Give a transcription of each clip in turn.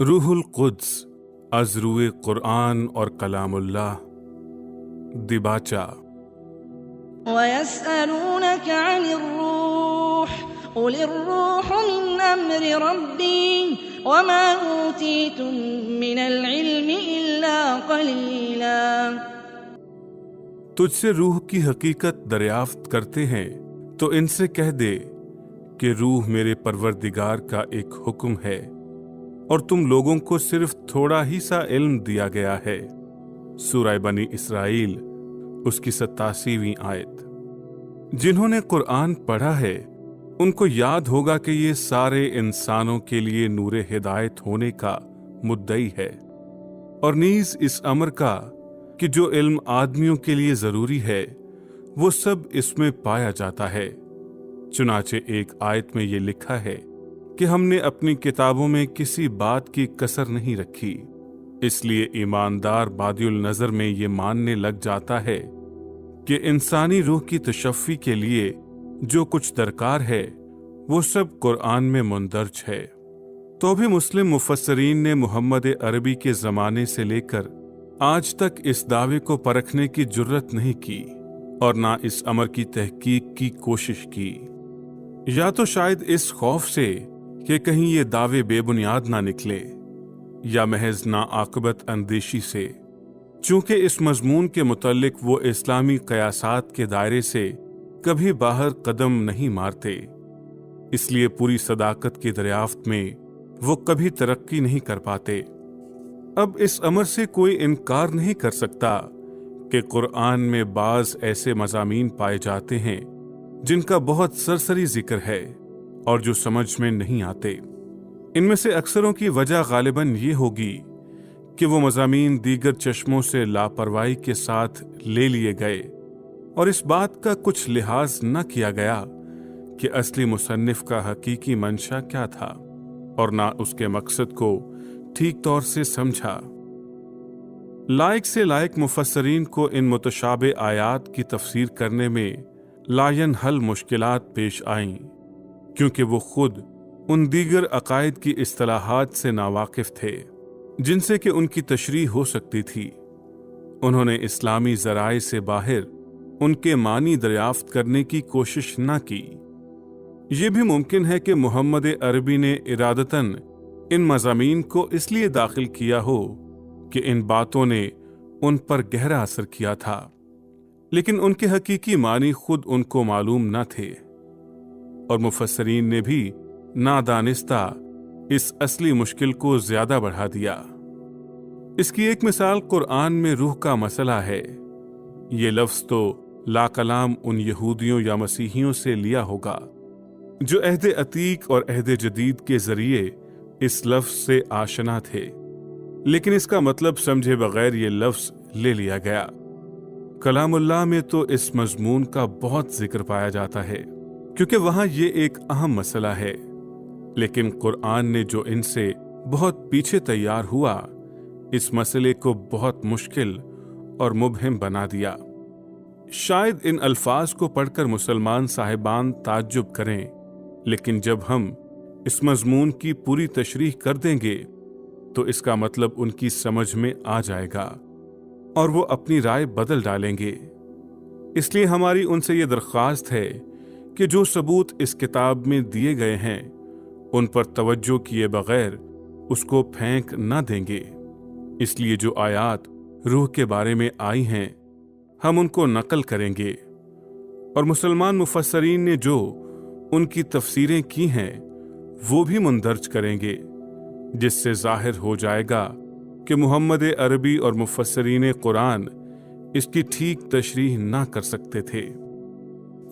रूहुल Quds از روح قرآن اور کلام اللہ دیباچہ۔ وَيَسْأَلُونَكَ عَنِ الرُّوحِ قُلِ الرُّوحُ مِنْ أَمْرِ رَبِّي وَمَا أُوتِيتُم مِّنَ الْعِلْمِ إِلَّا قَلِيلًا۔ تجھ سے روح کی حقیقت دریافت کرتے ہیں تو ان سے کہہ دے کہ روح میرے پروردگار کا ایک حکم ہے اور تم لوگوں کو صرف تھوڑا ہی سا علم دیا گیا ہے۔ سورہ بنی اسرائیل اس کی 87ویں آیت۔ جنہوں نے قرآن پڑھا ہے ان کو یاد ہوگا کہ یہ سارے انسانوں کے لیے نور ہدایت ہونے کا مدعی ہے، اور نیز اس امر کا کہ جو علم آدمیوں کے لیے ضروری ہے وہ سب اس میں پایا جاتا ہے۔ چنانچہ ایک آیت میں یہ لکھا ہے کہ ہم نے اپنی کتابوں میں کسی بات کی کسر نہیں رکھی، اس لیے ایماندار بادی النظر میں یہ ماننے لگ جاتا ہے کہ انسانی روح کی تشفی کے لیے جو کچھ درکار ہے وہ سب قرآن میں مندرج ہے۔ تو بھی مسلم مفسرین نے محمد عربی کے زمانے سے لے کر آج تک اس دعوے کو پرکھنے کی جرت نہیں کی اور نہ اس امر کی تحقیق کی کوشش کی، یا تو شاید اس خوف سے کہ کہیں یہ دعوے بے بنیاد نہ نکلے، یا محض ناعاقبت اندیشی سے، چونکہ اس مضمون کے متعلق وہ اسلامی قیاسات کے دائرے سے کبھی باہر قدم نہیں مارتے، اس لیے پوری صداقت کی دریافت میں وہ کبھی ترقی نہیں کر پاتے۔ اب اس امر سے کوئی انکار نہیں کر سکتا کہ قرآن میں بعض ایسے مضامین پائے جاتے ہیں جن کا بہت سرسری ذکر ہے اور جو سمجھ میں نہیں آتے۔ ان میں سے اکثروں کی وجہ غالباً یہ ہوگی کہ وہ مضامین دیگر چشموں سے لاپرواہی کے ساتھ لے لیے گئے اور اس بات کا کچھ لحاظ نہ کیا گیا کہ اصلی مصنف کا حقیقی منشا کیا تھا، اور نہ اس کے مقصد کو ٹھیک طور سے سمجھا۔ لائق سے لائق مفسرین کو ان متشابہ آیات کی تفسیر کرنے میں لا ینحل مشکلات پیش آئیں، کیونکہ وہ خود ان دیگر عقائد کی اصطلاحات سے ناواقف تھے جن سے کہ ان کی تشریح ہو سکتی تھی۔ انہوں نے اسلامی ذرائع سے باہر ان کے معنی دریافت کرنے کی کوشش نہ کی۔ یہ بھی ممکن ہے کہ محمد عربی نے ارادتاً ان مضامین کو اس لیے داخل کیا ہو کہ ان باتوں نے ان پر گہرا اثر کیا تھا، لیکن ان کے حقیقی معنی خود ان کو معلوم نہ تھے، اور مفسرین نے بھی نادانستہ اس اصلی مشکل کو زیادہ بڑھا دیا۔ اس کی ایک مثال قرآن میں روح کا مسئلہ ہے۔ یہ لفظ تو لا کلام ان یہودیوں یا مسیحیوں سے لیا ہوگا جو عہد عتیق اور عہد جدید کے ذریعے اس لفظ سے آشنا تھے، لیکن اس کا مطلب سمجھے بغیر یہ لفظ لے لیا گیا۔ کلام اللہ میں تو اس مضمون کا بہت ذکر پایا جاتا ہے کیونکہ وہاں یہ ایک اہم مسئلہ ہے، لیکن قرآن نے جو ان سے بہت پیچھے تیار ہوا اس مسئلے کو بہت مشکل اور مبہم بنا دیا۔ شاید ان الفاظ کو پڑھ کر مسلمان صاحبان تعجب کریں، لیکن جب ہم اس مضمون کی پوری تشریح کر دیں گے تو اس کا مطلب ان کی سمجھ میں آ جائے گا اور وہ اپنی رائے بدل ڈالیں گے۔ اس لیے ہماری ان سے یہ درخواست ہے کہ جو ثبوت اس کتاب میں دیے گئے ہیں ان پر توجہ کیے بغیر اس کو پھینک نہ دیں گے۔ اس لیے جو آیات روح کے بارے میں آئی ہیں ہم ان کو نقل کریں گے، اور مسلمان مفسرین نے جو ان کی تفسیریں کی ہیں وہ بھی مندرج کریں گے، جس سے ظاہر ہو جائے گا کہ محمد عربی اور مفسرین قرآن اس کی ٹھیک تشریح نہ کر سکتے تھے۔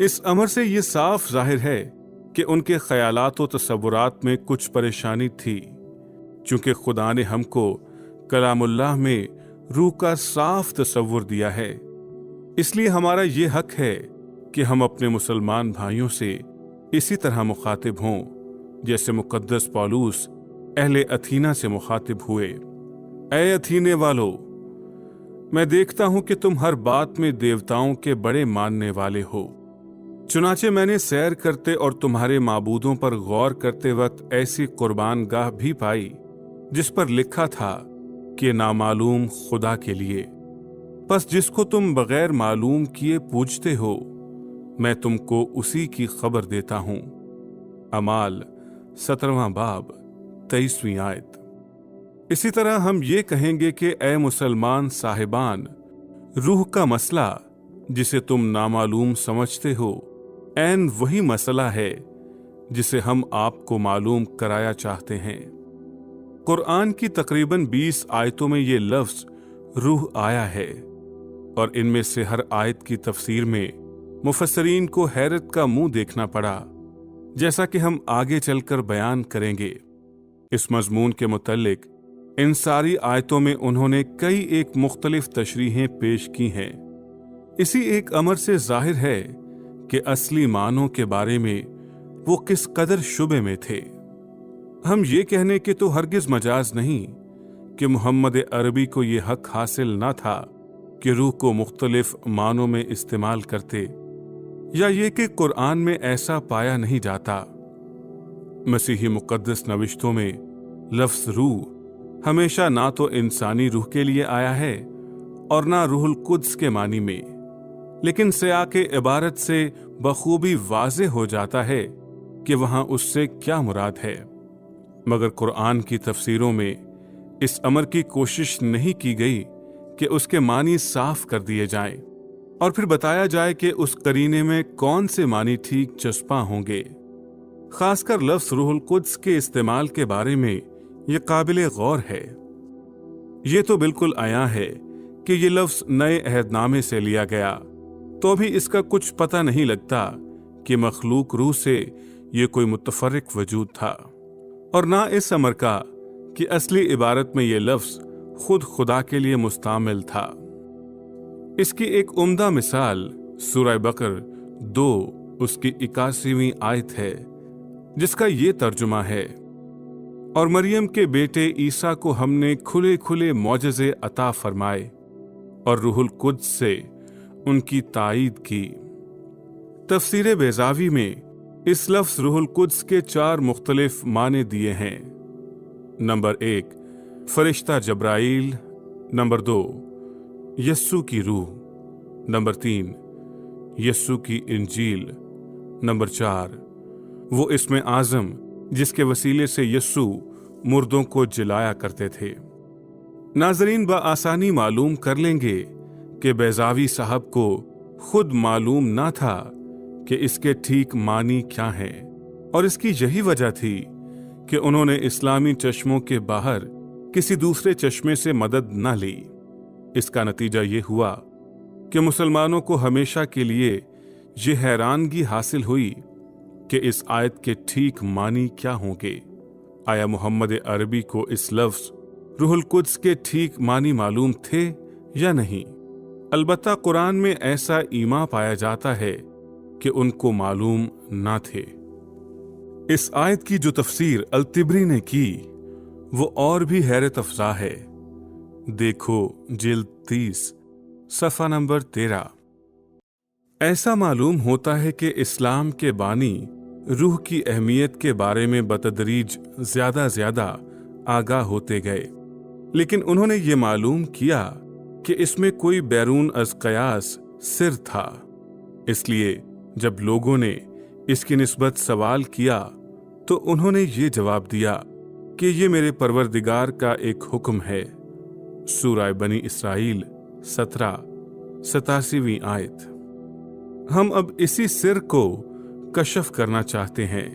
اس امر سے یہ صاف ظاہر ہے کہ ان کے خیالات و تصورات میں کچھ پریشانی تھی، چونکہ خدا نے ہم کو کلام اللہ میں روح کا صاف تصور دیا ہے۔ اس لیے ہمارا یہ حق ہے کہ ہم اپنے مسلمان بھائیوں سے اسی طرح مخاطب ہوں جیسے مقدس پولوس اہل اتھینا سے مخاطب ہوئے۔ اے اتھینے والو، میں دیکھتا ہوں کہ تم ہر بات میں دیوتاؤں کے بڑے ماننے والے ہو، چنانچہ میں نے سیر کرتے اور تمہارے معبودوں پر غور کرتے وقت ایسی قربان گاہ بھی پائی जिस पर लिखा था कि नामालूम खुदा के लिए। बस जिसको तुम बगैर मालूम किए पूजते हो, मैं तुमको उसी की खबर देता हूं। अमाल 17वां बाब 23वीं आयत। इसी तरह हम ये कहेंगे कि ए मुसलमान साहिबान, रूह का मसला जिसे तुम नामालूम समझते हो, ऐन वही मसला है जिसे हम आपको मालूम कराया चाहते हैं। कुरान की तकरीबन 20 आयतों में ये लफ्ज रूह आया है, और इनमें से हर आयत की तफसीर में मुफस्सरीन को हैरत का मुंह देखना पड़ा, जैसा कि हम आगे चलकर बयान करेंगे। इस मजमून के मुतल्लिक इन सारी आयतों में उन्होंने कई एक मुख्तलिफ तशरीहें पेश की हैं। इसी एक अमर से जाहिर है कि असली मानों के बारे में वो किस कदर शुबे में थे। हम ये कहने के तो हरगिज मजाज नहीं कि मुहम्मद अरबी को ये हक हासिल ना था कि रूह को मुख्तलिफ मानों में इस्तेमाल करते, या ये कि कुरान में ऐसा पाया नहीं जाता। मसीही मुक़द्दस नविश्तों में लफ्ज़ रूह हमेशा ना तो इंसानी रूह के लिए आया है और ना रूहुल कुद्स के मानी में, लेकिन सियाक़े इबारत से बखूबी वाज़े हो जाता है कि वहां उससे क्या मुराद है। मगर कुरान की तफसीरों में इस अमर की कोशिश नहीं की गई कि उसके मानी साफ कर दिए जाएं और फिर बताया जाए कि उस करीने में कौन से मानी ठीक चस्पा होंगे। खासकर लफ्ज़ रूहुल कुद्स के इस्तेमाल के बारे में यह काबिल गौर है। ये तो बिल्कुल आया है कि ये लफ्ज़ नए अहदनामे से लिया गया, तो भी इसका कुछ पता नहीं लगता कि मखलूक रूह से ये कोई मुतफर्रिक वजूद था, और ना इस अमर का कि असली इबारत में ये लफ्ज़ खुद खुदा के लिए मुस्तामिल था। इसकी एक उम्दा मिसाल सूरह बकर 2 उसकी 81वीं आयत है, जिसका ये तर्जुमा है, और मरियम के बेटे ईसा को हमने खुले खुले मौजज़े अता फरमाए और रूहुल कुद्स से उनकी ताईद की। तफसीर बेज़ावी में इस लफ्ज़ रूहुल कुद्स के 4 मुख्तलिफ माने दिए हैं। नंबर 1 फरिश्ता जब्राइल, नंबर 2 यस्सु की रूह, नंबर 3 यस्सु की इंजील, नंबर 4 वो इस्म आज़म जिसके वसीले से यस्सु मुर्दों को जिलाया करते थे। नाज़रीन बआसानी मालूम कर लेंगे कि बैज़ावी साहब को खुद मालूम ना था कि इसके ठीक मानी क्या हैं, और इसकी यही वजह थी कि उन्होंने इस्लामी चश्मों के बाहर किसी दूसरे चश्मे से मदद न ली। इसका नतीजा ये हुआ कि मुसलमानों को हमेशा के लिए ये हैरानगी हासिल हुई कि इस आयत के ठीक मानी क्या होंगे। आया मुहम्मद अरबी को इस लफ्ज़ रूहुल कुद्स के ठीक मानी मालूम थे या नहीं? अलबत्ता कुरान में ऐसा ईमा पाया जाता है कि उनको मालूम ना थे। इस आयत की जो तफसीर अल-तिबरी ने की वो और भी हैरत अफजा है। देखो जिल्द 30 सफ़ा नंबर 13। ऐसा मालूम होता है कि इस्लाम के बानी रूह की अहमियत के बारे में बतदरीज ज्यादा आगाह होते गए, लेकिन उन्होंने ये मालूम किया कि इसमें कोई बैरून अज कयास सिर था। इसलिए जब लोगों ने इसकी निस्बत सवाल किया तो उन्होंने ये जवाब दिया कि ये मेरे परवरदिगार का एक हुक्म है। सूरह बनी इसराइल 17-87वीं आयत। हम अब इसी सिर को कशफ करना चाहते हैं।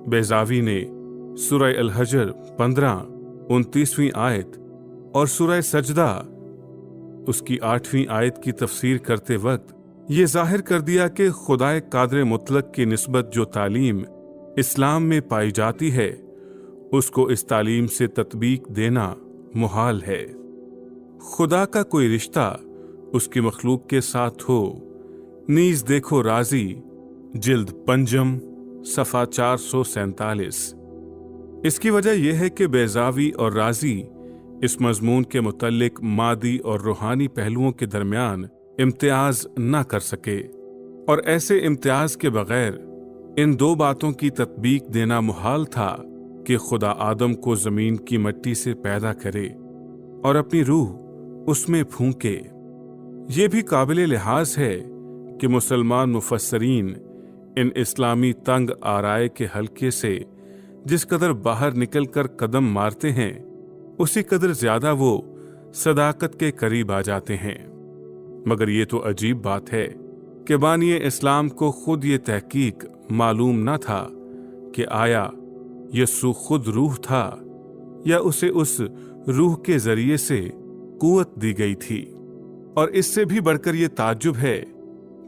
बैज़ावी ने सूरह अल-हजर 15-29वीं आयत और सूरह सजदा उसकी 8वीं आयत की तफसीर करते वक्त ये जाहिर कर दिया कि खुदाए कादिर मुतलक की निस्बत जो तालीम इस्लाम में पाई जाती है, उसको इस तालीम से तत्बीक देना मुहाल है। खुदा का कोई रिश्ता उसकी मखलूक के साथ हो, नीज देखो राजी जिल्द पंजम सफ़ा 447। इसकी वजह यह है कि बैज़ावी और राजी इस मजमून के मुतल्लिक मादी और रूहानी पहलुओं के दरमियान इम्तियाज न कर सके, और ऐसे इम्तियाज के बगैर इन 2 बातों की तत्बीक देना मुहाल था کہ खुदा आदम को जमीन की मिट्टी से पैदा करे और अपनी रूह उसमें फूंके। ये भी काबिल लिहाज है कि मुसलमान मुफस्सरीन इन इस्लामी तंग आराय के हलके से जिस कदर बाहर निकलकर कदम मारते हैं, उसी कदर ज्यादा वो सदाकत के करीब आ जाते हैं। मगर ये तो अजीब बात है कि बानिए इस्लाम को खुद ये तहकीक मालूम न था कि आया यस्सु खुद रूह था या उसे उस रूह के जरिए से कुव्वत दी गई थी। और इससे भी बढ़कर ये ताज्जुब है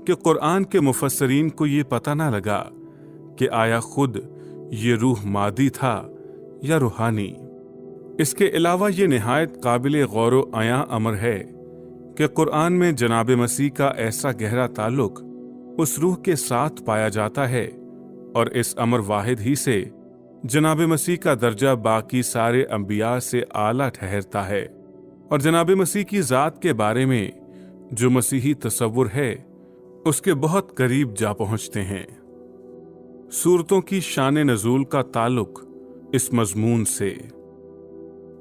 कि कुरान के मुफस्सरीन को ये पता ना लगा कि आया खुद ये रूह मादी था या रूहानी। इसके अलावा ये निहायत काबिल गौर आया अमर है कि कुरान में जनाब मसीह का ऐसा गहरा ताल्लुक उस रूह के साथ पाया जाता है, और इस अमर वाहिद ही से जनाब मसीह का दर्जा बाकी सारे अंबिया से आला ठहरता है। और जनाब मसीह की ज़ात के बारे में जो मसीही तसव्वुर है उसके बहुत करीब जा पहुंचते हैं। सूरतों की शान नज़ूल का ताल्लुक इस मजमून से।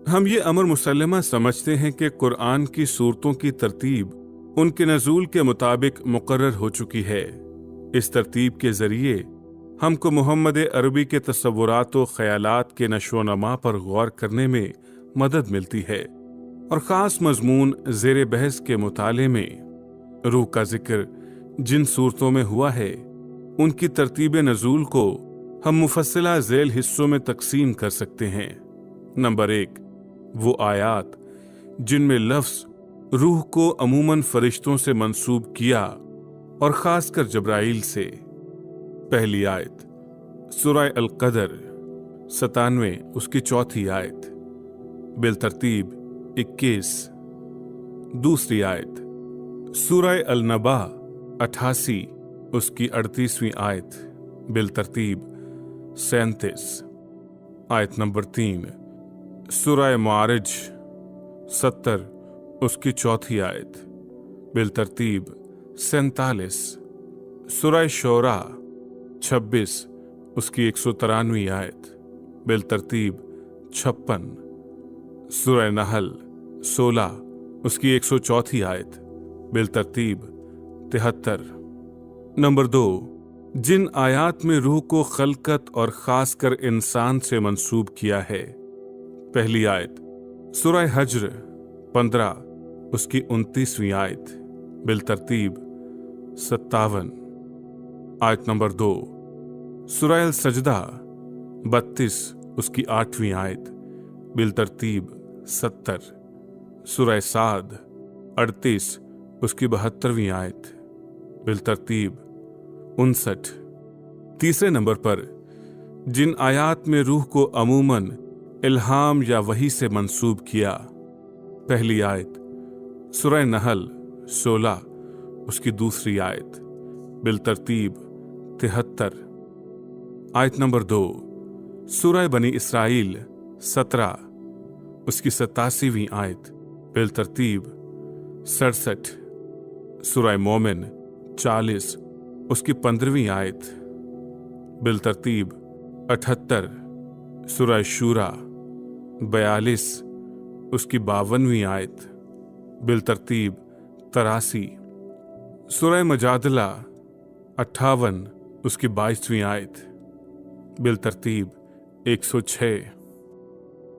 हम ये अमर मुसल्लमा समझते हैं कि कुरान की सूरतों की तरतीब उनके नज़ूल के मुताबिक मुकर्रर हो चुकी है। इस तरतीब के जरिए हमको मोहम्मद अरबी के तसव्वुरात व ख्यालात के नशोनमा पर गौर करने में मदद मिलती है, और ख़ास मजमून ज़ेर बहस के मुताले में रूह का जिक्र जिन सूरतों में हुआ है उनकी तरतीब नज़ूल को हम मुफस्सला ज़ैल हिस्सों में तकसीम कर सकते हैं। नंबर 1, वो आयात जिनमें लफ्ज़ रूह को अमूमन फरिश्तों से मंसूब किया और ख़ासकर जब्राइल से। पहली आयत सूरह अल क़दर 97 उसकी चौथी आयत, बिलतरतीब 21। दूसरी आयत सूरह अल नबा 88 उसकी 38वीं आयत, बिलतरतीब 37। आयत नंबर 3 सूरह मारिज 70 उसकी चौथी आयत, बिलतरतीब 47। सूरह शोरा 26 उसकी 193वीं आयत, बिलतरतीब 56। सूरह नहल 16 उसकी 104वीं आयत, बिलतरतीब 73। नंबर 2, जिन आयात में रूह को खलकत और खासकर इंसान से मंसूब किया है। पहली आयत सूरह हज्र 15 उसकी 29वीं आयत, बिलतरतीब 57। आयत नंबर 2 सूरह सजदा 32 उसकी 8वीं आयत, बिलतरतीब 70। सूरह साद 38 उसकी 72वीं आयत, बिलतरतीब 59। तीसरे नंबर पर जिन आयात में रूह को अमूमन इल्हाम या वही से मंसूब किया। पहली आयत सूरह नहल 16 उसकी दूसरी आयत, बिलतरतीब 73। आयत नंबर 2 सूरह बनी इसराइल 17 उसकी 87वीं आयत, बिलतरतीब 67। सूरह मोमिन 40 उसकी 15वीं आयत, बिलतरतीब 78। सूरह शूरा 42 उसकी 52वीं आयत, बिलतरतीब 83। सूरह मजादला 58 उसकी 22वीं आयत, बिलतरतीब 106।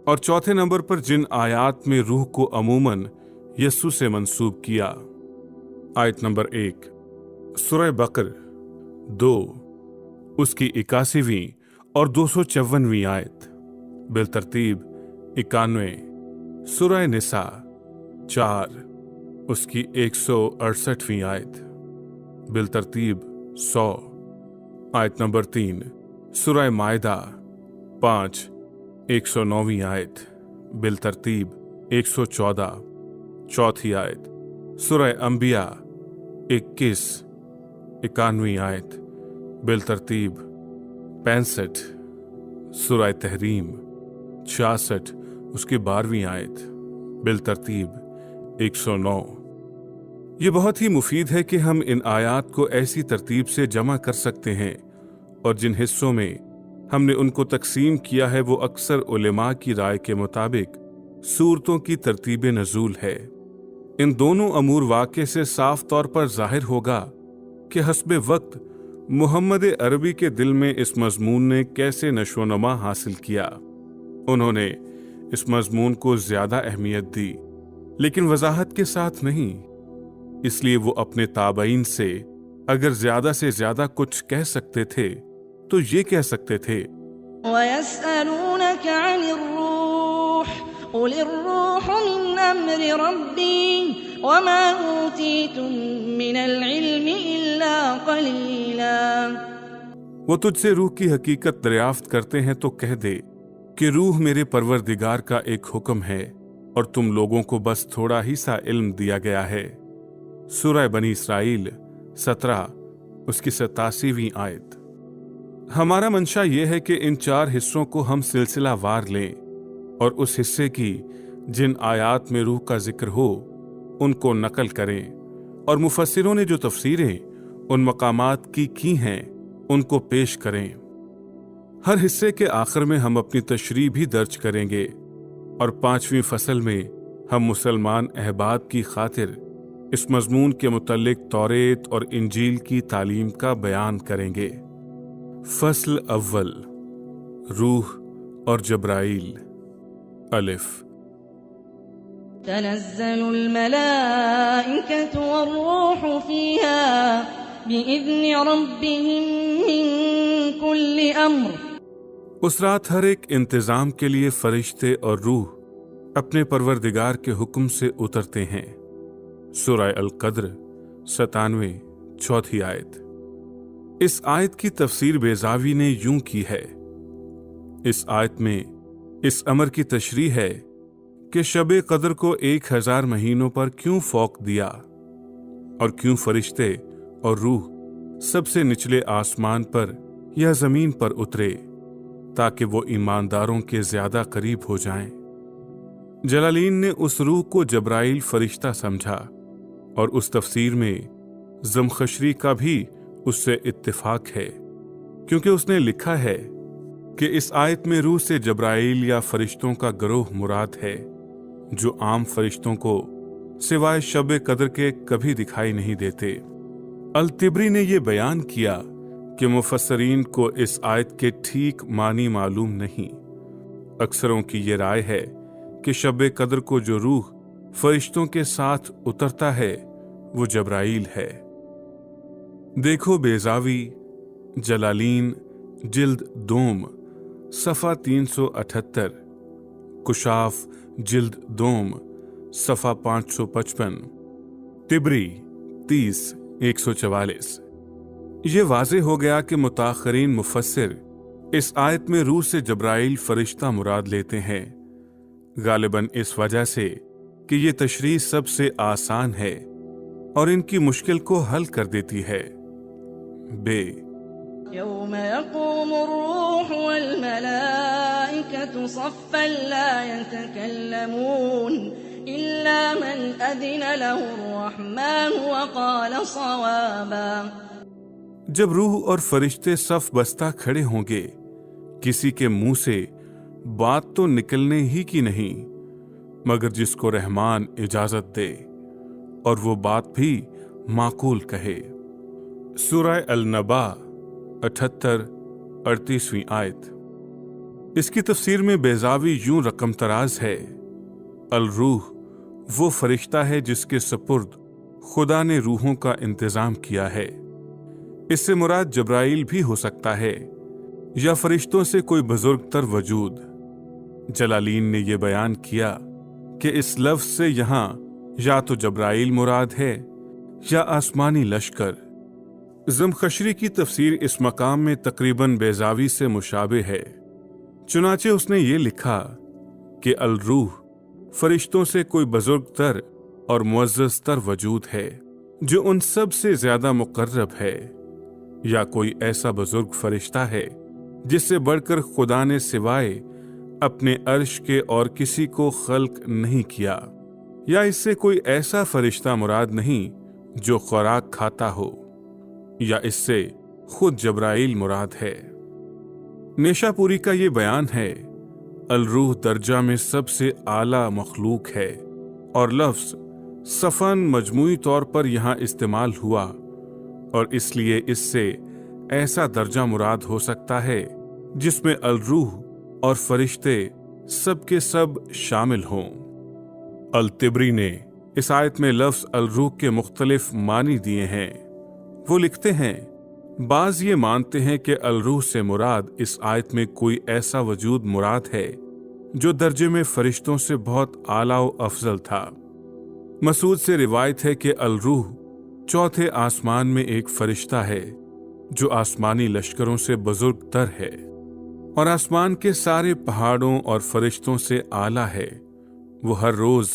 और चौथे नंबर पर जिन आयात में रूह को अमूमन यस्सु से मंसूब किया। आयत नंबर 1 सूरह बकर 2 उसकी 81वीं और 254वीं आयत, बिलतरतीब 91। सूरह निसा 4 उसकी 168वीं आयत, बिलतरतीब 100। आयत नंबर 3 सूरह मायदा 5 109वीं आयत, बिलतरतीब 114। चौथी आयत सूरह अंबिया 21 91वीं आयत, बिलतरतीब 65। सूरह तहरीम 66 उसकी 12वीं आयत, बिलतरतीब 109। ये बहुत ही मुफीद है कि हम इन आयात को ऐसी तरतीब से जमा कर सकते हैं और जिन हिस्सों में हमने उनको तकसीम किया है वो अक्सर उलेमा की राय के मुताबिक सूरतों की तरतीब नज़ूल है। इन दोनों अमूर वाक़े से साफ तौर पर जाहिर होगा कि हस्बे वक्त मोहम्मद अरबी के दिल में इस मजमून ने कैसे नशोनमा हासिल किया। उन्होंने इस मजमून को ज्यादा अहमियत दी, लेकिन वजाहत के साथ नहीं। इसलिए वो अपने ताबईन से अगर ज्यादा से ज्यादा कुछ कह सकते थे तो ये कह सकते थे, वयस्अलूनक अनिर्रूह क़ुलिर्रूह मिन अम्रि रब्बी वमा ऊतीतुम मिनल इल्मि इल्ला क़लीला। वो तुझसे रूह की हकीकत दरियाफ्त करते हैं तो कह दे कि रूह मेरे परवरदिगार का एक हुक्म है और तुम लोगों को बस थोड़ा ही सा इल्म दिया गया है। सूरह बनी इसराइल 17 उसकी 87वीं आयत। हमारा मंशा ये है कि इन 4 हिस्सों को हम सिलसिलावार लें और उस हिस्से की जिन आयात में रूह का जिक्र हो उनको नकल करें और मुफस्सिरों ने जो तफसीरें उन मकामात की हैं उनको पेश करें। हर हिस्से के आखिर में हम अपनी तशरीह भी दर्ज करेंगे और 5वीं फसल में हम मुसलमान अहबाब की खातिर इस मजमून के मुतल्लिक तौरेत और इंजील की तालीम का बयान करेंगे। फसल अव्वल, रूह और जब्राइल। अलिफ, तनज़्ज़लुल मलाइकतु वर्रूहु फ़ीहा बिइज़्नि रब्बिहिम मिन कुल्लि अम्र। उस रात हर एक इंतजाम के लिए फरिश्ते और रूह अपने परवरदिगार के हुक्म से उतरते हैं। सूरह अल-क़द्र 97 चौथी आयत। इस आयत की तफसीर बेज़ावी ने यूं की है, इस आयत में इस अमर की तशरीह है कि शब कद्र को 1000 महीनों पर क्यों फौक दिया और क्यों फरिश्ते और रूह सबसे निचले आसमान पर या जमीन पर उतरे ताकि वो ईमानदारों के ज्यादा करीब हो जाएं। जलालीन ने उस रूह को जब्राइल फरिश्ता समझा और उस तफसीर में ज़मख़शरी का भी उससे इत्तिफाक है, क्योंकि उसने लिखा है कि इस आयत में रूह से जब्राइल या फरिश्तों का गिरोह मुराद है जो आम फरिश्तों को सिवाय शब कद्र के कभी दिखाई नहीं देते। अल-तिबरी ने यह बयान किया कि मुफस्सरीन को इस आयत के ठीक मानी मालूम नहीं। अक्सरों की ये राय है कि शब कद्र को जो रूह फरिश्तों के साथ उतरता है वो जब्राइल है। देखो बेज़ावी, जलालीन, जिल्द दोम, सफ़ा 378, कुशाफ, जिल्द दोम, सफ़ा 555, तिबरी 30 144। ये वाज़े हो गया कि मुताख़रीन मुफस्सिर इस आयत में रूह से जब्राइल फरिश्ता मुराद लेते हैं, गालिबन इस वजह से कि ये तशरीह सबसे आसान है और इनकी मुश्किल को हल कर देती है। बे यौम यक़ूमुर रूह वल मलाइकतु सफ़्फ़न ला यतकल्लमून इल्ला मन अज़िन लहुर्रहमान व क़ाल सवाबा। जब रूह और फरिश्ते सफ बस्ता खड़े होंगे, किसी के मुंह से बात तो निकलने ही की नहीं मगर जिसको रहमान इजाजत दे और वो बात भी माकूल कहे। सूरह अल-नबा 78-38वीं आयत। इसकी तफसीर में बेज़ावी यूं रकम तराज है, अल-रूह वो फरिश्ता है जिसके सपुर्द खुदा ने रूहों का इंतजाम किया है। इससे मुराद जब्राइल भी हो सकता है या फरिश्तों से कोई बुजुर्ग तर वजूद। जलालीन ने यह बयान किया कि इस लफ्ज से यहां या तो जब्राइल मुराद है या आसमानी लश्कर। ज़मख़शरी की तफसीर इस मकाम में तकरीबन बेज़ावी से मुशाबे है। चुनाचे उसने ये लिखा कि अल-रूह फरिश्तों से कोई बुजुर्ग तर और मुअज़्ज़ज़ तर वजूद है जो उन सब से ज्यादा मुकर्रब है, या कोई ऐसा बुजुर्ग फरिश्ता है जिससे बढ़कर खुदा ने सिवाय अपने अर्श के और किसी को खल्क नहीं किया, या इससे कोई ऐसा फरिश्ता मुराद नहीं जो खुराक खाता हो, या इससे खुद जब्राइल मुराद है। नेशापुरी का ये बयान है, अल-रूह दर्जा में सबसे आला मखलूक है, और लफ्ज सफन मजमूई तौर पर यहाँ इस्तेमाल हुआ और इसलिए इससे ऐसा दर्जा मुराद हो सकता है जिसमें अल-रूह और फरिश्ते सब के सब शामिल हों। अल-तिबरी ने इस आयत में लफ्ज अल-रूह के मुख्तलिफ मानी दिए हैं। वो लिखते हैं, बाज ये मानते हैं कि अल-रूह से मुराद इस आयत में कोई ऐसा वजूद मुराद है जो दर्जे में फरिश्तों से बहुत आला व अफजल था। मसूद से रिवायत है कि अल-रूह चौथे आसमान में एक फरिश्ता है जो आसमानी लश्करों से बुजुर्ग तर है और आसमान के सारे पहाड़ों और फरिश्तों से आला है। वो हर रोज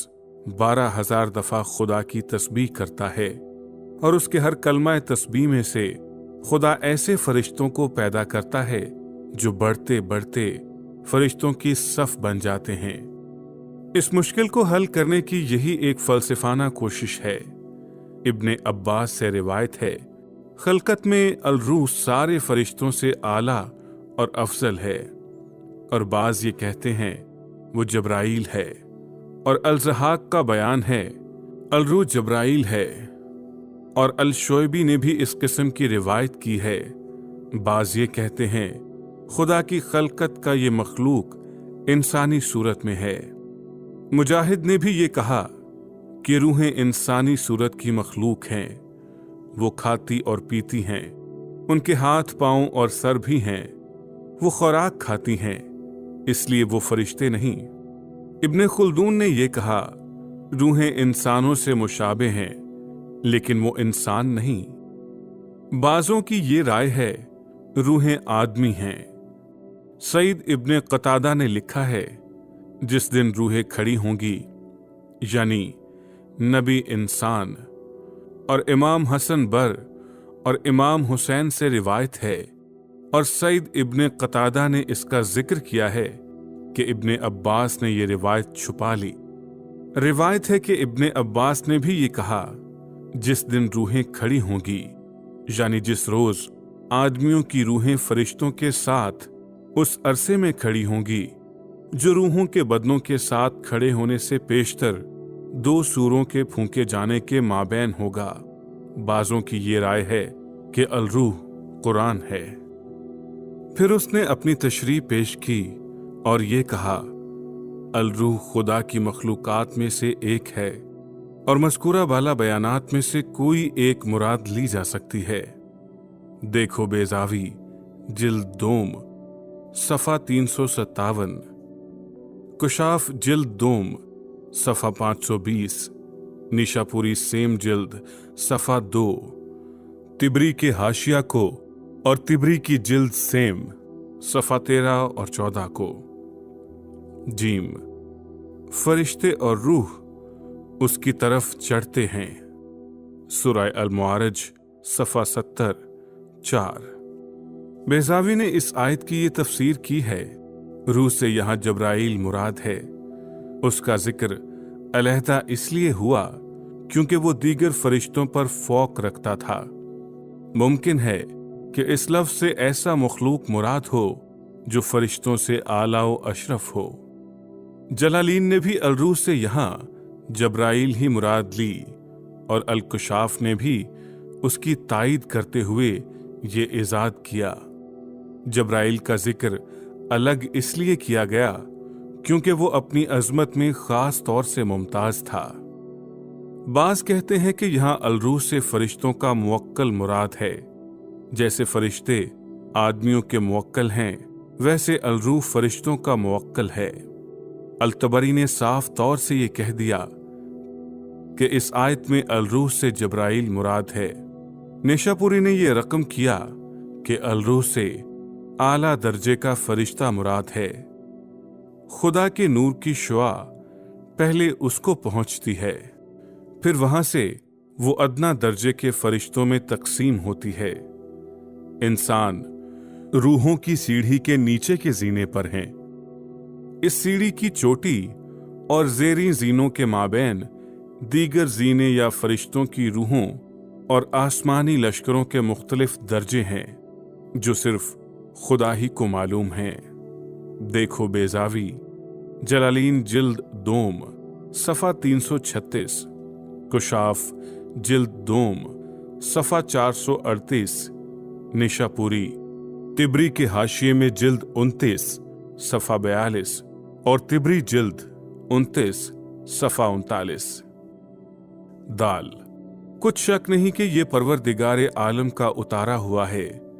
12,000 दफा खुदा की तस्बीह करता है और उसके हर कलमा तस्बीह में से खुदा ऐसे फरिश्तों को पैदा करता है जो बढ़ते बढ़ते फरिश्तों की सफ बन जाते हैं। इस मुश्किल को हल करने की यही एक फलसफाना कोशिश है। इब्ने अब्बास से रिवायत है, खलकत में अल-रूह सारे फरिश्तों से आला और अफजल है, और बाज ये कहते हैं वो जब्राइल है, और अल-ज़हाक का बयान है अल-रूह जब्राइल है, और अल-शोयबी ने भी इस किस्म की रिवायत की है। बाज ये कहते हैं खुदा की खलकत का ये मखलूक इंसानी सूरत में है। मुजाहिद ने भी ये कहा कि रूहें इंसानी सूरत की मखलूक हैं, वो खाती और पीती हैं, उनके हाथ पांव और सर भी हैं, वो खुराक खाती हैं, इसलिए वो फरिश्ते नहीं। इब्ने खुल्दून ने यह कहा, रूहें इंसानों से मुशाबे हैं लेकिन वो इंसान नहीं। बाजों की ये राय है रूहें आदमी हैं। सईद इब्ने कतादा ने लिखा है, जिस दिन रूहें खड़ी होंगी यानी नबी इंसान। और इमाम हसन बर और इमाम हुसैन से रिवायत है, और सईद इब्ने कतादा ने इसका जिक्र किया है कि इब्ने अब्बास ने यह रिवायत छुपा ली। रिवायत है कि इब्ने अब्बास ने भी ये कहा, जिस दिन रूहें खड़ी होंगी यानी जिस रोज आदमियों की रूहें फरिश्तों के साथ उस अरसे में खड़ी होंगी जो रूहों के बदनों के साथ खड़े होने से पेशतर 2 सूरों के फूंके जाने के माबैन होगा। बाजों की ये राय है कि अल-रूह कुरान है। फिर उसने अपनी तशरीह पेश की और ये कहा, अल-रूह खुदा की मखलूकात में से एक है और मज़कूरा वाला बयानात में से कोई एक मुराद ली जा सकती है। देखो बेज़ावी जिल्द दोम सफ़ा 357, कुशाफ जिल्द दोम सफ़ा 520, निशापुरी सेम जिल्द सफ़ा 2, तिबरी के हाशिया को और तिबरी की जिल्द सेम सफ़ा 13 और 14 को। जीम, फरिश्ते और रूह उसकी तरफ चढ़ते हैं। सूरह अल-मुआरिज सफ़ा 70, 4। बेज़ावी ने इस आयत की ये तफसीर की है, रूह से यहाँ जब्राइल मुराद है। उसका जिक्र अलहदा इसलिए हुआ क्योंकि वो दीगर फरिश्तों पर फौक रखता था। मुमकिन है कि इस लफ्ज़ से ऐसा मखलूक मुराद हो जो फरिश्तों से आला व अशरफ हो। जलालीन ने भी अल-रूह से यहाँ जब्राइल ही मुराद ली और अल-कुशाफ ने भी उसकी तायीद करते हुए ये इजाद किया। जब्राइल का जिक्र अलग इसलिए किया गया क्योंकि वो अपनी अजमत में खास तौर से मुमताज था। बाज कहते हैं कि यहाँ अल-रूह से फरिश्तों का मुवक्कल मुराद है। जैसे फरिश्ते आदमियों के मुवक्कल हैं, वैसे अल-रूह फरिश्तों का मुवक्कल है। अल-तबरी ने साफ तौर से ये कह दिया कि इस आयत में अल-रूह से जब्राइल मुराद है। नेशापुरी ने यह रकम किया कि अल-रूह से आला दर्जे का फरिश्ता मुराद है। खुदा के नूर की शुआ पहले उसको पहुंचती है, फिर वहां से वो अदना दर्जे के फरिश्तों में तकसीम होती है। इंसान रूहों की सीढ़ी के नीचे के जीने पर हैं। इस सीढ़ी की चोटी और ज़ेरी जीनों के माबैन दीगर जीने या फरिश्तों की रूहों और आसमानी लश्करों के मुख्तलिफ दर्जे हैं जो सिर्फ खुदा ही को मालूम है। देखो बेजावी, जलालीन जिल्द दोम सफ़ा 336, कुशाफ जिल्द दोम सफ़ा 438, निशापुरी तिबरी के हाशिये में जिल्द 29 सफ़ा 42 और तिबरी जिल्द 29 सफ़ा 39। दाल, कुछ शक नहीं कि ये परवरदिगार आलम का उतारा हुआ है।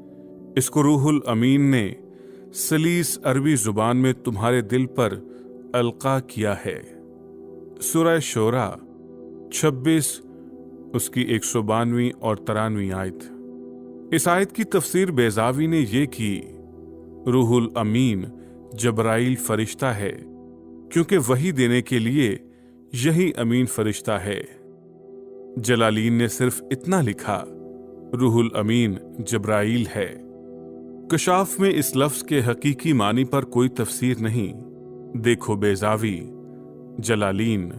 इसको रूहुल अमीन ने सलीस अरबी जुबान में तुम्हारे दिल पर अलका किया है। सूरह शोरा 26 उसकी 192 और 93 आयत। इस आयत की तफसीर बेजावी ने यह की, रूहुल अमीन जबराइल फरिश्ता है, क्योंकि वही देने के लिए यही अमीन फरिश्ता है। जलालीन ने सिर्फ इतना लिखा, रूहुल अमीन जबराइल है। कशाफ में इस लफ्ज के हकीकी मानी पर कोई तफसीर नहीं। देखो बेजावी, जलालीन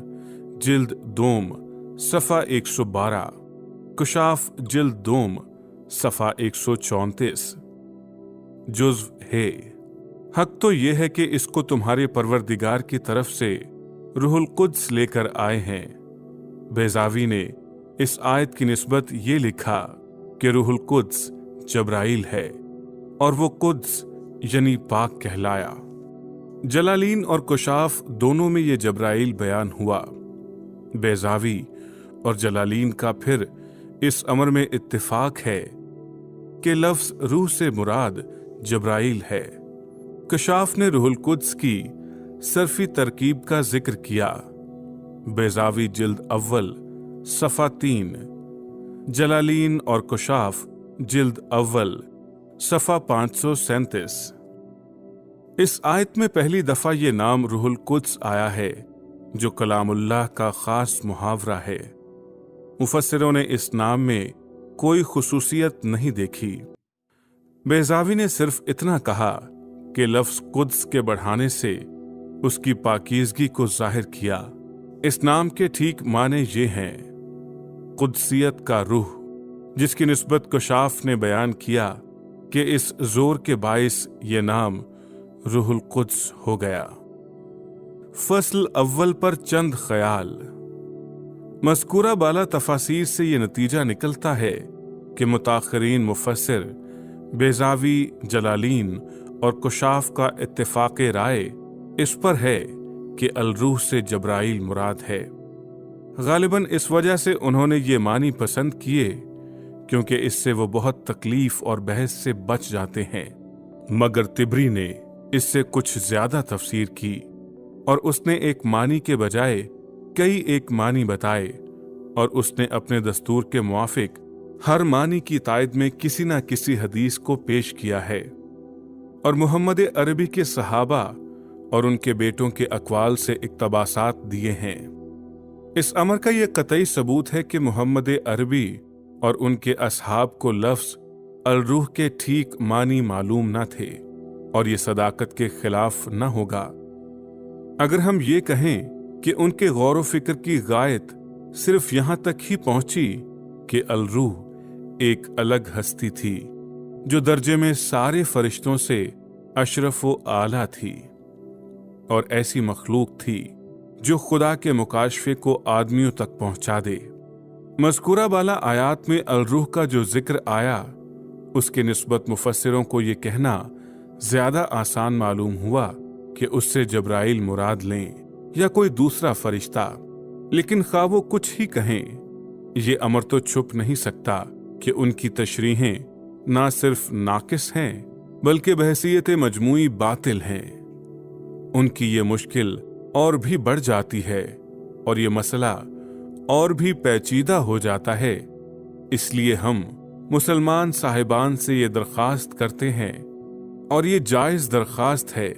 जिल्द दोम सफ़ा 112, कशाफ जिल्द दोम सफ़ा 134। जुज़्व है। हक तो यह है कि इसको तुम्हारे परवरदिगार की तरफ से रूहुल कुद्स लेकर आए हैं। बेजावी ने इस आयत की निस्बत ये लिखा कि रूहुल कुद्स जबराइल है और वो कुद्स यानी पाक कहलाया। जलालीन और कुशाफ दोनों में ये जबराइल बयान हुआ। बेजावी और जलालीन का फिर इस अमर में इत्तिफाक है कि लफ्ज रूह से मुराद जबराइल है। कशाफ ने रूहुल कुद्स की सरफी तरकीब का जिक्र किया। बेजावी जिल्द अव्वल सफ़ा 3, जलालीन और कुशाफ जिल्द अव्वल सफ़ा 537। इस आयत में पहली दफा ये नाम रूहुल कुद्स आया है, जो कलामुल्लाह का खास मुहावरा है। मुफस्सिरों ने इस नाम में कोई खुसूसियत नहीं देखी। बेजावी ने सिर्फ इतना कहा कि लफ्ज कुद्स के बढ़ाने से उसकी पाकीज़गी को जाहिर किया। इस नाम के ठीक माने ये हैं, कुद्सियत का रूह, जिसकी निस्बत कशाफ ने बयान किया कि इस जोर के बाइस ये नाम रूहुल कुद्स हो गया। फसल अव्वल पर चंद ख्याल। मज़कूरा बाला तफासीर से ये नतीजा निकलता है कि मुताखरीन मुफस्सिर बेजावी, जलालीन और कुशाफ का इत्तिफाक़ राय इस पर है कि अल-रूह से जबराइल मुराद है। गालिबन इस वजह से उन्होंने ये मानी पसंद किए क्योंकि इससे वो बहुत तकलीफ और बहस से बच जाते हैं। मगर तिबरी ने इससे कुछ ज्यादा तफसीर की और उसने एक मानी के बजाय कई एक मानी बताए और उसने अपने दस्तूर के मुआफिक हर मानी की तायद में किसी न किसी हदीस को पेश किया है और मुहम्मद अरबी के सहाबा और उनके बेटों के अक़वाल से इक़्तबासात दिए हैं। इस अमर का यह कतई सबूत है कि मुहम्मद अरबी और उनके असहाब को लफ्ज़ अल-रूह के ठीक मानी मालूम न थे और ये सदाकत के खिलाफ न होगा अगर हम ये कहें कि उनके गौर व फिक्र की गायत सिर्फ यहां तक ही पहुंची कि अल-रूह एक अलग हस्ती थी जो दर्जे में सारे फरिश्तों से अशरफ व आला थी और ऐसी मखलूक थी जो खुदा के मुकाशफे को आदमियों तक पहुंचा दे। मज़कूरा बाला आयात में अल-रूह का जो जिक्र आया उसके निस्बत मुफस्सिरों को ये कहना ज्यादा आसान मालूम हुआ कि उससे जबराइल मुराद लें या कोई दूसरा फरिश्ता। लेकिन खा वो कुछ ही कहें, ये अमर तो छुप नहीं सकता कि उनकी तशरीहें ना सिर्फ नाकिस हैं बल्कि बहसीयत मजमूई बातिल हैं। उनकी ये मुश्किल और भी बढ़ जाती है और ये मसला और भी पेचीदा हो जाता है। इसलिए हम मुसलमान साहिबान से ये दरख्वास्त करते हैं और ये जायज़ दरख्वास्त है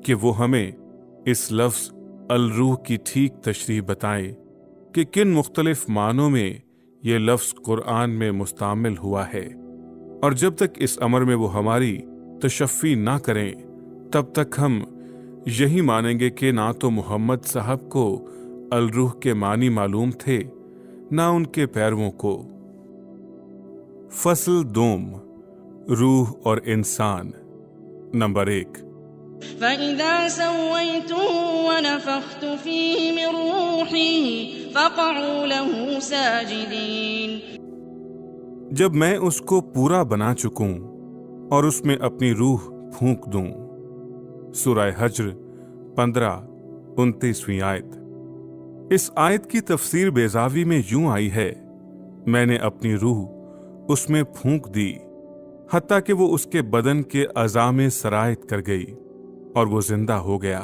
कि वो हमें इस लफ्ज़ अल-रूह की ठीक तशरीह बताएं कि किन मुख्तलिफ मानों में ये लफ्ज़ कुरान में मुस्तामिल हुआ है। और जब तक इस अमर में वो हमारी तशफ़ी ना करें तब तक हम यही मानेंगे कि ना तो मोहम्मद साहब को अल-रूह के मानी मालूम थे ना उनके पैरवों को। फसल दोम, रूह और इंसान। नंबर 1, فَإِذَا سَوَّيْتُهُ وَنَفَخْتُ فِيهِ مِن رُّوحِي فَقَعُوا لَهُ سَاجِدِينَ۔ जब मैं उसको पूरा बना चुकूं और उसमें अपनी रूह फूंक दूं। सूरह हज्र 15-29 आयत। इस आयत की तफसीर बेज़ावी में यूं आई है, मैंने अपनी रूह उसमें फूंक दी हत्ता कि वो उसके बदन के अज़ा में सरायत कर गई और वो जिंदा हो गया।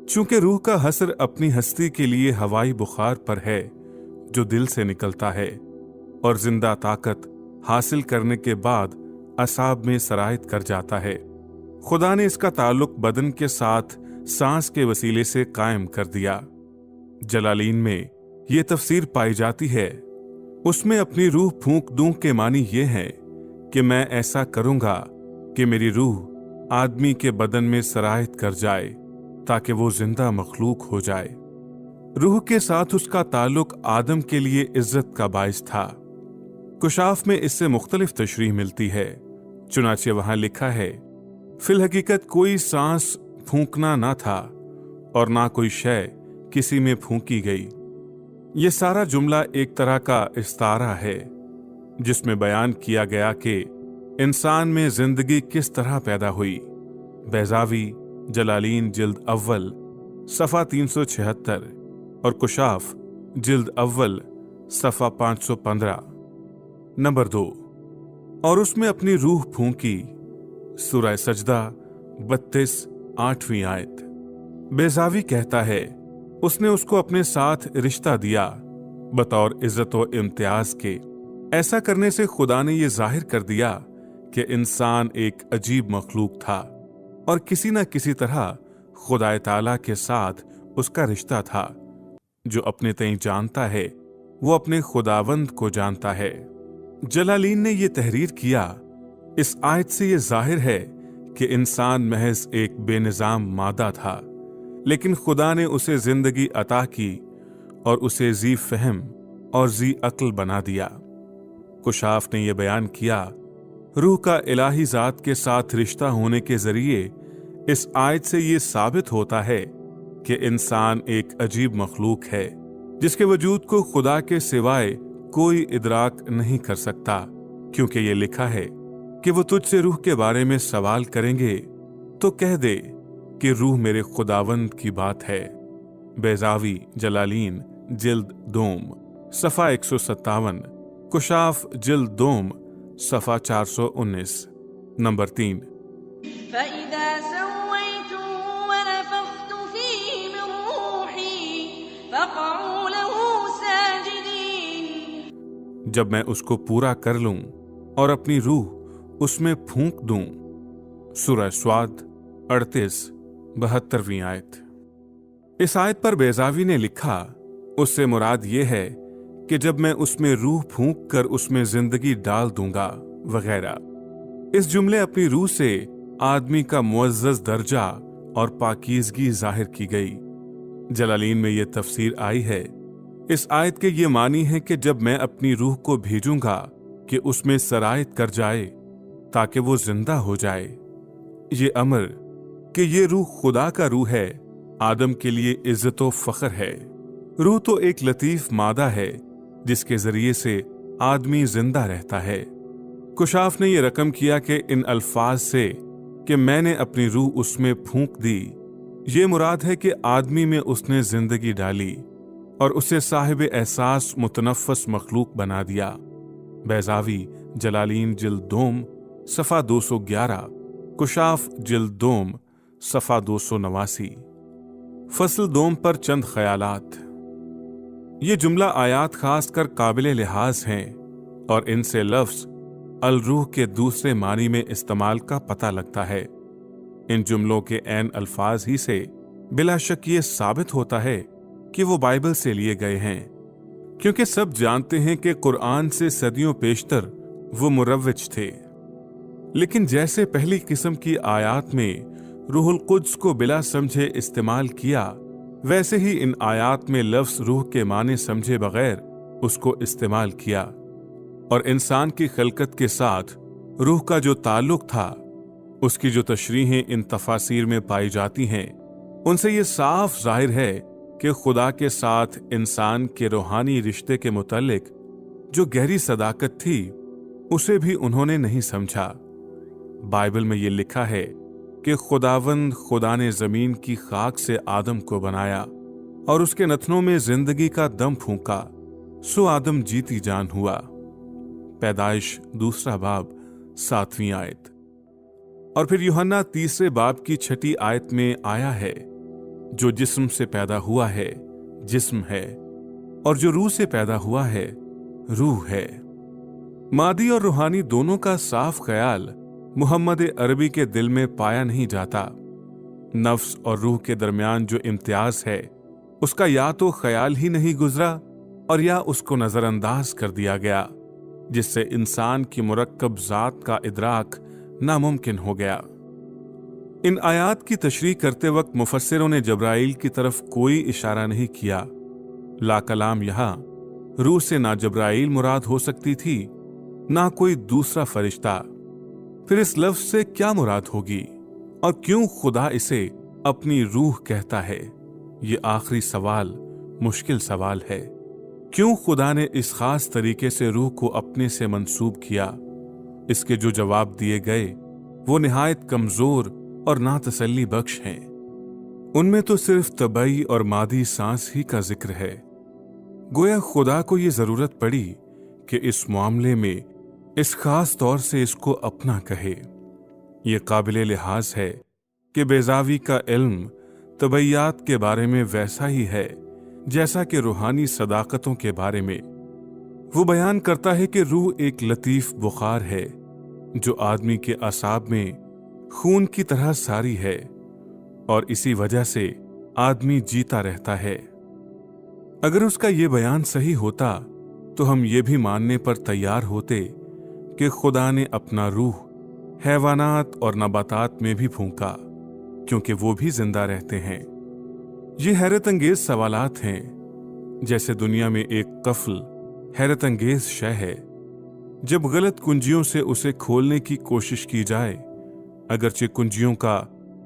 चूंकि रूह का हसर अपनी हस्ती के लिए हवाई बुखार पर है जो दिल से निकलता है और जिंदा ताकत हासिल करने के बाद असाब में सरायत कर जाता है। खुदा ने इसका ताल्लुक बदन के साथ सांस के वसीले से कायम कर दिया। जलालीन में ये तफसीर पाई जाती है, उसमें अपनी रूह फूंक दूं के मानी ये है कि मैं ऐसा करूंगा कि मेरी रूह आदमी के बदन में सरायत कर जाए ताकि वो जिंदा मखलूक हो जाए। रूह के साथ उसका ताल्लुक आदम के लिए इज्जत का बाइस था। कुशाफ में इससे मुख्तलिफ तशरीह मिलती है, चुनाचे वहां लिखा है, फिल हकीकत कोई सांस फूंकना ना था और ना कोई शय किसी में फूंकी गई। ये सारा जुमला एक तरह का इस्तारा है जिसमें बयान किया गया कि इंसान में जिंदगी किस तरह पैदा हुई। बैज़ावी जलालीन जिल्द अव्वल सफ़ा 376 और कुशाफ जिल्द अव्वल सफ़ा 515। नंबर 2, और उसमें अपनी रूह फूंकी। सूरह सजदा 32-8वीं आयत। बैज़ावी कहता है, उसने उसको अपने साथ रिश्ता दिया बतौर इज्जत व इम्तियाज के। ऐसा करने से खुदा ने यह जाहिर कर दिया कि इंसान एक अजीब मखलूक था और किसी न किसी तरह खुदा ताला के साथ उसका रिश्ता था। जो अपने तय जानता है वो अपने खुदावंद को जानता है। जलालीन ने यह तहरीर किया, इस आयत से यह जाहिर है कि इंसान महज एक बेनिजाम मादा था, लेकिन खुदा ने उसे जिंदगी अता की और उसे जी फहम और जी अक्ल बना दिया। कुशाफ ने यह बयान किया, रूह का इलाही जात के साथ रिश्ता होने के जरिए इस आयत से यह साबित होता है कि इंसान एक अजीब मखलूक है जिसके वजूद को खुदा के सिवाय कोई इदराक नहीं कर सकता, क्योंकि यह लिखा है कि वो तुझसे रूह के बारे में सवाल करेंगे तो कह दे कि रूह मेरे खुदावंद की बात है। बैज़ावी जलालीन जिल्द दोम सफ़ा 157, कुशाफ जिल्द दोम सफ़ा 419। नंबर 3, فَإِذَا سَوَّيْتُهُ وَنَفَخْتُ فِيهِ مِن رُّوحِي فَقَعُوا لَهُ سَاجِدِينَ। जब मैं उसको पूरा कर लूं और अपनी रूह उसमें फूंक दूं। सूरह स्वाद 38-72वीं आयत। इस आयत पर बैज़ावी ने लिखा, उससे मुराद ये है कि जब मैं उसमें रूह फूंक कर उसमें जिंदगी डाल दूंगा वगैरह। इस जुमले अपनी रूह से आदमी का मुअज़्ज़ज़ दर्जा और पाकीज़गी जाहिर की गई। जलालीन में यह तफसीर आई है, इस आयत के ये मानी है कि जब मैं अपनी रूह को भेजूंगा कि उसमें सरायत कर जाए ताकि वो जिंदा हो जाए। ये अमर कि ये रूह खुदा का रूह है, आदम के लिए इज्जत व फख्र है। रूह तो एक लतीफ मादा है जिसके जरिए से आदमी जिंदा रहता है। कुशाफ ने यह रकम किया कि इन अल्फाज से कि मैंने अपनी रूह उसमें फूंक दी, ये मुराद है कि आदमी में उसने जिंदगी डाली और उसे साहिब एहसास मुतनफ़्फ़स मखलूक बना दिया। बैज़ावी जलालीन जिल्द दोम सफ़ा 211, कुशाफ जिल्द दोम सफ़ा 289। फसल दोम पर चंद ख्यालात। ये जुमला आयात खास कर काबिल लिहाज हैं और इनसे लफ्ज़ अल रूह के दूसरे मानी में इस्तेमाल का पता लगता है। इन जुमलों के ऐन अल्फाज ही से बिला शक ये साबित होता है कि वो बाइबल से लिए गए हैं, क्योंकि सब जानते हैं कि कुरान से सदियों पेशतर वो मुरव्विज थे। लेकिन जैसे पहली किस्म की आयात में रूहुल कुद्स को बिला समझे इस्तेमाल किया, वैसे ही इन आयात में लफ्ज़ रूह के माने समझे बगैर उसको इस्तेमाल किया और इंसान की खलकत के साथ रूह का जो ताल्लुक था اس کی جو تشریحیں ان تفاسیر میں پائی جاتی ہیں ان سے یہ صاف ظاہر ہے کہ خدا کے ساتھ انسان کے روحانی رشتے کے متعلق جو گہری صداقت تھی اسے بھی انہوں نے نہیں سمجھا۔ بائبل میں یہ لکھا ہے کہ خدا نے زمین کی خاک سے آدم کو بنایا اور اس کے نتنوں میں زندگی کا دم پھونکا، سو آدم جیتی جان ہوا۔ پیدائش 2 باب 7ویں آیت۔ اور پھر یوحنا 3 باب کی 6 آیت میں آیا ہے، جو جسم سے پیدا ہوا ہے جسم ہے، اور جو روح سے پیدا ہوا ہے روح ہے۔ مادی اور روحانی دونوں کا صاف خیال محمد عربی کے دل میں پایا نہیں جاتا۔ نفس اور روح کے درمیان جو امتیاز ہے اس کا یا تو خیال ہی نہیں گزرا اور یا اس کو نظر انداز کر دیا گیا، جس سے انسان کی مرکب ذات کا ادراک ناممکن ہو گیا۔ ان آیات کی تشریح کرتے وقت مفسروں نے جبرائیل کی طرف کوئی اشارہ نہیں کیا۔ لا کلام یہاں روح سے نہ جبرائیل مراد ہو سکتی تھی نہ کوئی دوسرا فرشتہ۔ پھر اس لفظ سے کیا مراد ہوگی اور کیوں خدا اسے اپنی روح کہتا ہے؟ یہ آخری سوال مشکل سوال ہے۔ کیوں خدا نے اس خاص طریقے سے روح کو اپنے سے منسوب کیا؟ اس کے جو جواب دیے گئے وہ نہایت کمزور اور ناتسلی بخش ہیں۔ ان میں تو صرف طبعی اور مادی سانس ہی کا ذکر ہے۔ گویا خدا کو یہ ضرورت پڑی کہ اس معاملے میں اس خاص طور سے اس کو اپنا کہے۔ یہ قابل لحاظ ہے کہ بیضاوی کا علم طبعیات کے بارے میں ویسا ہی ہے جیسا کہ روحانی صداقتوں کے بارے میں۔ وہ بیان کرتا ہے کہ روح ایک لطیف بخار ہے جو آدمی کے اعصاب میں خون کی طرح ساری ہے، اور اسی وجہ سے آدمی جیتا رہتا ہے۔ اگر اس کا یہ بیان صحیح ہوتا تو ہم یہ بھی ماننے پر تیار ہوتے کہ خدا نے اپنا روح حیوانات اور نباتات میں بھی پھونکا، کیونکہ وہ بھی زندہ رہتے ہیں۔ یہ حیرت انگیز سوالات ہیں، جیسے دنیا میں ایک قفل حیرت انگیز شے ہے۔ جب غلط کنجیوں سے اسے کھولنے کی کوشش کی جائے، اگرچہ کنجیوں کا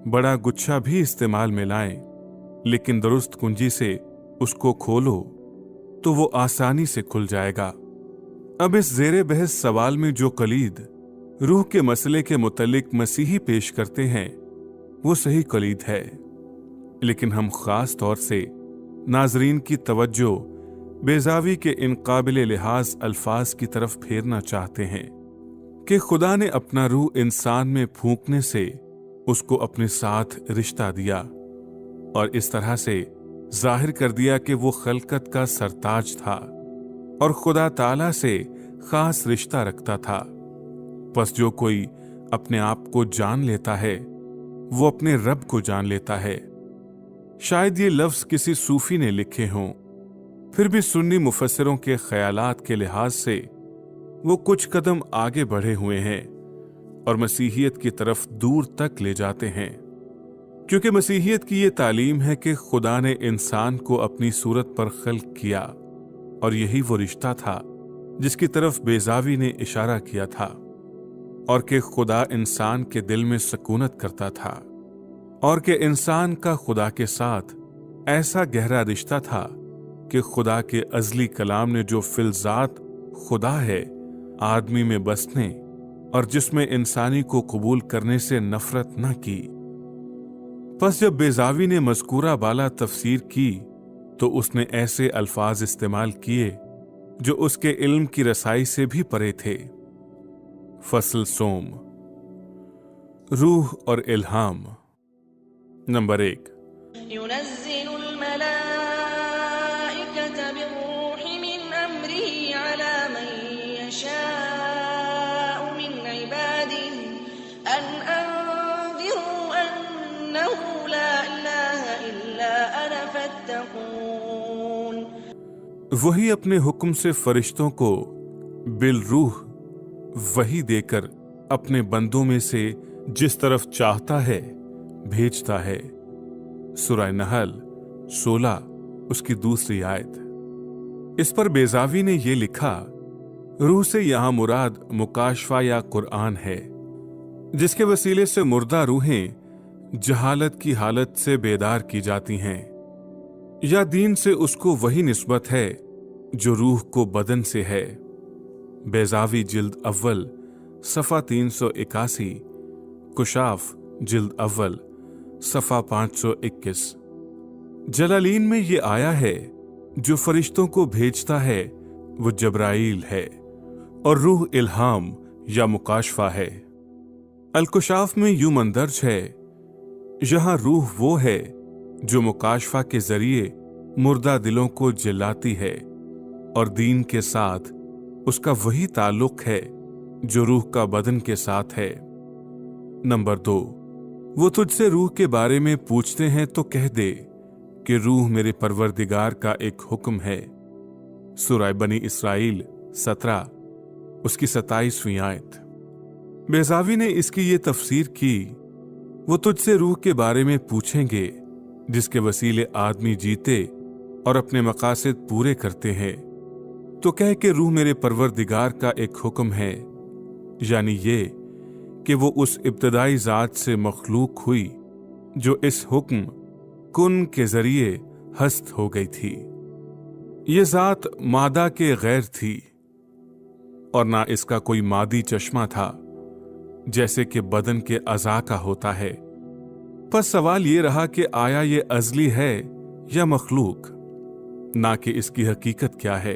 بڑا گچھا بھی استعمال میں لائیں، لیکن درست کنجی سے اس کو کھولو تو وہ آسانی سے کھل جائے گا۔ اب اس زیر بحث سوال میں جو کلید روح کے مسئلے کے متعلق مسیحی پیش کرتے ہیں وہ صحیح کلید ہے، لیکن ہم خاص طور سے ناظرین کی توجہ بیضاوی کے ان قابل لحاظ الفاظ کی طرف پھیرنا چاہتے ہیں کہ خدا نے اپنا روح انسان میں پھونکنے سے اس کو اپنے ساتھ رشتہ دیا، اور اس طرح سے ظاہر کر دیا کہ وہ خلقت کا سرتاج تھا اور خدا تعالی سے خاص رشتہ رکھتا تھا۔ پس جو کوئی اپنے آپ کو جان لیتا ہے وہ اپنے رب کو جان لیتا ہے۔ شاید یہ لفظ کسی صوفی نے لکھے ہوں، پھر بھی سنی مفسروں کے خیالات کے لحاظ سے وہ کچھ قدم آگے بڑھے ہوئے ہیں اور مسیحیت کی طرف دور تک لے جاتے ہیں، کیونکہ مسیحیت کی یہ تعلیم ہے کہ خدا نے انسان کو اپنی صورت پر خلق کیا، اور یہی وہ رشتہ تھا جس کی طرف بیضاوی نے اشارہ کیا تھا، اور کہ خدا انسان کے دل میں سکونت کرتا تھا، اور کہ انسان کا خدا کے ساتھ ایسا گہرا رشتہ تھا کہ خدا کے ازلی کلام نے جو فی الذات خدا ہے آدمی میں بسنے اور جس میں انسانی کو قبول کرنے سے نفرت نہ کی۔ پس جب بیضاوی نے مذکورہ بالا تفسیر کی تو اس نے ایسے الفاظ استعمال کیے جو اس کے علم کی رسائی سے بھی پرے تھے۔ فصل سوم، روح اور الہام۔ نمبر 1، ينزل الملائكة بالروح من أمره على من يشاء من عباده أن أنذروا أنه لا إله إلا أنا فاتقون۔ وہی اپنے حکم سے فرشتوں کو بالروح وحی دے کر اپنے بندوں میں سے جس طرف چاہتا ہے بھیجتا ہے۔ سورہ نحل 16 اس کی 2 آیت۔ اس پر بیضاوی نے یہ لکھا، روح سے یہاں مراد مکاشفہ یا قرآن ہے۔ जिसके वसीले से मुर्दा रूहें जहालत की हालत से बेदार की जाती हैं, या दीन से उसको वही निस्बत है जो रूह को बदन से है। बेजावी जिल्द अव्वल सफ़ा 381, कुशाफ जिल्द अव्वल सफ़ा 521। जलालीन में ये आया है, जो फरिश्तों को भेजता है वो जब्राइल है और रूह इल्हाम या मुकाशफा है। अल-कुशाफ में यूं मंदर्ज है, यहां रूह वो है जो मुकाशफा के जरिए मुर्दा दिलों को जिलाती है, और दीन के साथ उसका वही ताल्लुक है जो रूह का बदन के साथ है। नंबर 2, वो तुझसे रूह के बारे में पूछते हैं तो कह दे कि रूह मेरे परवरदिगार का एक हुक्म है। सूरह बनी इसराइल 17, उसकी 27वीं आयत। बेजावी ने इसकी ये तफसीर की, वो तुझसे रूह के बारे में पूछेंगे जिसके वसीले आदमी जीते और अपने मकासद पूरे करते हैं, तो कह के रूह मेरे परवरदिगार का एक हुक्म है, यानी ये कि वो उस इब्तदाई जात से मखलूक हुई जो इस हुक्म कुन के जरिए हस्त हो गई थी। ये जात मादा के गैर थी और ना इसका कोई मादी चश्मा था जैसे कि बदन के अज़ा का होता है। पर सवाल ये रहा कि आया ये अज़ली है या मखलूक, ना कि इसकी हकीकत क्या है,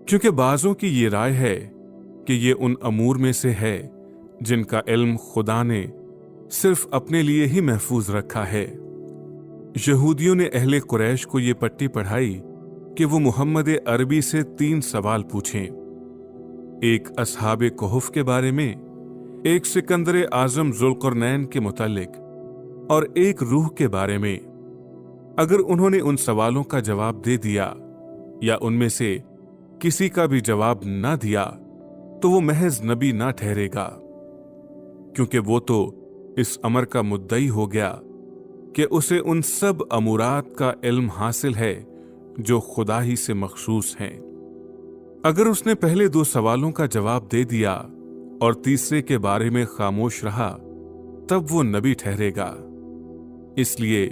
क्योंकि बाज़ों की ये राय है कि ये उन अमूर में से है जिनका इल्म खुदा ने सिर्फ अपने लिए ही महफूज रखा है। यहूदियों ने अहले कुरैश को ये पट्टी पढ़ाई कि वो मोहम्मद अरबी से 3 सवाल पूछें, एक असहाबे कहफ के बारे में, एक सिकंदर आजम जुल्करनैन के मुतालिक और एक रूह के बारे में। अगर उन्होंने उन सवालों का जवाब दे दिया या उनमें से किसी का भी जवाब ना दिया तो वो महज नबी ना ठहरेगा, क्योंकि वो तो इस अमर का मुद्दई हो गया कि उसे उन सब अमूरात का इल्म हासिल है जो खुदा ही से मखसूस हैं। अगर उसने पहले 2 सवालों का जवाब दे दिया और तीसरे के बारे में खामोश रहा, तब वो नबी ठहरेगा। इसलिए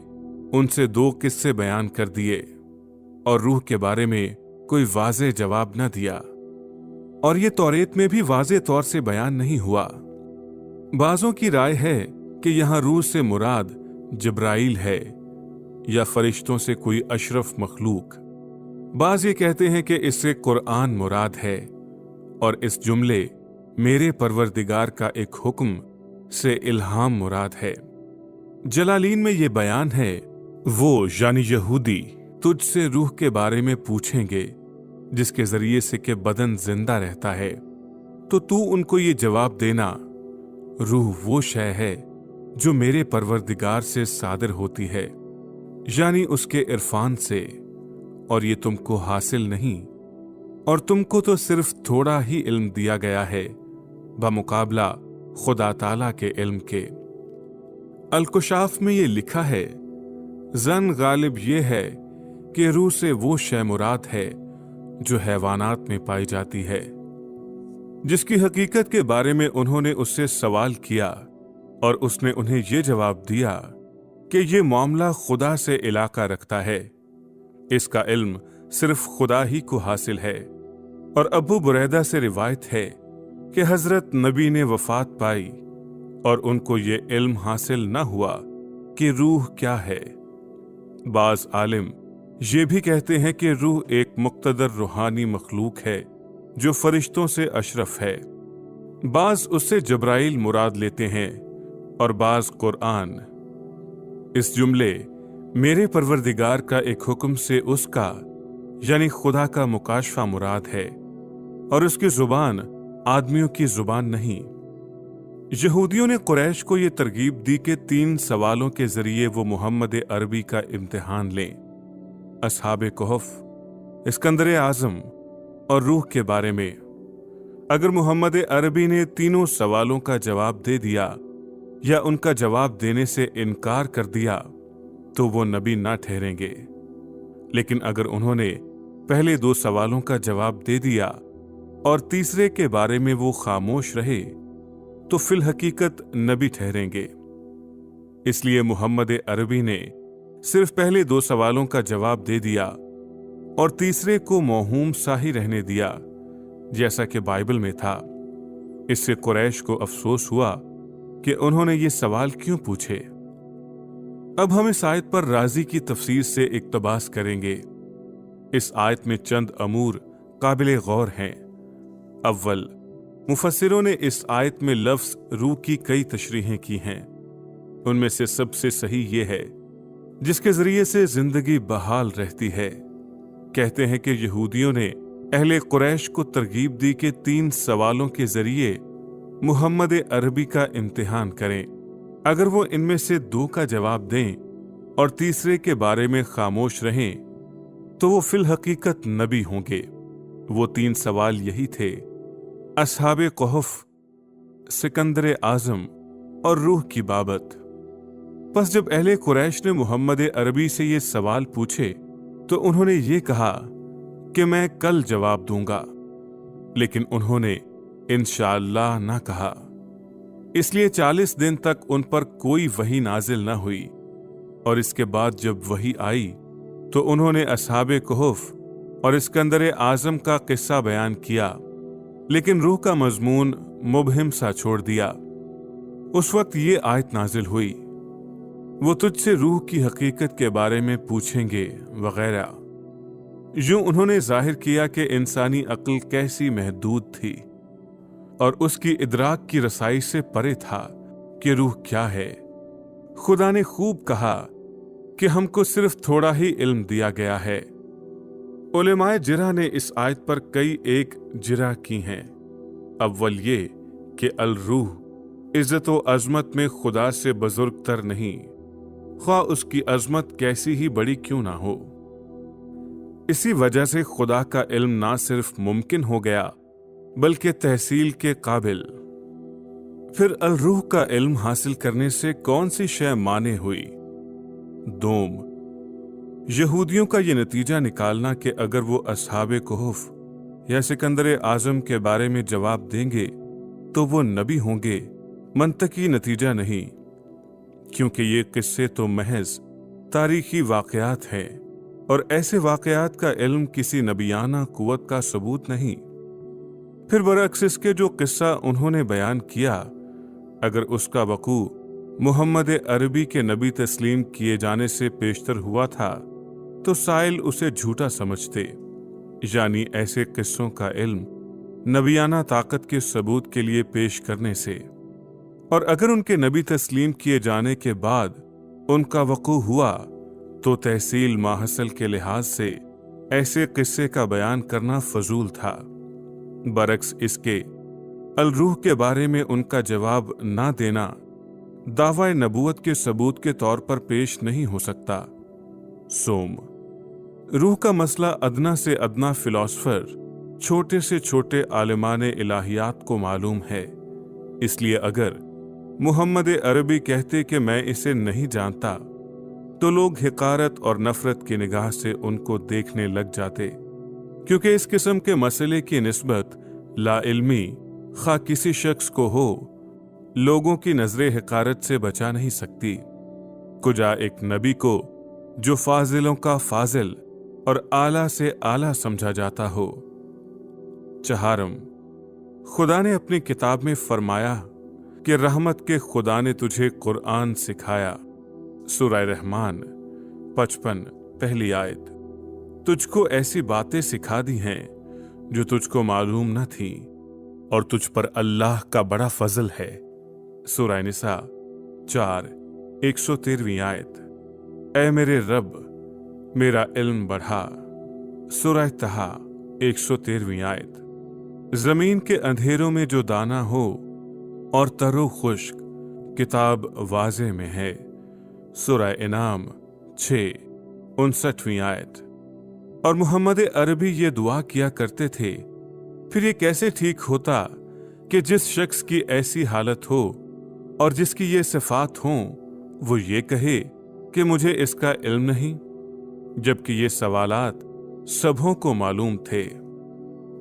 उनसे 2 किस्से बयान कर दिए और रूह के बारे में कोई वाज़े जवाब न दिया, और ये तौरेत में भी वाज़े तौर से बयान नहीं हुआ। बाज़ों की राय है कि यहां रूह से मुराद जब्राइल है या फरिश्तों से कोई अशरफ मखलूक। बाज़ ये कहते हैं कि इससे कुरान मुराद है, और इस जुमले मेरे परवरदिगार का एक हुक्म से इल्हाम मुराद है। जलालीन में ये बयान है, वो यानी यहूदी तुझसे रूह के बारे में पूछेंगे जिसके जरिए से कि बदन जिंदा रहता है, तो तू उनको ये जवाब देना, रूह वो शय है जो मेरे परवरदिगार से सादिर होती है, यानी उसके इरफान से, और ये तुमको हासिल नहीं, और तुमको तो सिर्फ थोड़ा ही इल्म दिया गया है बमुकाबला खुदा ताला के इल्म के। अल-कुशाफ में ये लिखा है, जन गालिब ये है कि रूह से वो शय मुराद है जो हैवानात में पाई जाती है, जिसकी हकीकत के बारे में उन्होंने उससे सवाल किया और उसने उन्हें यह जवाब दिया कि यह मामला खुदा से इलाका रखता है, इसका इल्म सिर्फ खुदा ही को हासिल है। और अबू बुरैदा से रिवायत है कि हजरत नबी ने वफात पाई और उनको ये इल्म हासिल न हुआ कि रूह क्या है। बाज आलिम ये भी कहते हैं कि रूह एक मुक्तदर रूहानी मखलूक है जो फरिश्तों से अशरफ है। बाज उससे जब्राइल मुराद लेते हैं और बाज कुरान। इस जुमले मेरे परवरदिगार का एक हुक्म से उसका यानी खुदा का मुकाशफा मुराद है और उसकी जुबान आदमियों की जुबान नहीं। यहूदियों ने कुरैश को यह तरगीब दी कि 3 सवालों के जरिए वो मोहम्मद अरबी का इम्तिहान लें, असहाबे कहफ, सिकंदर आजम और रूह के बारे में। अगर मोहम्मद अरबी ने तीनों सवालों का जवाब दे दिया या उनका जवाब देने से इनकार कर दिया तो वो नबी ना ठहरेंगे, लेकिन अगर उन्होंने पहले 2 सवालों का जवाब दे दिया और तीसरे के बारे में वो खामोश रहे तो फिल हकीकत नबी ठहरेंगे। इसलिए मोहम्मद अरबी ने सिर्फ पहले 2 सवालों का जवाब दे दिया और तीसरे को मौहूम सा ही रहने दिया, जैसा कि बाइबल में था। इससे कुरैश को अफसोस हुआ कि उन्होंने ये सवाल क्यों पूछे। अब हम इस आयत पर राजी की तफसीर से इक्तबास करेंगे। इस आयत में चंद अमूर काबिल गौर हैं। अव्वल, मुफस्सिरों ने इस आयत में लफ्ज रूह की कई तशरीहें की हैं। उनमें से सबसे सही ये है जिसके जरिए से जिंदगी बहाल रहती है। कहते हैं कि यहूदियों ने अहले कुरैश को तरगीब दी कि 3 सवालों के जरिए मोहम्मद अरबी का इम्तिहान करें। अगर वो इनमें से 2 का जवाब दें और तीसरे के बारे में खामोश रहें तो वो फिल हकीकत नबी होंगे। वो 3 सवाल यही थे: असहाबे कहफ, सिकंदर आजम और रूह की बाबत। बस जब अहले कुरैश ने मोहम्मद अरबी से ये सवाल पूछे तो उन्होंने ये कहा कि मैं कल जवाब दूंगा, लेकिन उन्होंने इंशाअल्लाह ना कहा। इसलिए 40 दिन तक उन पर कोई वही नाजिल ना हुई, और इसके बाद जब वही आई तो उन्होंने असहाबे कहफ और इस्कंदर आजम का किस्सा बयान किया, लेकिन रूह का मजमून मुबहिम सा छोड़ दिया। उस वक्त ये आयत नाजिल हुई, वो तुझसे रूह की हकीकत के बारे में पूछेंगे वगैरह। यूं उन्होंने जाहिर किया कि इंसानी अक्ल कैसी महदूद थी और उसकी इदराक की रसाई से परे था कि रूह क्या है। खुदा ने खूब कहा कि हमको सिर्फ थोड़ा ही इल्म दिया गया है। उलेमाए जिरा ने इस आयत पर कई एक जिरा की हैं। अव्वल ये कि अल रूह इज्जत व अजमत में खुदा से बुजुर्ग तर नहीं, ख्वाह उसकी अजमत कैसी ही बड़ी क्यों ना हो। इसी वजह से खुदा का इल्म ना सिर्फ मुमकिन हो गया बल्कि तहसील के काबिल। फिर अल रूह का इल्म हासिल करने से कौन सी शय माने हुई? दोम, यहूदियों का यह नतीजा निकालना कि अगर वो असहाबे कहफ या सिकंदर आजम के बारे में जवाब देंगे तो वो नबी होंगे, मंतकी नतीजा नहीं, क्योंकि ये किस्से तो महज तारीखी वाकयात हैं और ऐसे वाकयात का इल्म किसी नबियाना कुव्वत का सबूत नहीं। फिर बरअक्स इसके जो किस्सा उन्होंने बयान किया, अगर उसका वकू मोहम्मद अरबी के नबी तस्लीम किए जाने से पेशतर हुआ था तो साइल उसे झूठा समझते, यानी ऐसे किस्सों का इल्म नबियाना ताकत के सबूत के लिए पेश करने से। और अगर उनके नबी तस्लीम किए जाने के बाद उनका वकू हुआ तो तहसील माहसल के लिहाज से ऐसे किस्से का बयान करना फजूल था। बरक्स इसके अल रूह के बारे में उनका जवाब ना देना दावा नबूवत के सबूत के तौर पर पेश नहीं हो सकता। सोम, रूह का मसला अदना से अदना फिलॉसफर, छोटे से छोटे आलिमाने इलाहियात को मालूम है। इसलिए अगर मोहम्मद अरबी कहते कि मैं इसे नहीं जानता तो लोग हिकारत और नफरत की निगाह से उनको देखने लग जाते, क्योंकि इस किस्म के मसले की निस्बत लाइल्मी खा किसी शख्स को हो, लोगों की नजरे हिकारत से बचा नहीं सकती, कुजा एक नबी को जो फाजिलों का फाजिल और आला से आला समझा जाता हो। चहारम, खुदा ने अपनी किताब में फरमाया कि रहमत के खुदा ने तुझे कुरान सिखाया। सूरह रहमान 55 पहली आयत। तुझको ऐसी बातें सिखा दी हैं जो तुझको मालूम न थी और तुझ पर अल्लाह का बड़ा फजल है। सूरह निसा 4 113वीं आयत। ऐ मेरे रब, मेरा इल्म बढ़ा। सूरह तहा 113वीं आयत। जमीन के अंधेरों में जो दाना हो और तरो खुश्क, किताब वाज़े में है। सूरह इनाम 6 59वीं आयत। और मोहम्मद अरबी ये दुआ किया करते थे। फिर ये कैसे ठीक होता कि जिस शख्स की ऐसी हालत हो और जिसकी ये सिफात हों, वो ये कहे कि मुझे इसका इल्म नहीं, जबकि ये सवालात सबों को मालूम थे।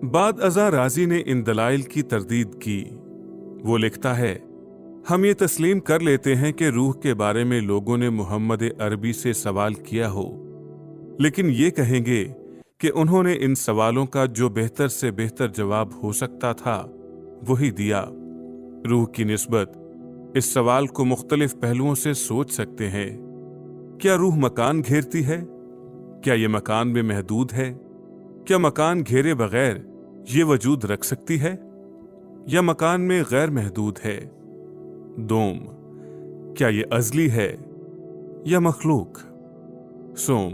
बाद अज़ा राजी ने इन दलाइल की तरदीद की वो लिखता है, हम ये तस्लीम कर लेते हैं कि रूह के बारे में लोगों ने मोहम्मद अरबी से सवाल किया हो, लेकिन ये कहेंगे कि उन्होंने इन सवालों का जो बेहतर से बेहतर जवाब हो सकता था वही दिया। रूह की निस्बत इस सवाल को मुख्तलिफ पहलुओं से सोच सकते हैं। क्या रूह मकान घेरती है? क्या ये मकान में महदूद है? क्या मकान घेरे बगैर ये वजूद रख सकती है, या मकान में गैर महदूद है? दोम, क्या ये अज़ली है या मखलूक? सोम,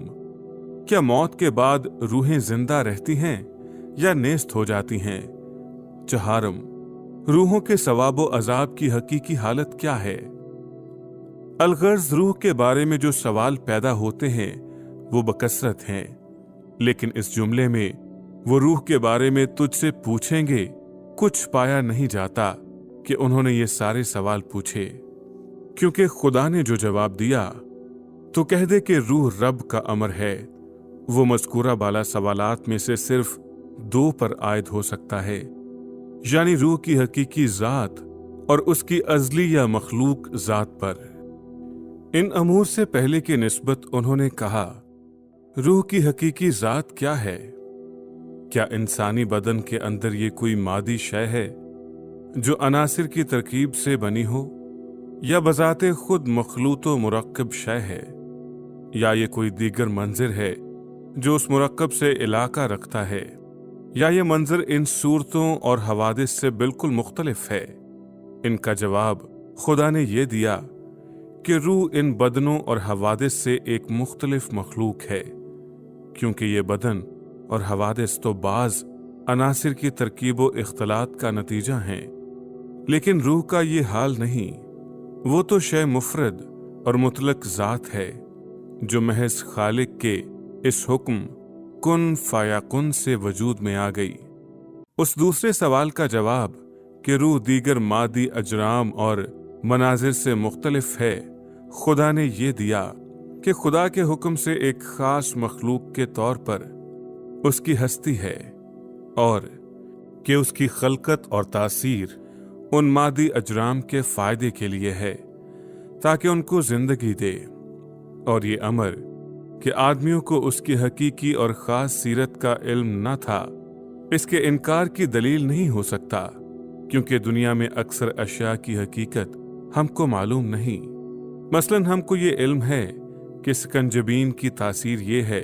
क्या मौत के बाद रूहें जिंदा रहती हैं या नेस्त हो जाती हैं? चहारम, रूहों के सवाब व अजाब की हकीकी हालत क्या है? अलगर्ज, रूह के बारे में जो सवाल पैदा होते हैं वो बकसरत हैं, लेकिन इस जुमले में वो रूह के बारे में तुझसे पूछेंगे कुछ पाया नहीं जाता कि उन्होंने ये सारे सवाल पूछे, क्योंकि खुदा ने जो जवाब दिया तो कह दे कि रूह रब का अमर है। वो मज़कूरा बाला सवालात में से सिर्फ 2 पर आयद हो सकता है, यानी रूह की हकीकी ज़ात और उसकी अज़ली या मखलूक ज़ात पर। इन अमूर से पहले की निस्बत उन्होंने कहा, रूह की हकीकी ज़ात क्या है? क्या इंसानी बदन के अंदर ये कोई मादी शय है जो अनासिर की तरकीब से बनी हो, या बजाते खुद मखलूत व मुरक्कब शय है, या ये कोई दीगर मंजिर है जो उस मुरक्कब से इलाका रखता है, या ये मंजर इन सूरतों और हवादिस से बिल्कुल मुख्तलिफ है? इनका जवाब खुदा ने ये दिया कि रूह इन बदनों और हवादिस से एक मुख्तलिफ मखलूक है, क्योंकि ये बदन और हवादिस तो बाज अनासिर की तरकीब व इख्तलात का नतीजा हैं, लेकिन रूह का ये हाल नहीं। वो तो शय मुफरद और मुतलक ज़ात है जो महज खालिक के इस हुक्म कुन फायाकुन से वजूद में आ गई। उस दूसरे सवाल का जवाब कि रूह दीगर मादी अजराम और मनाजिर से मुख्तलिफ है, खुदा ने ये दिया कि खुदा के हुक्म से एक खास मखलूक के तौर पर उसकी हस्ती है, और कि उसकी खलकत और तासीर उन मादी अजराम के फायदे के लिए है ताकि उनको जिंदगी दे। और ये अमर कि आदमियों को उसकी हकीकी और ख़ास सीरत का इल्म न था, इसके इनकार की दलील नहीं हो सकता, क्योंकि दुनिया में अक्सर अशिया की हकीकत हमको मालूम नहीं। मसलन हमको ये इल्म है कि सकंजबीन की तासीर ये है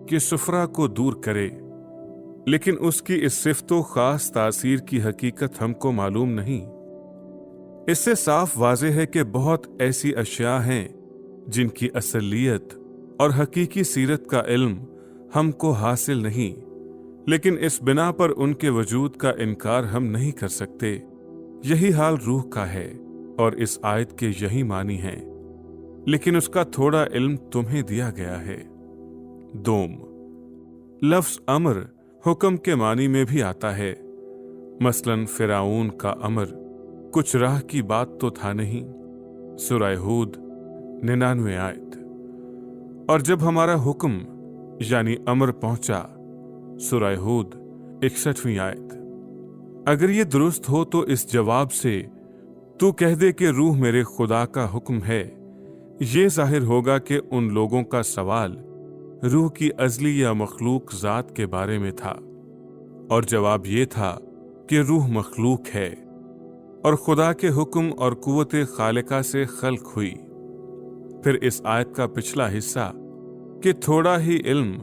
कि सुफरा को दूर करे, लेकिन उसकी इस सिफ्तो खास तासीर की हकीकत हमको मालूम नहीं। इससे साफ वाज़ेह है कि बहुत ऐसी अशिया हैं जिनकी असलियत और हकीकी सीरत का इल्म हमको हासिल नहीं, लेकिन इस बिना पर उनके वजूद का इनकार हम नहीं कर सकते। यही हाल रूह का है और इस आयत के यही मानी हैं, लेकिन उसका थोड़ा इल्म तुम्हें दिया गया है। दोम, लफ्ज़ अमर हुक्म के मानी में भी आता है। मसलन फिराऊन का अमर कुछ राह की बात तो था नहीं। सूरह हूद 99 आयत। और जब हमारा हुक्म यानी अमर पहुंचा, सूरह हूद 61वीं आयत। अगर ये दुरुस्त हो तो इस जवाब से तू कह दे कि रूह मेरे खुदा का हुक्म है, ये जाहिर होगा कि उन लोगों का सवाल रूह की अज़ली या मखलूक ज़ात के बारे में था, और जवाब ये था कि रूह मखलूक है और खुदा के हुक्म और कुव्वत खालिका से खल्क हुई। फिर इस आयत का पिछला हिस्सा कि थोड़ा ही इल्म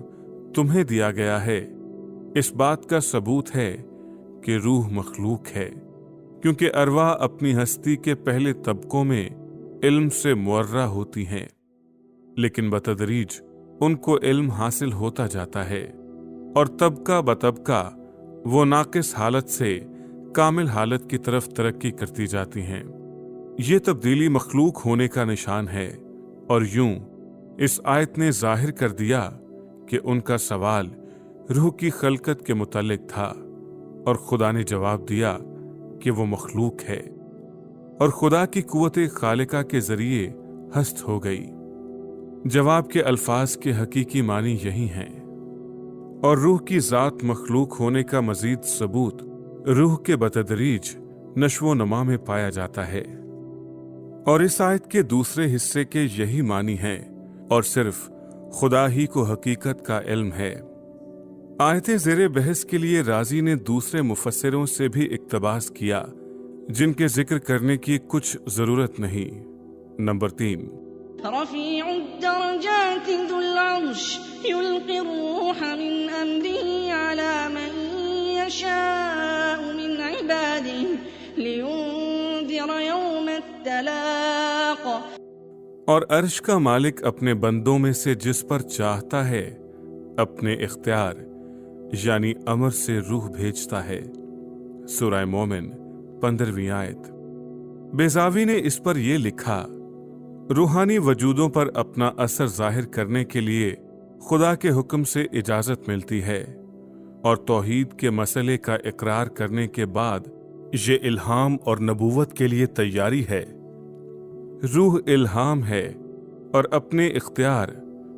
तुम्हें दिया गया है, इस बात का सबूत है कि रूह मखलूक है, क्योंकि अरवाह अपनी हस्ती के पहले तबकों में इल्म से मुअर्रा होती हैं, लेकिन बतदरीज उनको इल्म हासिल होता जाता है और तबका बतबका वो नाकिस हालत से कामिल हालत की तरफ तरक्की करती जाती हैं। ये तब्दीली मखलूक होने का निशान है, और यूं इस आयत ने जाहिर कर दिया कि उनका सवाल रूह की खलकत के मुतालिक था, और खुदा ने जवाब दिया कि वो मखलूक है और खुदा की कुव्वत खालिका के जरिए हस्त हो गई। जवाब के अल्फाज के हकीकी मानी यही हैं, और रूह की ज़ात मखलूक होने का मजीद सबूत रूह के बतदरीज नश्वो नमा में पाया जाता है। और इस आयत के दूसरे हिस्से के यही मानी हैं और सिर्फ खुदा ही को हकीकत का इल्म है। आयतें ज़ेरे बहस के लिए राजी ने दूसरे मुफस्सिरों से भी इक्तबास किया जिनके जिक्र करने की कुछ जरूरत नहीं। नंबर 3, رفيع الدرجات ذو العرش يلقي الروح من أمره على من يشاء من عباده لينذر يوم التلاق। और अर्श का मालिक अपने बंदों में से जिस पर चाहता है अपने इख्तियार यानी अमर से रूह भेजता है। सूरह मोमिन 15वीं आयत। बेज़ावी ने इस पर यह लिखा, रूहानी वजूदों पर अपना असर जाहिर करने के लिए खुदा के हुक्म से इजाजत मिलती है और तौहीद के मसले का इकरार करने के बाद ये इल्हाम और नबूवत के लिए तैयारी है। रूह इल्हाम है और अपने इख्तियार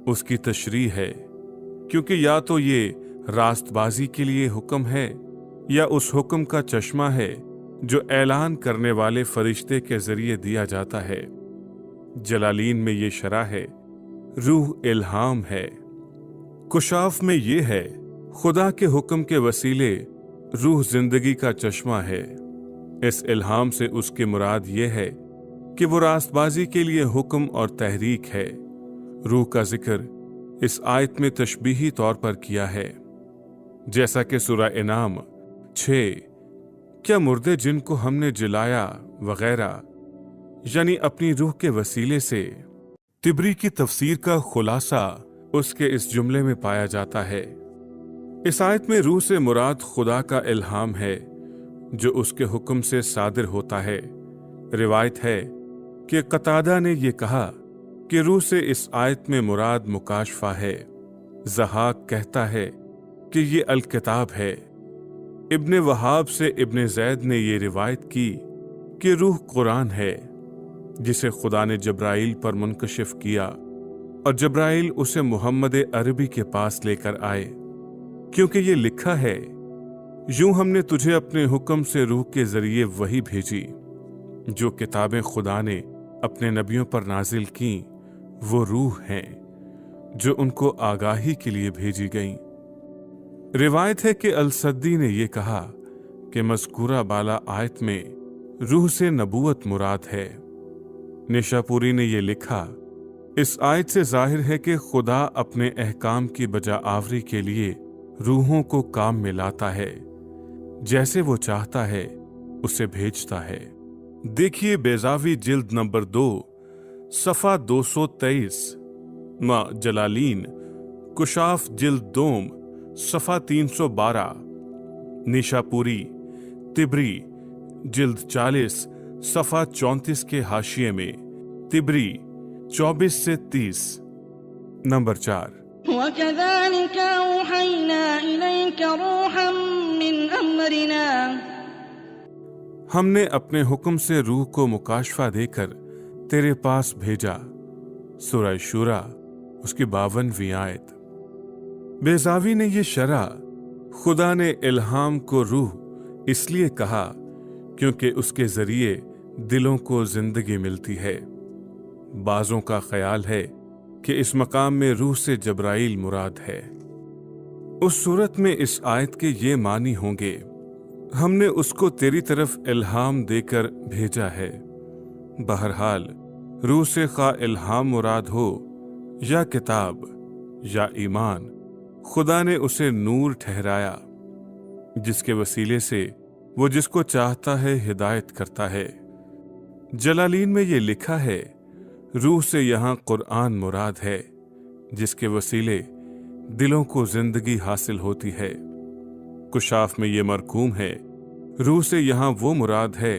उसकी तशरीह है, क्योंकि या तो ये रास्तबाजी के लिए हुक्म है या उस हुक्म का चश्मा है जो ऐलान करने वाले फरिश्ते के जरिए दिया जाता है। जलालीन में ये शरह है, रूह इल्हाम है। कुशाफ में ये है, खुदा के हुक्म के वसीले रूह जिंदगी का चश्मा है। इस इल्हाम से उसकी मुराद ये है कि वो रास्तबाजी के लिए हुक्म और तहरीक है। रूह का जिक्र इस आयत में तशबीही तौर पर किया है, जैसा कि सूरह इनाम 6, क्या मुर्दे जिनको हमने जिलाया वगैरह, यानी अपनी रूह के वसीले से। तिबरी की तफसीर का खुलासा उसके इस जुमले में पाया जाता है। इस आयत में रूह से मुराद खुदा का इल्हाम है जो उसके हुक्म से सादिर होता है। रिवायत है कि कतादा ने यह कहा कि रूह से इस आयत में मुराद मुकाशफा है। ज़हाक कहता है कि ये अल किताब है। इब्ने वहाब से इब्ने ज़ैद ने यह रिवायत की कि रूह कुरान है जिसे खुदा ने जब्राइल पर मुनकशिफ किया और जब्राइल उसे मुहम्मद अरबी के पास लेकर आए, क्योंकि ये लिखा है, यूं हमने तुझे अपने हुक्म से रूह के जरिए वही भेजी। जो किताबें खुदा ने अपने नबियों पर नाजिल की वो रूह हैं जो उनको आगाही के लिए भेजी गईं। रिवायत है कि अल-सद्दी ने यह कहा कि मज़कूरा बाला आयत में रूह से नबूवत मुराद है। निशापुरी ने यह लिखा, इस आयत से जाहिर है कि खुदा अपने अहकाम की बजा आवरी के लिए रूहों को काम में लाता है, जैसे वो चाहता है उसे भेजता है। देखिए बेज़ावी जिल्द नंबर 2 सफ़ा 223, माँ जलालीन कुशाफ जिल्द 2 सफ़ा 312, निशापुरी तिबरी जिल्द 40 सफ़ा 34 के हाशिये में, तिबरी 24 से 30। नंबर 4, وَكَذَلِكَ أَوْحَيْنَا إِلَيْكَ رُوحًا مِّنْ أَمْرِنَا। हमने अपने हुक्म से रूह को मुकाशफा देकर तेरे पास भेजा। सूरह शूरा उसकी 52वीं आयत। बेज़ावी ने यह शरह, खुदा ने इल्हाम को रूह इसलिए कहा क्योंकि उसके जरिए दिलों को जिंदगी मिलती है। बाजों का ख्याल है कि इस मकाम में रूह से जब्राइल मुराद है। उस सूरत में इस आयत के ये मानी होंगे, हमने उसको तेरी तरफ इल्हाम देकर भेजा है। बहरहाल रूह से खा इल्हाम मुराद हो या किताब या ईमान, खुदा ने उसे नूर ठहराया जिसके वसीले से वो जिसको चाहता है हिदायत करता है। जलालीन में ये लिखा है, रूह से यहाँ कुरान मुराद है जिसके वसीले दिलों को जिंदगी हासिल होती है। कुशाफ में ये मरकूम है, रूह से यहाँ वो मुराद है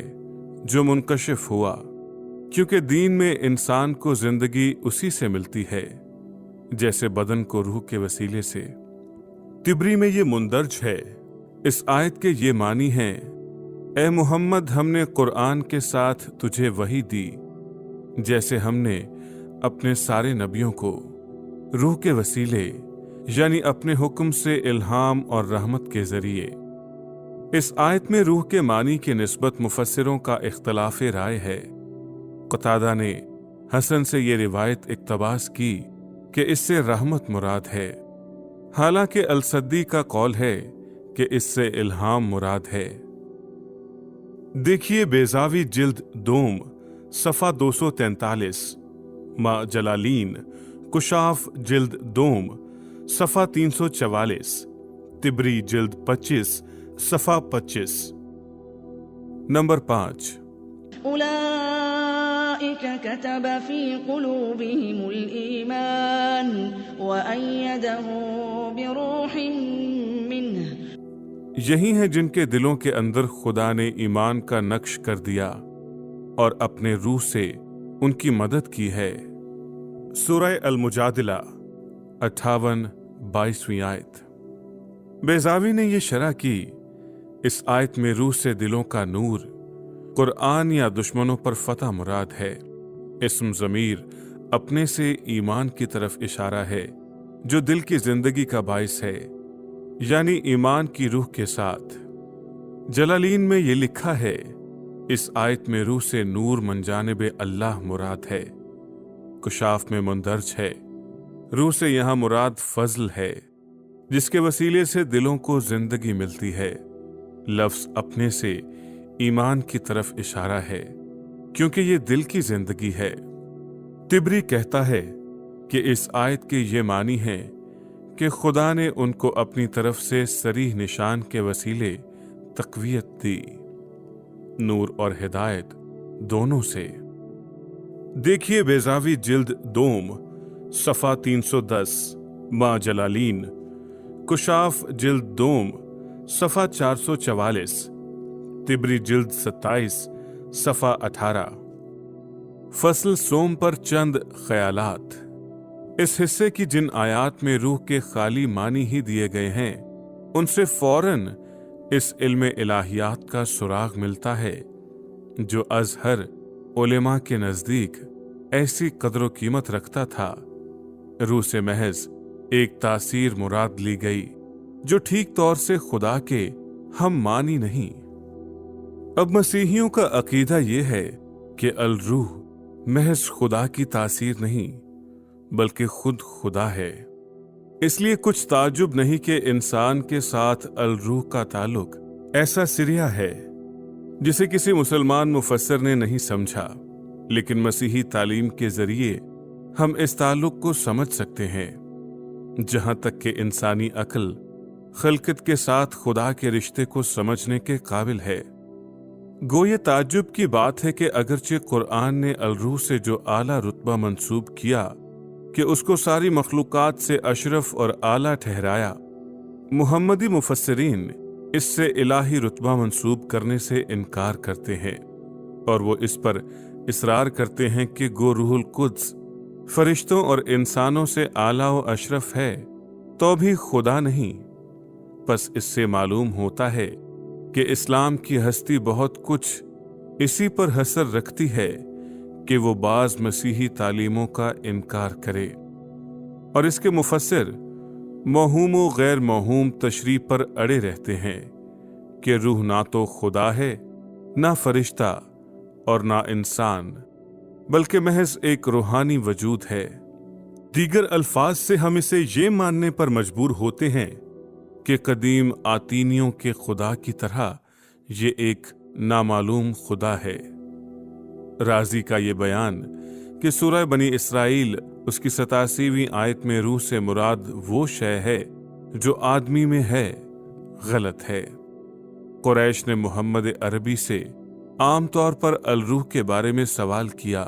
जो मुनकशिफ हुआ, क्योंकि दीन में इंसान को जिंदगी उसी से मिलती है जैसे बदन को रूह के वसीले से। तिबरी में ये मुंदरज है। इस आयत के ये मानी हैं, ए मुहम्मद हमने कुरान के साथ तुझे वही दी जैसे हमने अपने सारे नबियों को रूह के वसीले यानी अपने हुक्म से इल्हाम और रहमत के जरिए। इस आयत में रूह के मानी की निस्बत मुफस्सिरों का इख्तलाफ राय है। कतादा ने हसन से ये रिवायत इक्तबास की कि इससे रहमत मुराद है, हालांकि अल-सद्दी का कौल है कि इससे इल्हाम मुराद है। देखिए बेजावी जिल्द दोम सफ़ा 243, मा जलालीन कुशाफ जिल्द दोम सफ़ा 344, तिबरी जिल्द 25 सफ़ा 25। नंबर 5, उलाइक कतब फी कुलूबिहिमुल ईमान व अय्यदहु बिरूहिम मिन्ह। यही हैं जिनके दिलों के अंदर खुदा ने ईमान का नक्श कर दिया और अपने रूह से उनकी मदद की है। सूरह अल-मुजादिला 58-22 आयत। बेजावी ने यह शरह की, इस आयत में रूह से दिलों का नूर कुरान या दुश्मनों पर फतह मुराद है। इस्म ज़मीर अपने से ईमान की तरफ इशारा है जो दिल की जिंदगी का बाइस है, यानी ईमान की रूह के साथ। जलालीन में ये लिखा है, इस आयत में रूह से नूर मनजानिब अल्लाह मुराद है। कुशाफ में मुंदरज है, रूह से यहां मुराद फजल है जिसके वसीले से दिलों को जिंदगी मिलती है। लफ्ज अपने से ईमान की तरफ इशारा है क्योंकि ये दिल की जिंदगी है। तिबरी कहता है कि इस आयत के ये मानी है कि खुदा ने उनको अपनी तरफ से सरीह निशान के वसीले तक़वियत दी, नूर और हिदायत दोनों से। देखिए बेजावी जिल्द दोम सफ़ा 310, मा जलालीन कुशाफ जिल्द दोम सफ़ा 444, तिबरी जिल्द 27 सफ़ा 18। फसल सोम पर चंद ख्यालात। इस हिस्से की जिन आयात में रूह के खाली मानी ही दिए गए हैं, उनसे फौरन इस इल्म इलाहियात का सुराग मिलता है जो अज़हर उलेमा के नज़दीक ऐसी कदर कीमत रखता था। रूह से महज एक तासीर मुराद ली गई जो ठीक तौर से खुदा के हम मानी नहीं। अब मसीहियों का अकीदा यह है कि अल रूह महज खुदा की तासीर नहीं बल्कि खुद खुदा है। इसलिए कुछ ताजुब नहीं कि इंसान के साथ अल रूह का ताल्लुक ऐसा सिरिया है जिसे किसी मुसलमान मुफस्सिर ने नहीं समझा, लेकिन मसीही तालीम के जरिए हम इस ताल्लुक को समझ सकते हैं। जहां तक कि इंसानी अक्ल खलकत के साथ खुदा के रिश्ते को समझने के काबिल है। गो ये ताज्जुब की बात है कि अगरचे कुरान ने अल रूह से जो आला रुतबा मंसूब किया कि उसको सारी मखलूकात से अशरफ और आला ठहराया, मुहम्मदी मुफस्सिरीन इससे इलाही रुतबा मंसूब करने से इनकार करते हैं और वो इस पर इसरार करते हैं कि गो रूहुल कुद्स फरिश्तों और इंसानों से आला व अशरफ है तो भी खुदा नहीं। बस इससे मालूम होता है कि इस्लाम की हस्ती बहुत कुछ इसी पर हसर रखती है कि वो बाज मसीही तालीमों का इनकार करे और इसके मुफस्सिर मौहूम व गैर मौहूम तशरीह पर अड़े रहते हैं कि रूह ना तो खुदा है, ना फरिश्ता और ना इंसान, बल्कि महज एक रूहानी वजूद है। दीगर अल्फाज से हम इसे ये मानने पर मजबूर होते हैं कि कदीम आतीनियों के खुदा की तरह ये एक नामालूम खुदा है। राजी का ये बयान कि सूरह बनी इसराइल उसकी 87वीं आयत में रूह से मुराद वो शय है जो आदमी में है, गलत है। कुरैश ने मोहम्मद अरबी से आमतौर पर अल रूह के बारे में सवाल किया।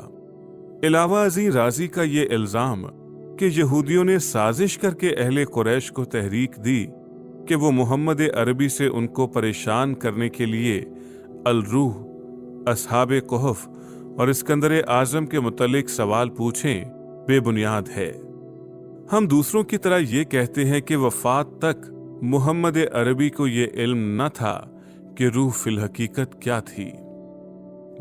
इलावा अज़ी राजी का ये इल्जाम कि यहूदियों ने साजिश करके अहले कुरैश को तहरीक दी कि वो मोहम्मद अरबी से उनको परेशान करने के लिए अल रूह, असहाबे कहफ और इस्कंदर आजम के मुतल्लिक सवाल पूछें, बेबुनियाद है। हम दूसरों की तरह ये कहते हैं कि वफात तक मोहम्मद अरबी को ये इल्म न था कि रूह फिल हकीकत क्या थी।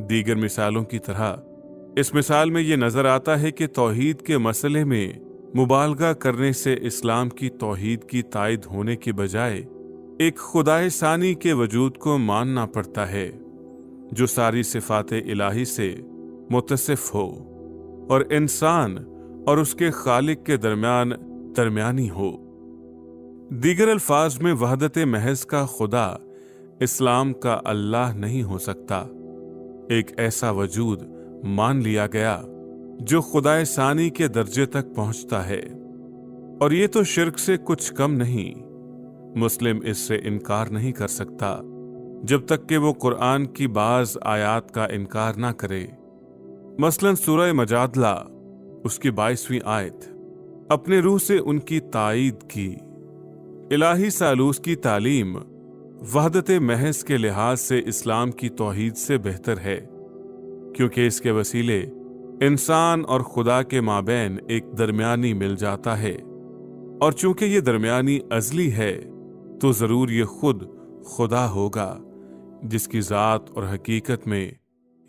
दीगर मिसालों की तरह इस मिसाल में ये नजर आता है कि तौहीद के मसले में मुबालगा करने से इस्लाम की तौहीद की तायद होने की बजाय एक खुदाए सानी के वजूद को मानना पड़ता है जो सारी सिफात इलाही से मुतसिफ हो और इंसान और उसके खालिक के दरमियान दरमियानी हो। दीगर अल्फाज में वहदत महज का खुदा इस्लाम का अल्लाह नहीं हो सकता। एक ऐसा वजूद मान लिया गया जो खुदाए सानी के दर्जे तक पहुंचता है, और ये तो शिर्क से कुछ कम नहीं। मुस्लिम इससे इनकार नहीं कर सकता जब तक कि वो कुरान की बाज आयात का इनकार ना करे। मसलन सूरह मजादला उसकी 22वीं आयत अपने रूह से उनकी ताईद की। इलाही सालूस की तालीम वहदत महज के लिहाज से इस्लाम की तौहीद से बेहतर है, क्योंकि इसके वसीले इंसान और खुदा के माबैन एक दरमियानी मिल जाता है, और चूंकि ये दरमियानी अजली है तो जरूर ये खुद खुदा होगा जिसकी जात और हकीकत में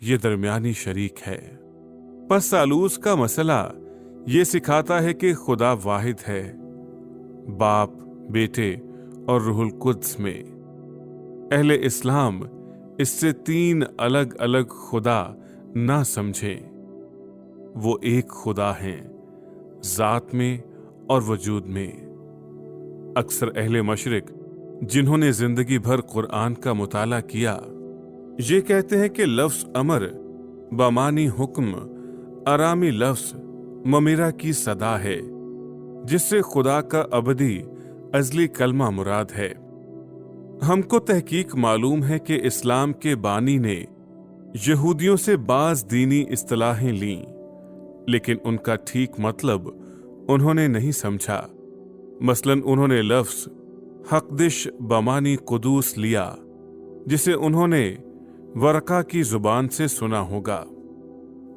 ये दरमियानी शरीक है। बस सालूस का मसला ये सिखाता है कि खुदा वाहिद है, बाप, बेटे और रूहुल कुद्स में। अहले इस्लाम इससे 3 अलग अलग खुदा ना समझें। वो एक खुदा हैं, जात में और वजूद में। अक्सर अहले मशरिक जिन्होंने जिंदगी भर कुरान का मुताला किया, ये कहते हैं कि लफ्ज अमर बमानी हुक्म आरामी लफ्ज ममीरा की सदा है, जिससे खुदा का अबदी अजली कलमा मुराद है। हमको तहकीक मालूम है कि इस्लाम के बानी ने यहूदियों से बाज दीनी इस्तिलाहें लीं, लेकिन उनका ठीक मतलब उन्होंने नहीं समझा। मसलन उन्होंने लफ्ज हकदिश बमानी कुदूस लिया, जिसे उन्होंने वरका की जुबान से सुना होगा।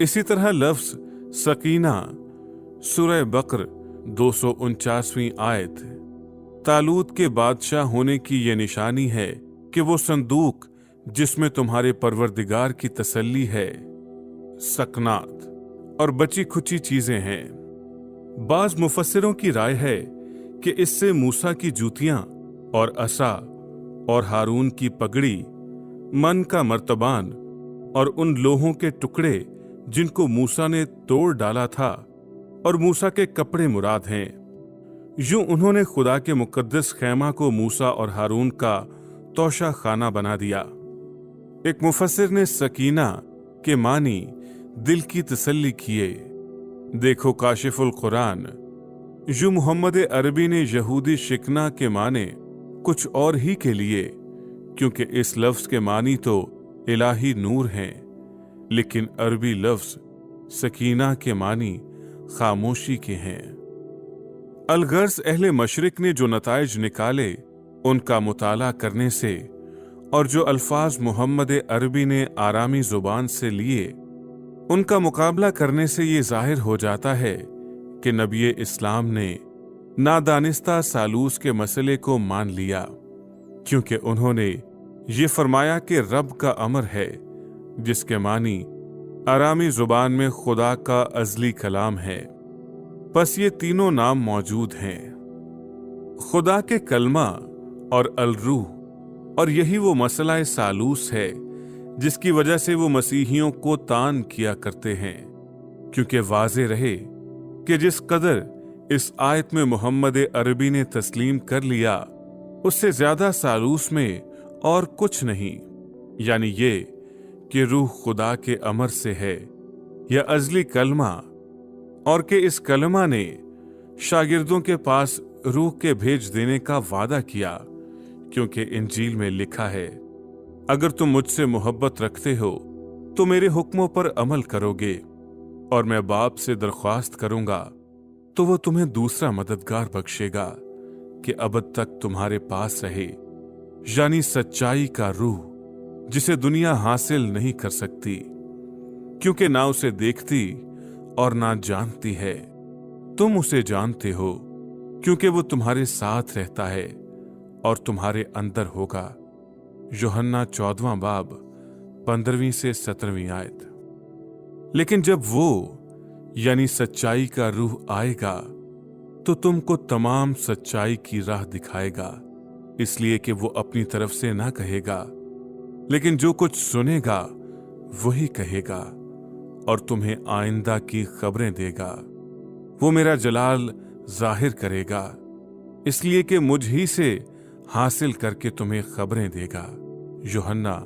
इसी तरह लफ्ज सकीना सूरह बकर 249वीं आयत तालूत के बादशाह होने की यह निशानी है कि वो संदूक जिसमें तुम्हारे परवरदिगार की तसल्ली है, सकनात और बची खुची चीजें हैं। बाज मुफस्सिरों की राय है कि इससे मूसा की जूतियां और असा और हारून की पगड़ी, मन का मर्तबान और उन लोहों के टुकड़े जिनको मूसा ने तोड़ डाला था, और मूसा के कपड़े मुराद हैं। यूं उन्होंने खुदा के मुकद्दस खैमा को मूसा और हारून का तोशा खाना बना दिया। एक मुफस्सिर ने सकीना के मानी दिल की तसल्ली किए। देखो काशिफुल कुरान। यूं मोहम्मद अरबी ने यहूदी शिकना के माने कुछ और ही के लिए, क्योंकि इस लफ्ज के मानी तो इलाही नूर हैं, लेकिन अरबी लफ्ज सकीना के मानी खामोशी के हैं। अलगर्ज अहले मशरिक ने जो नताइज निकाले उनका मुताला करने से, और जो अल्फाज मोहम्मद अरबी ने आरामी जुबान से लिए उनका मुकाबला करने से ये जाहिर हो जाता है कि नबी इस्लाम ने नादानिस्ता सालूस के मसले को मान लिया, क्योंकि उन्होंने ये फरमाया कि रब का अमर है, जिसके मानी आरामी जुबान में खुदा का अजली कलाम है। बस ये तीनों नाम मौजूद हैं, खुदा के कलमा और अल-रूह, और यही वो मसला सालूस है जिसकी वजह से वो मसीहियों को तान किया करते हैं, क्योंकि वाज़े रहे कि जिस कदर इस आयत में मोहम्मद अरबी ने तस्लीम कर लिया उससे ज्यादा सालूस में और कुछ नहीं, यानी ये कि रूह खुदा के अमर से है, यह अजली कलमा, और कि इस कलमा ने शागिर्दों के पास रूह के भेज देने का वादा किया, क्योंकि इंजील में लिखा है, अगर तुम मुझसे मोहब्बत रखते हो तो मेरे हुक्मों पर अमल करोगे, और मैं बाप से दरख्वास्त करूंगा तो वो तुम्हें दूसरा मददगार बख्शेगा कि अबद तक तुम्हारे पास रहे, यानी सच्चाई का रूह, जिसे दुनिया हासिल नहीं कर सकती, क्योंकि ना उसे देखती और ना जानती है। तुम उसे जानते हो क्योंकि वो तुम्हारे साथ रहता है और तुम्हारे अंदर होगा। यूहन्ना 14वां बाब 15वीं से 17वीं आयत। लेकिन जब वो यानी सच्चाई का रूह आएगा तो तुमको तमाम सच्चाई की राह दिखाएगा, اس لیے کہ وہ اپنی طرف سے نہ کہے گا، لیکن جو کچھ سنے گا وہی کہے گا اور تمہیں آئندہ کی خبریں دے گا۔ وہ میرا جلال ظاہر کرے گا، اس لیے کہ مجھ ہی سے حاصل کر کے تمہیں خبریں دے گا۔ یوحنا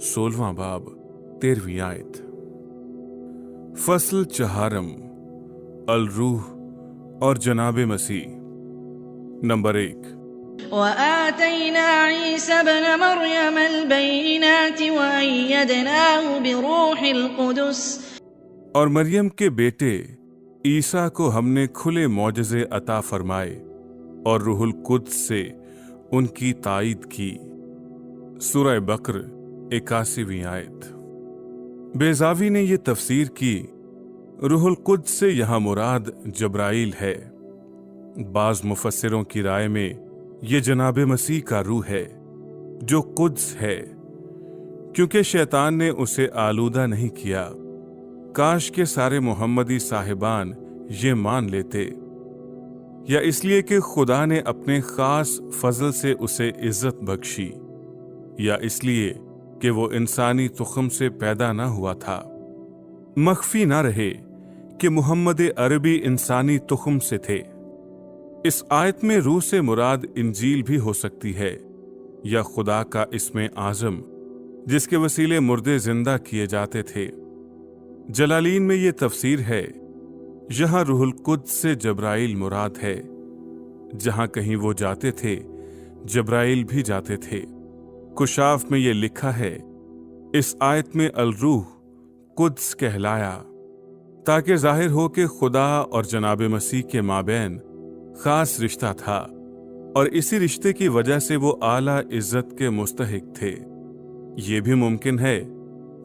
16واں باب 13ویں آیت۔ فصل چہارم، الروح اور جناب مسیح۔ نمبر 1، وآتينا عيسى ابن مريم البينات وأيدناه بروح القدس۔ اور مریم کے بیٹے عیسیٰ کو ہم نے کھلے معجزے عطا فرمائے اور روح القدس سے ان کی تائید کی۔ سورہ بقر 81ویں آیت۔ بیضاوی نے یہ تفسیر کی، روح القدس سے یہاں مراد جبرائیل ہے۔ بعض مفسروں کی رائے میں یہ جناب مسیح کا روح ہے جو قدس ہے، کیونکہ شیطان نے اسے آلودہ نہیں کیا۔ کاش کے سارے محمدی صاحبان یہ مان لیتے، یا اس لیے کہ خدا نے اپنے خاص فضل سے اسے عزت بخشی، یا اس لیے کہ وہ انسانی تخم سے پیدا نہ ہوا تھا۔ مخفی نہ رہے کہ محمد عربی انسانی تخم سے تھے۔ اس آیت میں روح سے مراد انجیل بھی ہو سکتی ہے، یا خدا کا اسم اعظم جس کے وسیلے مردے زندہ کیے جاتے تھے۔ جلالین میں یہ تفسیر ہے، یہاں روح القدس سے جبرائیل مراد ہے۔ جہاں کہیں وہ جاتے تھے جبرائیل بھی جاتے تھے۔ کشاف میں یہ لکھا ہے، اس آیت میں الروح قدس کہلایا تاکہ ظاہر ہو کہ خدا اور جناب مسیح کے مابین خاص رشتہ تھا، اور اسی رشتے کی وجہ سے وہ اعلیٰ عزت کے مستحق تھے۔ یہ بھی ممکن ہے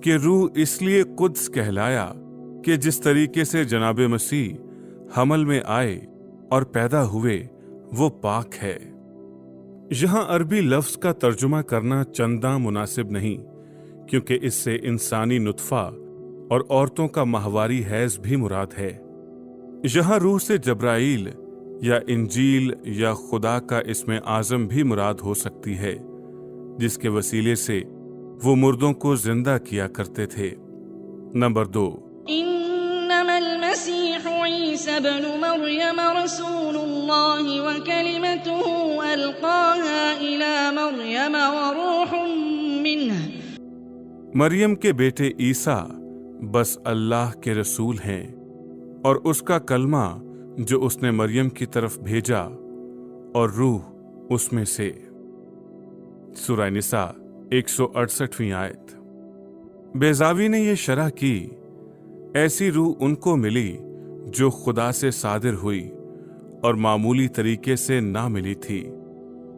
کہ روح اس لیے قدس کہلایا کہ جس طریقے سے جناب مسیح حمل میں آئے اور پیدا ہوئے وہ پاک ہے۔ یہاں عربی لفظ کا ترجمہ کرنا چنداں مناسب نہیں، کیونکہ اس سے انسانی نطفہ اور عورتوں کا ماہواری حیض بھی مراد ہے۔ یہاں روح سے جبرائیل یا انجیل یا خدا کا اسم اعظم بھی مراد ہو سکتی ہے، جس کے وسیلے سے وہ مردوں کو زندہ کیا کرتے تھے۔ نمبر 2، انما المسيح عيسى ابن مريم رسول الله وكلمته القاها الى مريم وروح منه۔ مریم کے بیٹے عیسیٰ بس اللہ کے رسول ہیں، اور اس کا کلمہ جو اس نے مریم کی طرف بھیجا، اور روح اس میں سے۔ سورہ نساء 168ویں آیت۔ بیضاوی نے یہ شرح کی، ایسی روح ان کو ملی جو خدا سے صادر ہوئی اور معمولی طریقے سے نہ ملی تھی۔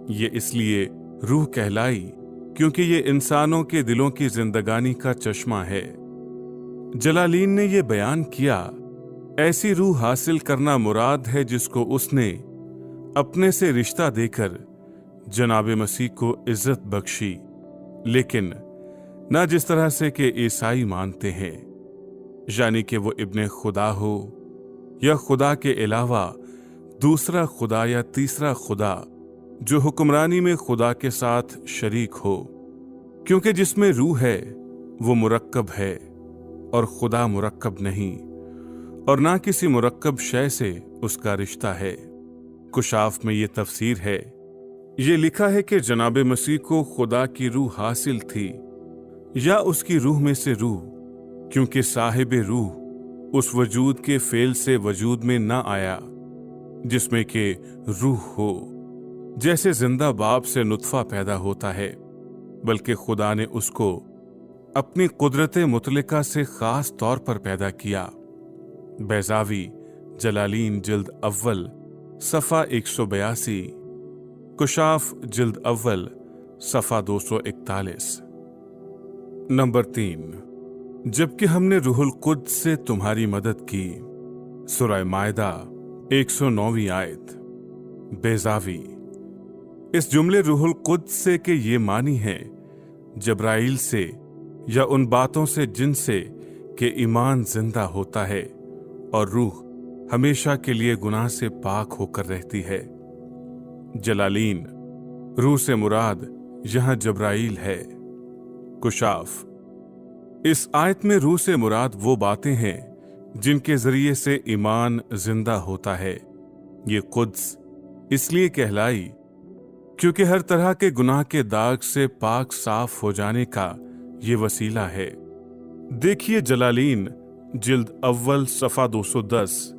یہ اس لیے روح کہلائی کیونکہ یہ انسانوں کے دلوں کی زندگانی کا چشمہ ہے۔ جلالین نے یہ بیان کیا، ایسی روح حاصل کرنا مراد ہے جس کو اس نے اپنے سے رشتہ دے کر جناب مسیح کو عزت بخشی، لیکن نہ جس طرح سے کہ عیسائی مانتے ہیں، یعنی کہ وہ ابن خدا ہو یا خدا کے علاوہ دوسرا خدا یا تیسرا خدا جو حکمرانی میں خدا کے ساتھ شریک ہو، کیونکہ جس میں روح ہے وہ مرکب ہے اور خدا مرکب نہیں، اور نہ کسی مرکب شے سے اس کا رشتہ ہے۔ کشاف میں یہ تفسیر ہے، یہ لکھا ہے کہ جناب مسیح کو خدا کی روح حاصل تھی، یا اس کی روح میں سے روح، کیونکہ صاحب روح اس وجود کے فعل سے وجود میں نہ آیا جس میں کہ روح ہو، جیسے زندہ باپ سے نطفہ پیدا ہوتا ہے، بلکہ خدا نے اس کو اپنی قدرت مطلقہ سے خاص طور پر پیدا کیا۔ بیضاوی جلالین جلد اول صفحہ 182، کشاف جلد اول صفحہ 241۔ نمبر 3، جبکہ ہم نے روح القدس سے تمہاری مدد کی۔ سورہ مائدہ 109ویں آیت۔ بیضاوی، اس جملے روح القدس سے کہ یہ معنی ہے جبرائیل سے یا ان باتوں سے جن سے کہ ایمان زندہ ہوتا ہے اور روح ہمیشہ کے لیے گناہ سے پاک ہو کر رہتی ہے۔ جلالین، रूह से मुराद यहां जब्राइल है। कुशाफ। इस आयत में रूह से मुराद वो बातें हैं जिनके जरिए से ईमान जिंदा होता है। ये कुद्स इसलिए कहलाई क्योंकि हर तरह के गुनाह के दाग से पाक साफ हो जाने का ये वसीला है। देखिए जलालीन जिल्द अव्वल सफ़ा 210,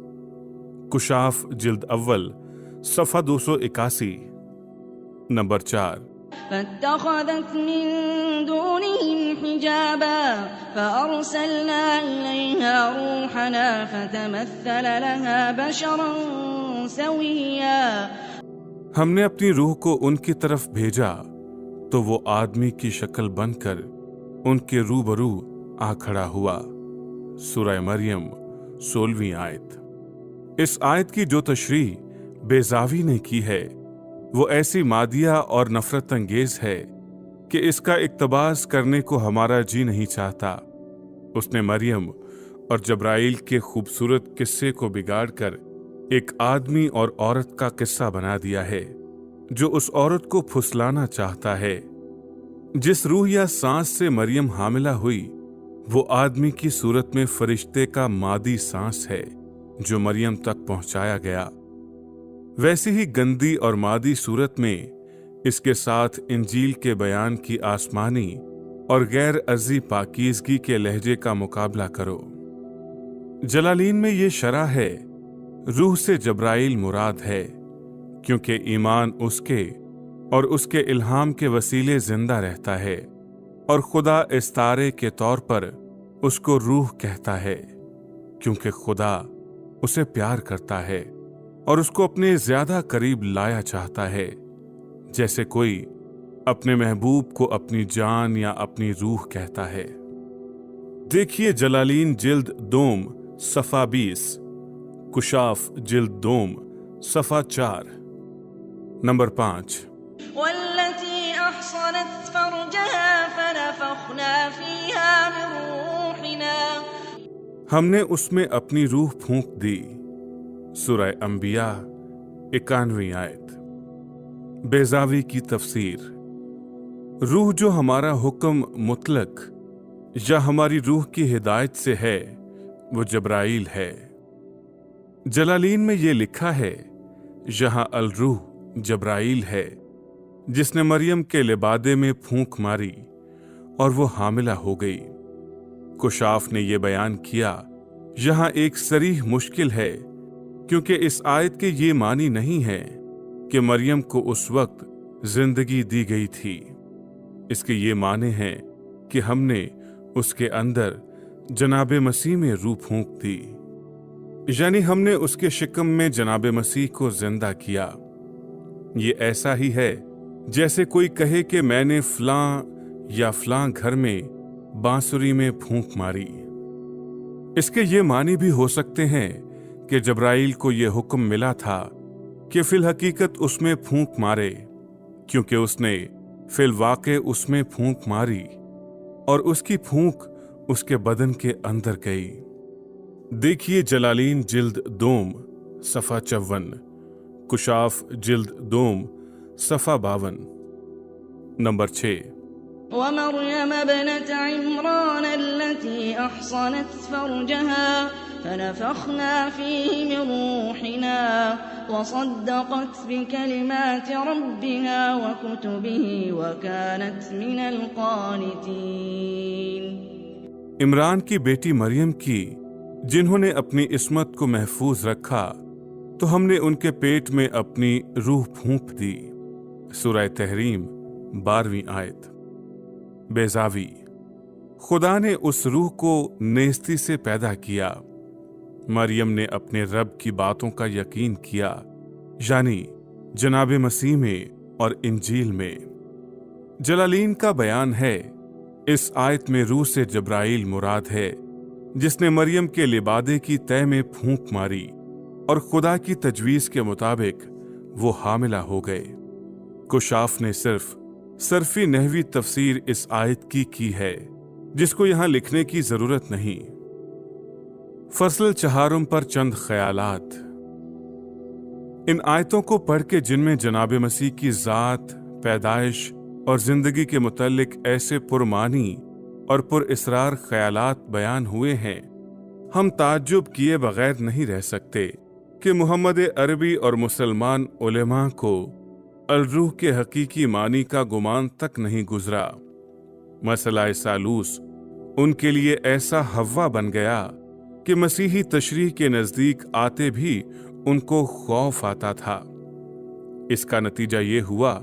कुशाफ जिल्द अव्वल सफ़ा 281। नंबर 4। فاتخذت من دونهم حجابا فأرسلنا إليها روحنا فتمثل لها بشرا سويا हमने अपनी रूह को उनकी तरफ भेजा तो वो आदमी की शक्ल बनकर उनके रूबरू आ खड़ा हुआ। सूरह मरियम 16वीं आयत। इस आयत की जो तशरीह बेज़ावी ने की है वो ऐसी मादिया और नफरत अंगेज है कि इसका इक्तबास करने को हमारा जी नहीं चाहता। उसने मरियम और जब्राइल के खूबसूरत किस्से को बिगाड़कर एक आदमी और औरत का किस्सा बना दिया है जो उस औरत को फुसलाना चाहता है। जिस रूह या सांस से मरियम हामिला हुई वो आदमी की सूरत में फरिश्ते का मादी सांस है जो मरियम तक पहुंचाया गया। वैसी ही गंदी और मादी सूरत में इसके साथ इंजील के बयान की आसमानी और गैर अर्जी पाकीज़गी के लहजे का मुकाबला करो। जलालीन में ये शरह है रूह से जब्राइल मुराद है क्योंकि ईमान उसके और उसके इल्हाम के वसीले जिंदा रहता है और खुदा इस्तारे के तौर पर उसको रूह कहता है क्योंकि खुदा उसे प्यार करता है और उसको अपने ज्यादा करीब लाया चाहता है, जैसे कोई अपने महबूब को अपनी जान या अपनी रूह कहता है। देखिए जलालीन जिल्द दोम सफ़ा 20, कुशाफ जिल्द दोम सफ़ा 4। नंबर 5। والتي أحصنت فرجها فنفخنا فيها من روحنا हमने उसमें अपनी रूह फूंक दी। सूरह अंबिया 91वीं आयत। बेज़ावी की तफसीर। रूह जो हमारा हुक्म मुतलक या हमारी रूह की हिदायत से है वो जब्राइल है। जलालीन में ये लिखा है यहां अल रूह जब्राइल है जिसने मरियम के लिबादे में फूंक मारी और वो हामिला हो गई। कुशाफ ने यह बयान किया यहां एक सरीह मुश्किल है क्योंकि इस आयत के ये मानी नहीं है कि मरियम को उस वक्त जिंदगी दी गई थी। इसके ये माने हैं कि हमने उसके अंदर जनाबे मसीह में रूह फूंक दी, यानी हमने उसके शिकम में जनाबे मसीह को जिंदा किया। ये ऐसा ही है जैसे कोई कहे कि मैंने फलां या फलां घर में बांसुरी में फूंक मारी। इसके ये मानी भी हो सकते हैं कि जब्राइल को यह हुक्म मिला था कि फिल हकीकत उसमें फूंक मारे क्योंकि उसने फिल वाक़े उसमें फूंक मारी और उसकी फूंक उसके बदन के अंदर गई। देखिए जलालीन जिल्द दोम सफ़ा 54, कुशाफ जिल्द दोम सफ़ा 52। नंबर 6। ومريم ابنة عمران التي أحصنت فرجها فنفخنا فيه من روحنا وصدقت بكلمات ربها وكتبه وكانت من القانتين। इमरान की बेटी मरियम की जिन्होंने अपनी इस्मत को महफूज रखा तो हमने उनके पेट में अपनी रूह फूंक दी। सूरह तहरीम 12वीं आयत। बेज़ावी। खुदा ने उस रूह को नेस्ती से पैदा किया। मरियम ने अपने रब की बातों का यकीन किया, यानी जनाबे मसीह में और इंजील में। जलालीन का बयान है इस आयत में रूह से जब्राइल मुराद है जिसने मरियम के लिबादे की तह में फूंक मारी और खुदा की तजवीज़ के मुताबिक वो हामिला हो गए। कुशाफ ने सिर्फ सरफी नहवी तफसीर इस आयत की है जिसको यहां लिखने की जरूरत नहीं। फसल चहारुम पर चंद ख्यालात। इन आयतों को पढ़ के जिनमें जनाबे मसीह की जात, पैदाइश और जिंदगी के मुतालिक ऐसे पुरमानी और पुरइसरार ख्यालात बयान हुए हैं, हम ताज्जुब किए बगैर नहीं रह सकते कि मोहम्मद अरबी और मुसलमान उलेमा को अल-रूह के हकीकी मानी का गुमान तक नहीं गुजरा। मसला सालूस उनके लिए ऐसा हव्वा बन गया कि मसीही तशरीह के नजदीक आते भी उनको खौफ आता था। इसका नतीजा ये हुआ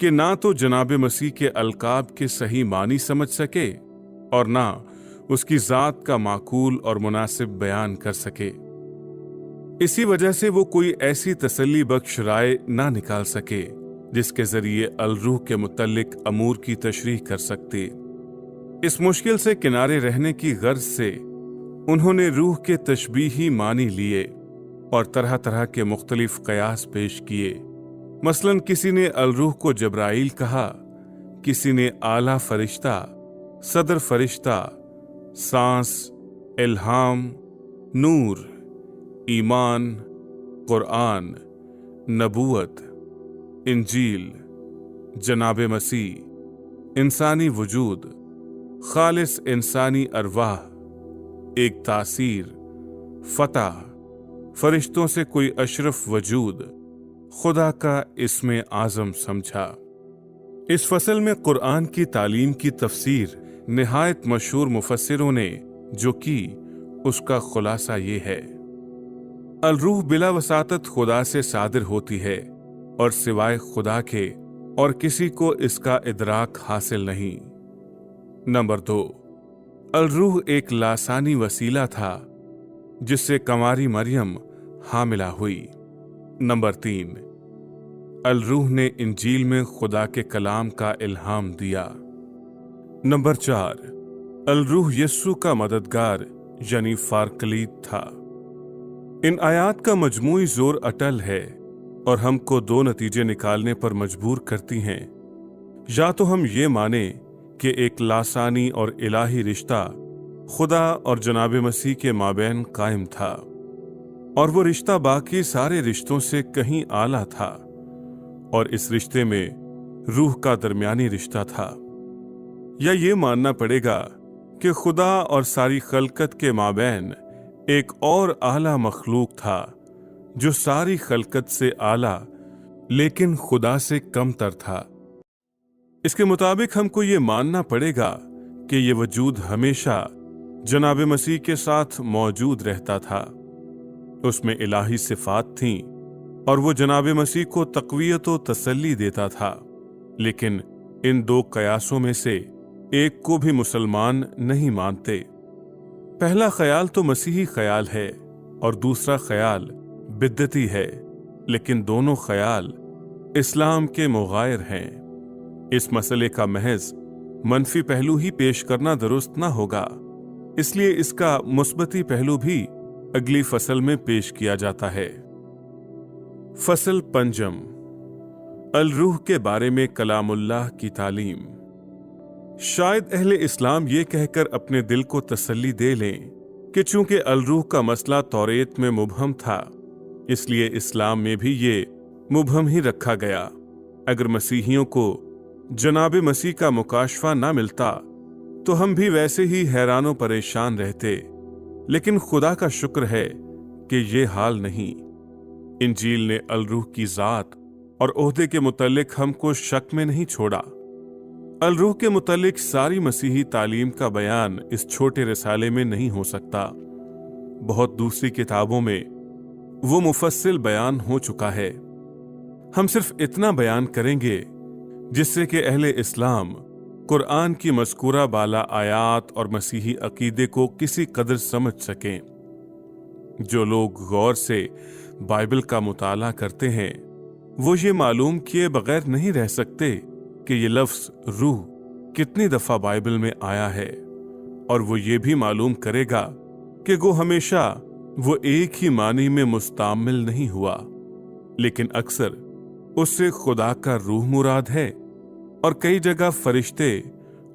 कि ना तो जनाब मसीह के अलकाब के सही मानी समझ सके और ना उसकी जात का माकूल और मुनासिब बयान कर सके। इसी वजह से वो कोई ऐसी तसल्ली बख्श राय ना निकाल सके जिसके जरिए अल-रूह के मुतल्लिक अमूर की तशरीह कर सकते। इस मुश्किल से किनारे रहने की गर्ज से उन्होंने रूह के तशबीही मानी लिए और तरह तरह के मुख्तलिफ कयास पेश किए। मसलन किसी ने अल-रूह को जब्राइल कहा, किसी ने आला फरिश्ता, सदर फरिश्ता, सांस, इल्हाम, नूर, ईमान, कुरान, नबूवत, इंजील, जनाब मसीह, इंसानी वजूद, खालिस इंसानी अरवाह, एक तासीर, फतह, फरिश्तों से कोई अशरफ वजूद, खुदा का इसमें आज़म समझा। इस फसल में कुरान की तालीम की तफसीर निहायत मशहूर मुफस्सिरों ने जो की, उसका खुलासा ये है। अल-रूह बिला वसातत खुदा से सादिर होती है और सिवाय खुदा के और किसी को इसका इदराक हासिल नहीं। नंबर 2, अल-रूह एक लासानी वसीला था जिससे कंवारी मरियम हामिला हुई। नंबर 3, अल-रूह ने इंजील में खुदा के कलाम का इल्हाम दिया। नंबर 4, अल-रूह यस्सु का मददगार यानी फारकलीद था। इन आयात का मजमूई जोर अटल है और हमको दो नतीजे निकालने पर मजबूर करती हैं। या तो हम ये माने कि एक लासानी और इलाही रिश्ता खुदा और जनाब मसीह के माबैन कायम था और वो रिश्ता बाकी सारे रिश्तों से कहीं आला था, और इस रिश्ते में रूह का दरमियानी रिश्ता था। या ये मानना पड़ेगा कि खुदा और सारी खलकत के माबैन एक और आला मखलूक था जो सारी खलकत से आला लेकिन खुदा से कमतर था। इसके मुताबिक हमको ये मानना पड़ेगा कि ये वजूद हमेशा जनाब मसीह के साथ मौजूद रहता था। उसमें इलाही सिफात थीं और वो जनाब मसीह को तक़वियत व तसल्ली देता था। लेकिन इन दो कयासों में से एक को भी मुसलमान नहीं मानते। पहला ख्याल तो मसीही ख्याल है और दूसरा ख्याल बिद्दती है, लेकिन दोनों ख्याल इस्लाम के मुगायर हैं। इस मसले का महज मनफी पहलू ही पेश करना दुरुस्त ना होगा, इसलिए इसका मुस्बती पहलू भी अगली फसल में पेश किया जाता है। फसल पंजम, अल-रूह के बारे में कलामुल्लाह की तालीम। शायद अहले इस्लाम ये कहकर अपने दिल को तसल्ली दे लें कि चूंकि अल-रूह का मसला तौरेत में मुबहम था, इसलिए इस्लाम में भी ये मुबहम ही रखा गया। अगर मसीहियों को जनाब मसीह का मुकाशफा ना मिलता तो हम भी वैसे ही हैरानो परेशान रहते, लेकिन खुदा का शुक्र है कि ये हाल नहीं। इंजील ने अल-रूह की जात और ओहदे के मुतल्लिक हमको शक में नहीं छोड़ा। अल-रूह के मुतल्लिक सारी मसीही तालीम का बयान इस छोटे रिसाले में नहीं हो सकता। बहुत दूसरी किताबों में वो मुफस्सिल बयान हो चुका है। हम सिर्फ इतना बयान करेंगे जिससे कि अहले इस्लाम कुरान की मज़कूरा बाला आयात और मसीही अकीदे को किसी कदर समझ सकें। जो लोग गौर से बाइबल का मुताला करते हैं वो ये मालूम किए बगैर नहीं रह सकते कि ये लफ्ज़ रूह कितनी दफ़ा बाइबल में आया है, और वो ये भी मालूम करेगा कि वो हमेशा वो एक ही मानी में मुस्तामिल नहीं हुआ, लेकिन अक्सर उससे खुदा का रूह मुराद है और कई जगह फरिश्ते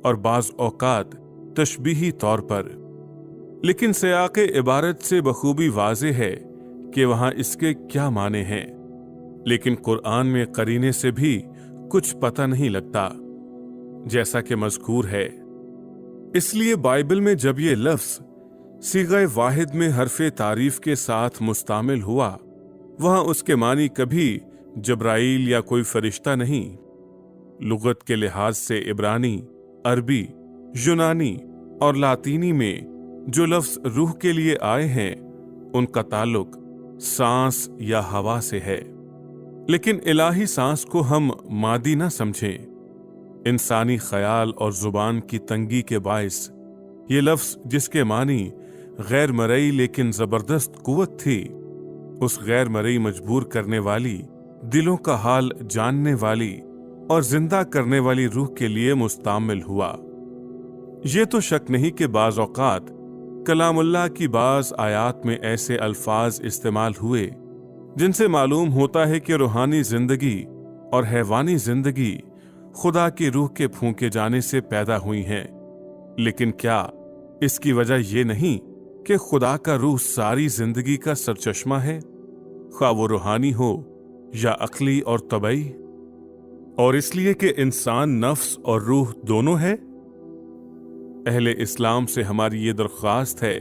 और बाज़ औकात तशबीही तौर पर। लेकिन सियाक़े इबारत से बखूबी वाज़े है कि वहां इसके क्या माने हैं। लेकिन कुरान में करीने से भी कुछ पता नहीं लगता, जैसा कि मज़कूर है। इसलिए बाइबल में जब ये लफ्ज़ सीग़े वाहिद में हरफ़े तारीफ के साथ मुस्तामिल हुआ, वहां उसके मानी कभी जब्राइल या कोई फरिश्ता नहीं। लुगत के लिहाज से इब्रानी, अरबी, यूनानी और लातीनी में जो लफ्ज़ रूह के लिए आए हैं, उनका ताल्लुक सांस या हवा से है। लेकिन इलाही सांस को हम मादी ना समझें। इंसानी ख्याल और जुबान की तंगी के बायस ये लफ्ज़, जिसके मानी गैर मरई लेकिन जबरदस्त कुव्वत थी, उस गैर मरई मजबूर करने वाली, दिलों का हाल जानने वाली और जिंदा करने वाली रूह के लिए मुस्तामिल हुआ। ये तो शक नहीं कि बाज़ औक़ात कलामुल्लाह की बाज़ आयात में ऐसे अल्फाज इस्तेमाल हुए जिनसे मालूम होता है कि रूहानी जिंदगी और हैवानी जिंदगी खुदा की रूह के फूंके जाने से पैदा हुई हैं। लेकिन क्या इसकी वजह यह नहीं कि खुदा का रूह सारी जिंदगी का सरचश्मा है, ख्वा वो रूहानी हो या अक्ली और तबई? और इसलिए कि इंसान नफ्स और रूह दोनों है। अहले इस्लाम से हमारी ये दरख्वास्त है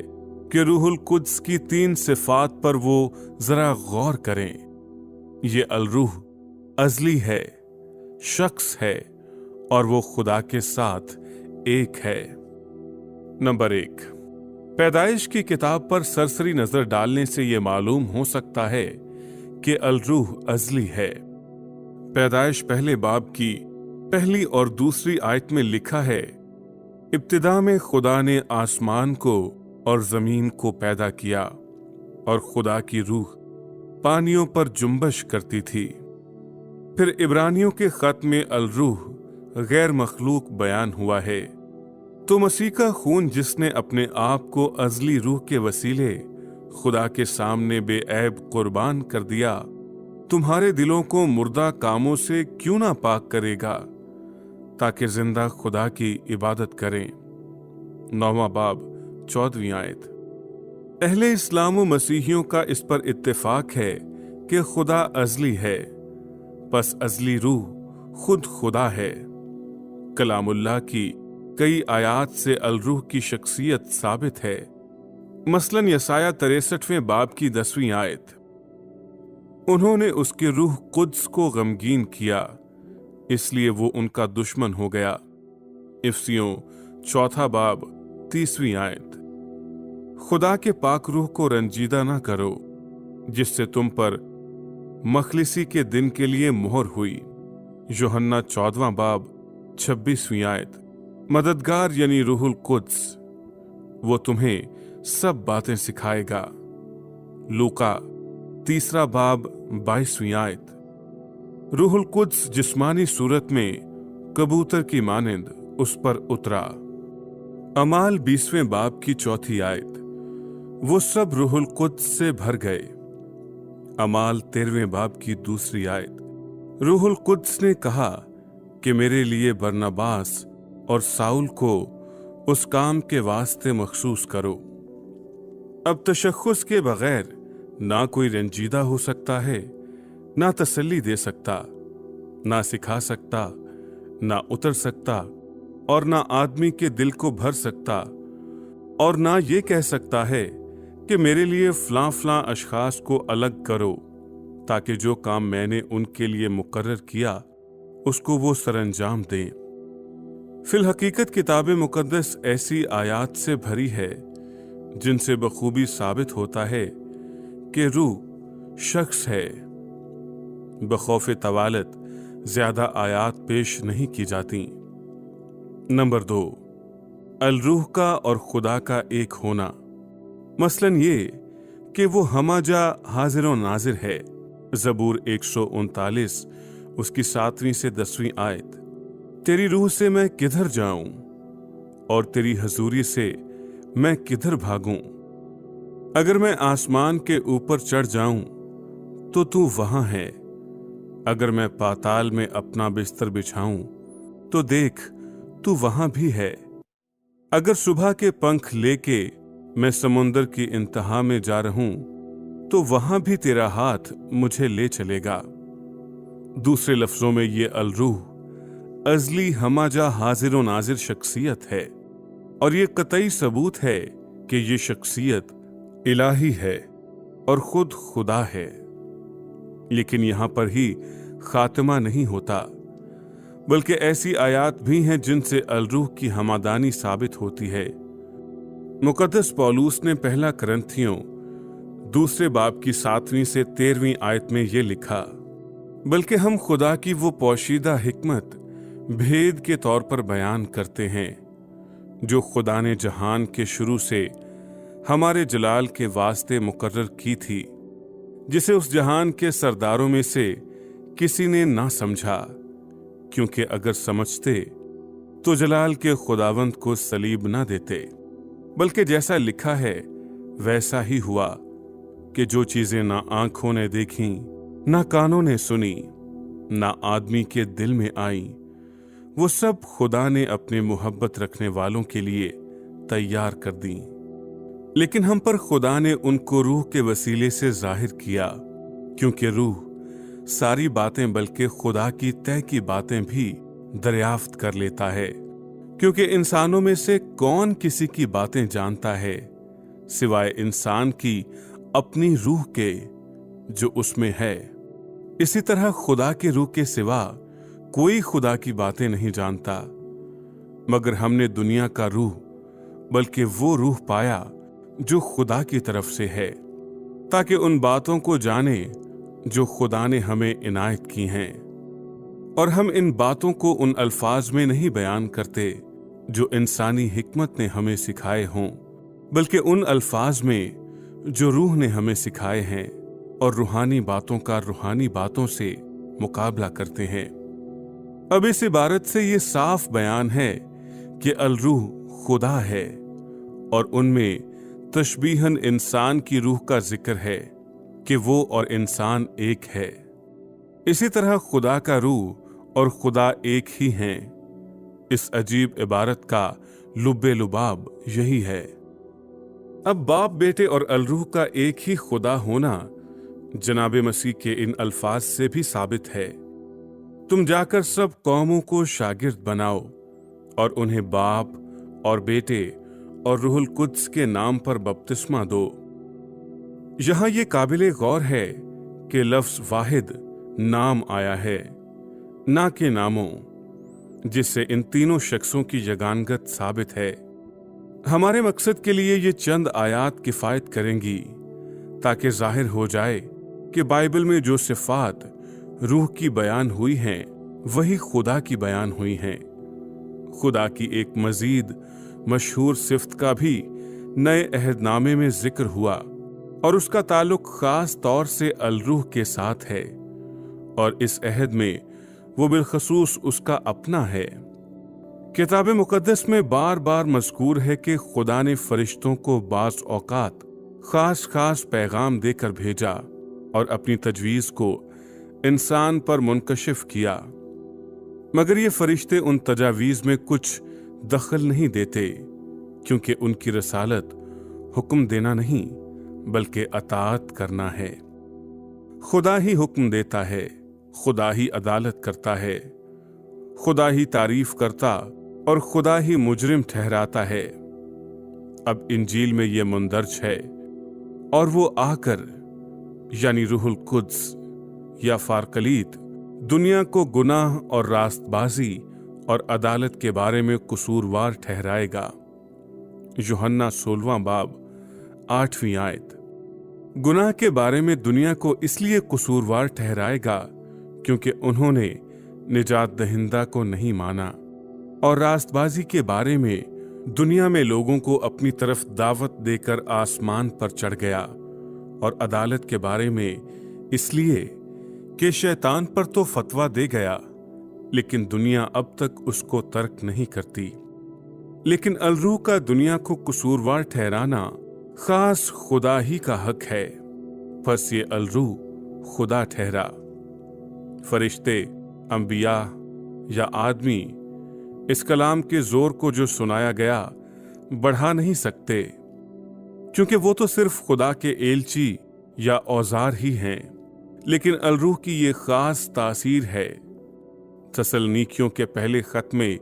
कि रूहुल कुद्स की 3 सिफात पर वो जरा गौर करें। ये अलरूह अजली है, शख्स है और वो खुदा के साथ एक है। नंबर 1, पैदाइश की किताब पर सरसरी नजर डालने से यह मालूम हो सकता है कि अलरूह अजली है। पैदाइश पहले बाब की पहली और दूसरी आयत में लिखा है, इब्तिदा में खुदा ने आसमान को और जमीन को पैदा किया और खुदा की रूह पानियों पर जुम्बश करती थी। फिर इब्रानियों के खत में अलरूह गैर मखलूक बयान हुआ है। तो मसीह का खून, जिसने अपने आप को अजली रूह के वसीले खुदा के सामने बेऐब कुर्बान कर दिया, तुम्हारे दिलों को मुर्दा कामों से क्यों ना पाक करेगा, ताकि जिंदा खुदा की इबादत करें। 9वां बाब 14वीं आयत। अहले इस्लाम व मसीहियों का इस पर इत्तेफाक है कि खुदा अजली है, बस अजली रूह खुद खुदा है। कलामुल्लाह की कई आयात से अलरूह की शख्सियत साबित है। मसलन यसाया 63वें बाब की 10वीं आयत, उन्होंने उसके रूह कुद्स को गमगीन किया, इसलिए वो उनका दुश्मन हो गया। इफ्सियों 4 बाब 30वीं आयत, खुदा के पाक रूह को रंजीदा ना करो, जिससे तुम पर मखलिसी के दिन के लिए मोहर हुई। यूहन्ना 14वां बाब 26वीं आयत, मददगार यानी रूहुल कुद्स, वो तुम्हें सब बातें सिखाएगा। लूका 3 बाब 22वीं आयत, रूहुल कुद्स जिस्मानी सूरत में कबूतर की मानिंद उस पर उतरा। अमाल 20वें बाब की 4थी आयत, वो सब रूहुल कुद्स से भर गए। अमाल 13वें बाब की 2री आयत, रूहुल कुद्स ने कहा कि मेरे लिए बरनबास और साउल को उस काम के वास्ते मखसूस करो। अब तशख्खुस के बगैर ना कोई रंजीदा हो सकता है, ना तसल्ली दे सकता, ना सिखा सकता, ना उतर सकता और ना आदमी के दिल को भर सकता, और ना ये कह सकता है कि मेरे लिए फलां फलां अशखास को अलग करो, ताकि जो काम मैंने उनके लिए मुकर्रर किया उसको वो सरअंजाम दें। फिल हकीकत किताब मुकद्दस ऐसी आयात से भरी है जिनसे बखूबी साबित होता है कि रूह शख्स है। बखौफ तवालत ज्यादा आयात पेश नहीं की जाती। नंबर 2, अलरूह का और खुदा का एक होना। मसलन ये कि वो हमाजा हाजिर व नाजिर है। ज़बूर 139 उसकी 7वीं से 10वीं आयत, तेरी रूह से मैं किधर जाऊं और तेरी हजूरी से मैं किधर भागूं। अगर मैं आसमान के ऊपर चढ़ जाऊं तो तू वहां है, अगर मैं पाताल में अपना बिस्तर बिछाऊं तो देख तू वहां भी है। अगर सुबह के पंख लेके मैं समुंदर की इंतहा में जा रहूं तो वहां भी तेरा हाथ मुझे ले चलेगा। दूसरे लफ्जों में ये अलरूह अजली हमाजा हाजिर व नाजिर शख्सियत है और ये कतई सबूत है कि ये शख्सियत इलाही है और खुद खुदा है। लेकिन यहां पर ही खात्मा नहीं होता, बल्कि ऐसी आयात भी हैं जिनसे अलरूह की हमादानी साबित होती है। मुकद्दस पौलुस ने पहला करंथियों दूसरे बाब की 7वीं से 13वीं आयत में ये लिखा, बल्कि हम खुदा की वो पोशीदा हिकमत भेद के तौर पर बयान करते हैं जो खुदा ने जहान के शुरू से हमारे जलाल के वास्ते मुकर्रर की थी, जिसे उस जहान के सरदारों में से किसी ने ना समझा, क्योंकि अगर समझते तो जलाल के खुदावंद को सलीब ना देते। बल्कि जैसा लिखा है वैसा ही हुआ कि जो चीजें ना आंखों ने देखी, ना कानों ने सुनी, ना आदमी के दिल में आई, वो सब खुदा ने अपने मोहब्बत रखने वालों के लिए तैयार कर दी। लेकिन हम पर खुदा ने उनको रूह के वसीले से जाहिर किया, क्योंकि रूह सारी बातें बल्कि खुदा की तय की बातें भी दरियाफ्त कर लेता है। क्योंकि इंसानों में से कौन किसी की बातें जानता है सिवाय इंसान की अपनी रूह के जो उसमें है। इसी तरह खुदा के रूह के सिवा कोई खुदा की बातें नहीं जानता, मगर हमने दुनिया का रूह बल्कि वो रूह पाया जो खुदा की तरफ से है, ताकि उन बातों को जाने जो खुदा ने हमें इनायत की हैं। और हम इन बातों को उन अल्फाज में नहीं बयान करते जो इंसानी हिकमत ने हमें सिखाए हों, बल्कि उन अल्फाज में जो रूह ने हमें सिखाए हैं, और रूहानी बातों का रूहानी बातों से मुकाबला करते हैं। अब इस इबारत से ये साफ बयान है कि अलरूह खुदा है और उनमें तशबीहन इंसान की रूह का जिक्र है कि वो और इंसान एक है। इसी तरह खुदा का रूह और खुदा एक ही हैं। इस अजीब इबारत का लुब्बे लुबाब यही है। अब बाप बेटे और अलरूह का एक ही खुदा होना जनाब मसीह के इन अल्फाज से भी साबित है, तुम जाकर सब कौमों को शागिर्द बनाओ और उन्हें बाप और बेटे और रूहुल कुद्स के नाम पर बपतिस्मा दो। यहां यह काबिले गौर है कि लफ्ज वाहिद नाम आया है, ना के नामों, जिससे इन तीनों शख्सों की यगानगत साबित है। हमारे मकसद के लिए ये चंद आयात किफायत करेंगी ताकि जाहिर हो जाए कि बाइबल में जो सिफात रूह की बयान हुई हैं वही खुदा की बयान हुई हैं। खुदा की एक मजीद मशहूर सिफ्त का भी नए अहदनामे में जिक्र हुआ और उसका ताल्लुक खास तौर से अलरूह के साथ है, और इस अहद में वो बिलखसूस उसका अपना है। किताब मुकद्दस में बार बार मज़कूर है कि खुदा ने फरिश्तों को बाज़ औकात खास खास पैगाम देकर भेजा और अपनी तजवीज़ को इंसान पर मुनकशिफ किया, मगर ये फरिश्ते उन तजावीज़ में कुछ दखल नहीं देते, क्योंकि उनकी रसालत हुक्म देना नहीं बल्कि अताअत करना है। खुदा ही हुक्म देता है, खुदा ही अदालत करता है, खुदा ही तारीफ करता और खुदा ही मुजरिम ठहराता है। अब इंजील में यह मुंदरज है और वो आकर यानी रूहुल कुद्स या फारकलीत दुनिया को गुनाह और रास्तबाजी और अदालत के बारे में कसूरवार ठहराएगा। यूहन्ना 16वां बाब 8वीं आयत। गुनाह के बारे में दुनिया को इसलिए कसूरवार ठहराएगा क्योंकि उन्होंने निजात दहिंदा को नहीं माना, और रास्तबाजी के बारे में दुनिया में लोगों को अपनी तरफ दावत देकर आसमान पर चढ़ गया, और अदालत के बारे में इसलिए कि शैतान पर तो फतवा दे गया लेकिन दुनिया अब तक उसको तर्क नहीं करती। लेकिन अलरूह का दुनिया को कसूरवार ठहराना खास खुदा ही का हक है, बस ये अलरूह खुदा ठहरा। फरिश्ते, अंबिया या आदमी इस कलाम के जोर को जो सुनाया गया बढ़ा नहीं सकते, क्योंकि वो तो सिर्फ खुदा के एलची या औजार ही हैं। लेकिन अलरूह की ये खास तासीर है। तसलनीकियों के पहले खत में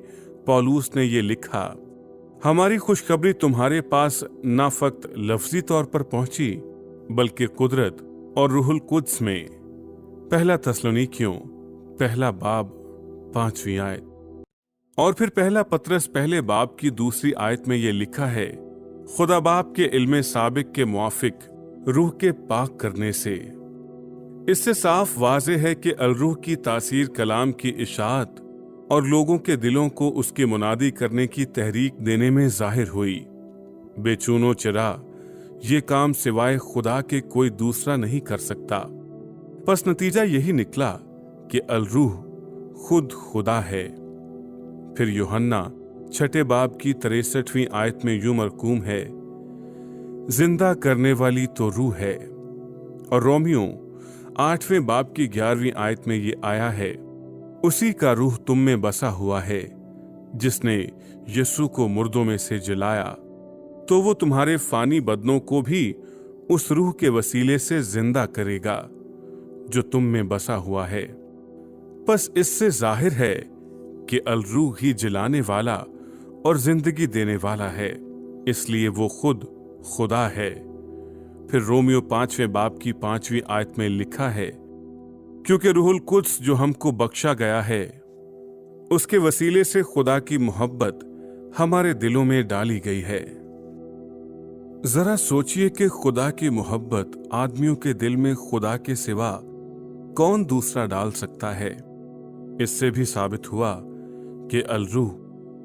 पौलुस ने ये लिखा, हमारी खुशखबरी तुम्हारे पास ना फक्त लफ्जी तौर पर पहुंची बल्कि कुदरत और रूहुल कुद्स में। पहला तसलोनीकियों पहला बाब 5वीं आयत। और फिर पहला पतरस पहले बाब की 2री आयत में यह लिखा है, खुदा बाप के इल्मे साबिक के मुआफिक रूह के पाक करने से। इससे साफ वाज़े है कि अलरूह की तासीर कलाम की इशाअत और लोगों के दिलों को उसकी मुनादी करने की तहरीक देने में जाहिर हुई। बेचूनो चिरा ये काम सिवाय खुदा के कोई दूसरा नहीं कर सकता। बस नतीजा यही निकला कि अलरूह खुद खुदा है। फिर यूहन्ना 6 बाब की 63वीं आयत में यूं मरकूम है, जिंदा करने वाली तो रूह है। और रोमियो 8वें बाब की 11वीं आयत में ये आया है, उसी का रूह तुम में बसा हुआ है, जिसने यीशु को मुर्दों में से जिलाया, तो वो तुम्हारे फानी बदनों को भी उस रूह के वसीले से जिंदा करेगा जो तुम में बसा हुआ है। बस इससे जाहिर है कि अलरूह ही जिलाने वाला और जिंदगी देने वाला है, इसलिए वो खुद खुदा है। फिर रोमियो 5वें बाब की 5वीं आयत में लिखा है, क्योंकि रूहुल कुद्स जो हमको बख्शा गया है, उसके वसीले से खुदा की मोहब्बत हमारे दिलों में डाली गई है। जरा सोचिए कि खुदा की मोहब्बत आदमियों के दिल में खुदा के सिवा कौन दूसरा डाल सकता है। इससे भी साबित हुआ कि अलरूह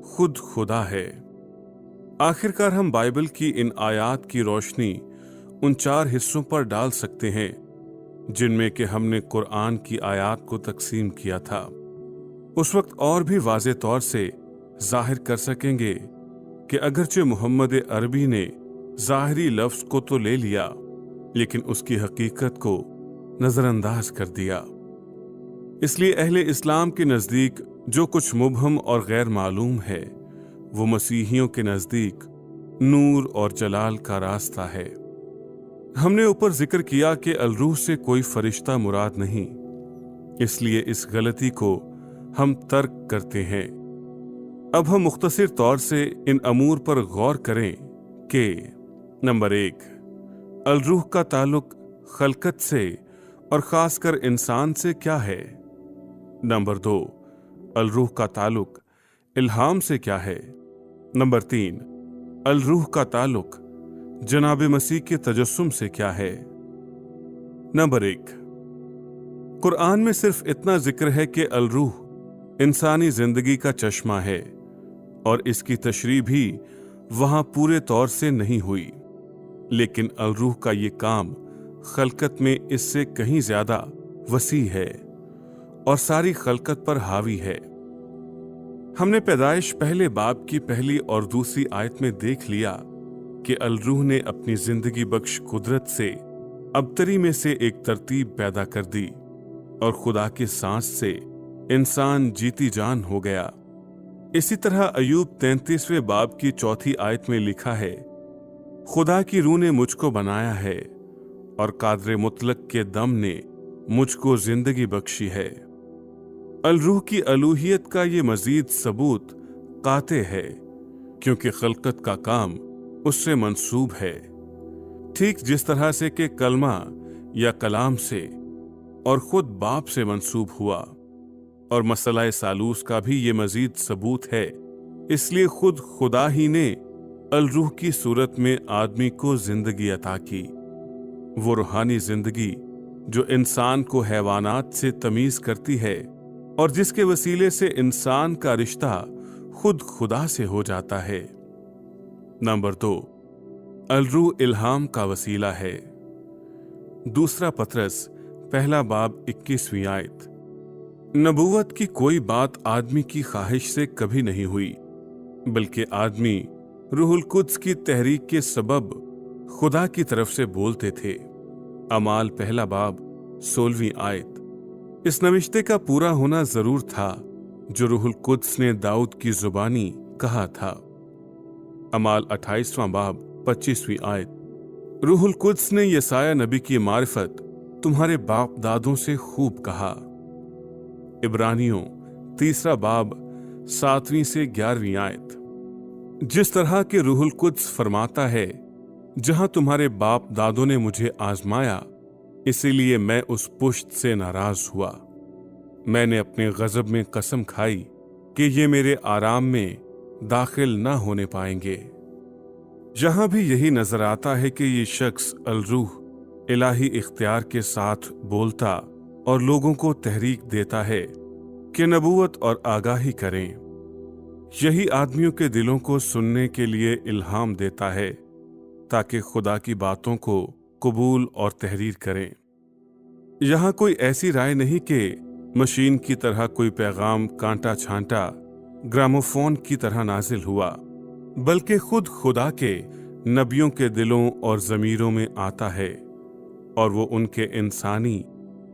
खुद खुदा है। आखिरकार हम बाइबल की इन आयात की रोशनी उन 4 हिस्सों पर डाल सकते हैं जिनमें कि हमने कुरान की आयात को तकसीम किया था। उस वक्त और भी वाज़े तौर से जाहिर कर सकेंगे कि अगरचे मोहम्मद अरबी ने ज़ाहिरी लफ्ज़ को तो ले लिया, लेकिन उसकी हकीकत को नजरअंदाज कर दिया। इसलिए अहले इस्लाम के नज़दीक जो कुछ मुबहम और गैर मालूम है, वो मसीहियों के नज़दीक नूर और जलाल का रास्ता है। हमने ऊपर जिक्र किया कि अलरूह से कोई फरिश्ता मुराद नहीं, इसलिए इस गलती को हम तर्क करते हैं। अब हम मुख्तसर तौर से इन अमूर पर गौर करें कि नंबर 1, अलरूह का ताल्लुक खलकत से और खासकर इंसान से क्या है। नंबर 2, अलरूह का ताल्लुक इल्हाम से क्या है। नंबर 3, अलरूह का ताल्लुक जनाब मसीह के तजस्सुम से क्या है। नंबर 1, कुरान में सिर्फ इतना जिक्र है कि अलरूह इंसानी जिंदगी का चश्मा है और इसकी तशरीह भी वहां पूरे तौर से नहीं हुई, लेकिन अलरूह का ये काम खलकत में इससे कहीं ज्यादा वसी है और सारी खलकत पर हावी है। हमने पैदाइश पहले बाब की पहली और 2री आयत में देख लिया कि अलरूह ने अपनी जिंदगी बख्श कुदरत से अबतरी में से एक तरतीब पैदा कर दी और खुदा की सांस से इंसान जीती जान हो गया। इसी तरह अयूब 33वें बाब की 4थी आयत में लिखा है, खुदा की रूह ने मुझको बनाया है और कादरे मुतलक के दम ने मुझको जिंदगी बख्शी है। अलरूह की अलूहियत का ये मजीद सबूत काते है, क्योंकि खलकत का काम उससे मंसूब है, ठीक जिस तरह से कि कलमा या कलाम से और खुद बाप से मंसूब हुआ। और मसला सालूस का भी ये मजीद सबूत है। इसलिए खुद खुदा ही ने अलरूह की सूरत में आदमी को जिंदगी अता की, वो रूहानी जिंदगी जो इंसान को हैवानात से तमीज करती है और जिसके वसीले से इंसान का रिश्ता खुद खुदा से हो जाता है। नंबर 2, अलरूह इल्हाम का वसीला है। 2 पतरस पहला बाब 21वीं आयत। नबूवत की कोई बात आदमी की ख्वाहिश से कभी नहीं हुई, बल्कि आदमी रूहुल कुद्स की तहरीक के सबब खुदा की तरफ से बोलते थे। अमाल पहला बाब 16वीं आयत। इस नविश्ते का पूरा होना जरूर था जो रूहुल कुद्स ने दाऊद की जुबानी कहा था। अमाल 28वां बाब 25वीं आयत। रूहुल कुद्स ने यसाया नबी की मारिफत तुम्हारे बाप दादों से खूब कहा। इब्रानियों 3 बाब 7वीं से 11वीं आयत। जिस तरह के रूहुल कुद्स फरमाता है, जहां तुम्हारे बाप दादों ने मुझे आजमाया, इसीलिए मैं उस पुश्त से नाराज हुआ। मैंने अपने गजब में कसम खाई कि ये मेरे आराम में दाखिल ना होने पाएंगे। जहां भी यही नजर आता है कि ये शख्स अल-रूह इलाही इख्तियार के साथ बोलता और लोगों को तहरीक देता है कि नबूवत और आगाही करें। यही आदमियों के दिलों को सुनने के लिए इल्हाम देता है ताकि खुदा की बातों को कबूल और तहरीर करें। यहाँ कोई ऐसी राय नहीं कि मशीन की तरह कोई पैगाम कांटा छांटा ग्रामोफोन की तरह नाजिल हुआ, बल्कि खुद खुदा के नबियों के दिलों और ज़मीरों में आता है और वो उनके इंसानी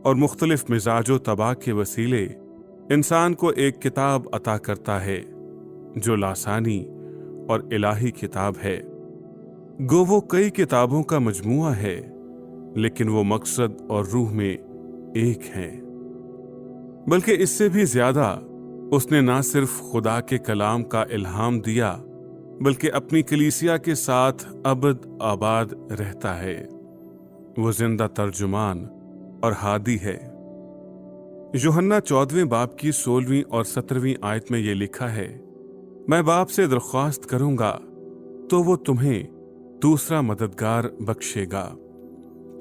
और मुख्तलिफ मिजाजो तबाह के वसीले इंसान को एक किताब अता करता है जो लासानी और इलाही किताब है। गो वो कई किताबों का मजमुआ है, लेकिन वो मकसद और रूह में एक है। बल्कि इससे भी ज्यादा उसने ना सिर्फ खुदा के कलाम का इल्हाम दिया, बल्कि अपनी कलीसिया के साथ अबद आबाद रहता है। वो जिंदा तर्जुमान और हादी है। यूहन्ना 14वें बाब की 16वीं और 17वीं आयत में यह लिखा है, मैं बाप से दरख्वास्त करूंगा तो वो तुम्हें दूसरा मददगार बख्शेगा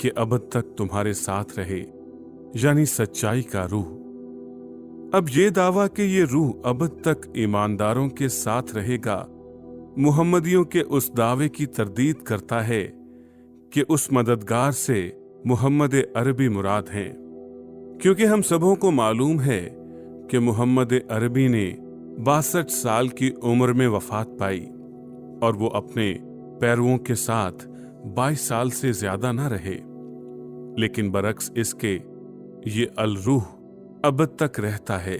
कि अबद तक तुम्हारे साथ रहे, यानी सच्चाई का रूह। अब ये दावा कि ये रूह अबद तक ईमानदारों के साथ रहेगा मुहम्मदियों के उस दावे की तरदीद करता है कि उस मददगार से मुहम्मद अरबी मुराद हैं, क्योंकि हम सबों को मालूम है कि मुहम्मद अरबी ने 62 साल की उम्र में वफात पाई और वो अपने पैरवों के साथ 22 साल से ज्यादा ना रहे। लेकिन बरक्स इसके ये अल-रूह अबद तक रहता है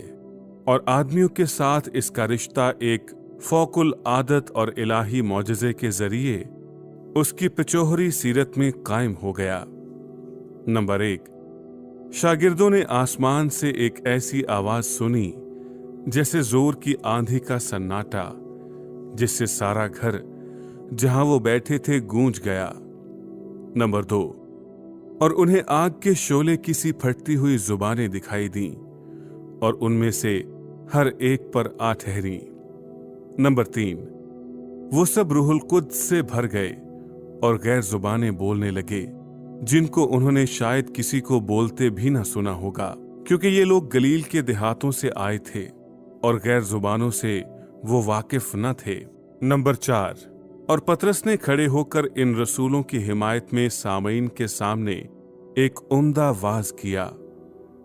और आदमियों के साथ इसका रिश्ता एक फौकुल आदत और इलाही मौजज़े के जरिए उसकी पिचोहरी सीरत में कायम हो गया। नंबर 1, शागिर्दों ने आसमान से एक ऐसी आवाज सुनी जैसे जोर की आंधी का सन्नाटा, जिससे सारा घर जहां वो बैठे थे गूंज गया। नंबर 2, और उन्हें आग के शोले की सी फटती हुई जुबानें दिखाई दी और उनमें से हर एक पर आ ठहरी। नंबर 3, वो सब रूहुल कुद्स से भर गए और गैर जुबानें बोलने लगे, जिनको उन्होंने शायद किसी को बोलते भी ना सुना होगा, क्योंकि ये लोग गलील के देहातों से आए थे और गैर जुबानों से वो वाकिफ न थे। नंबर 4, और पतरस ने खड़े होकर इन रसूलों की हिमायत में सामईन के सामने एक उम्दा वाज किया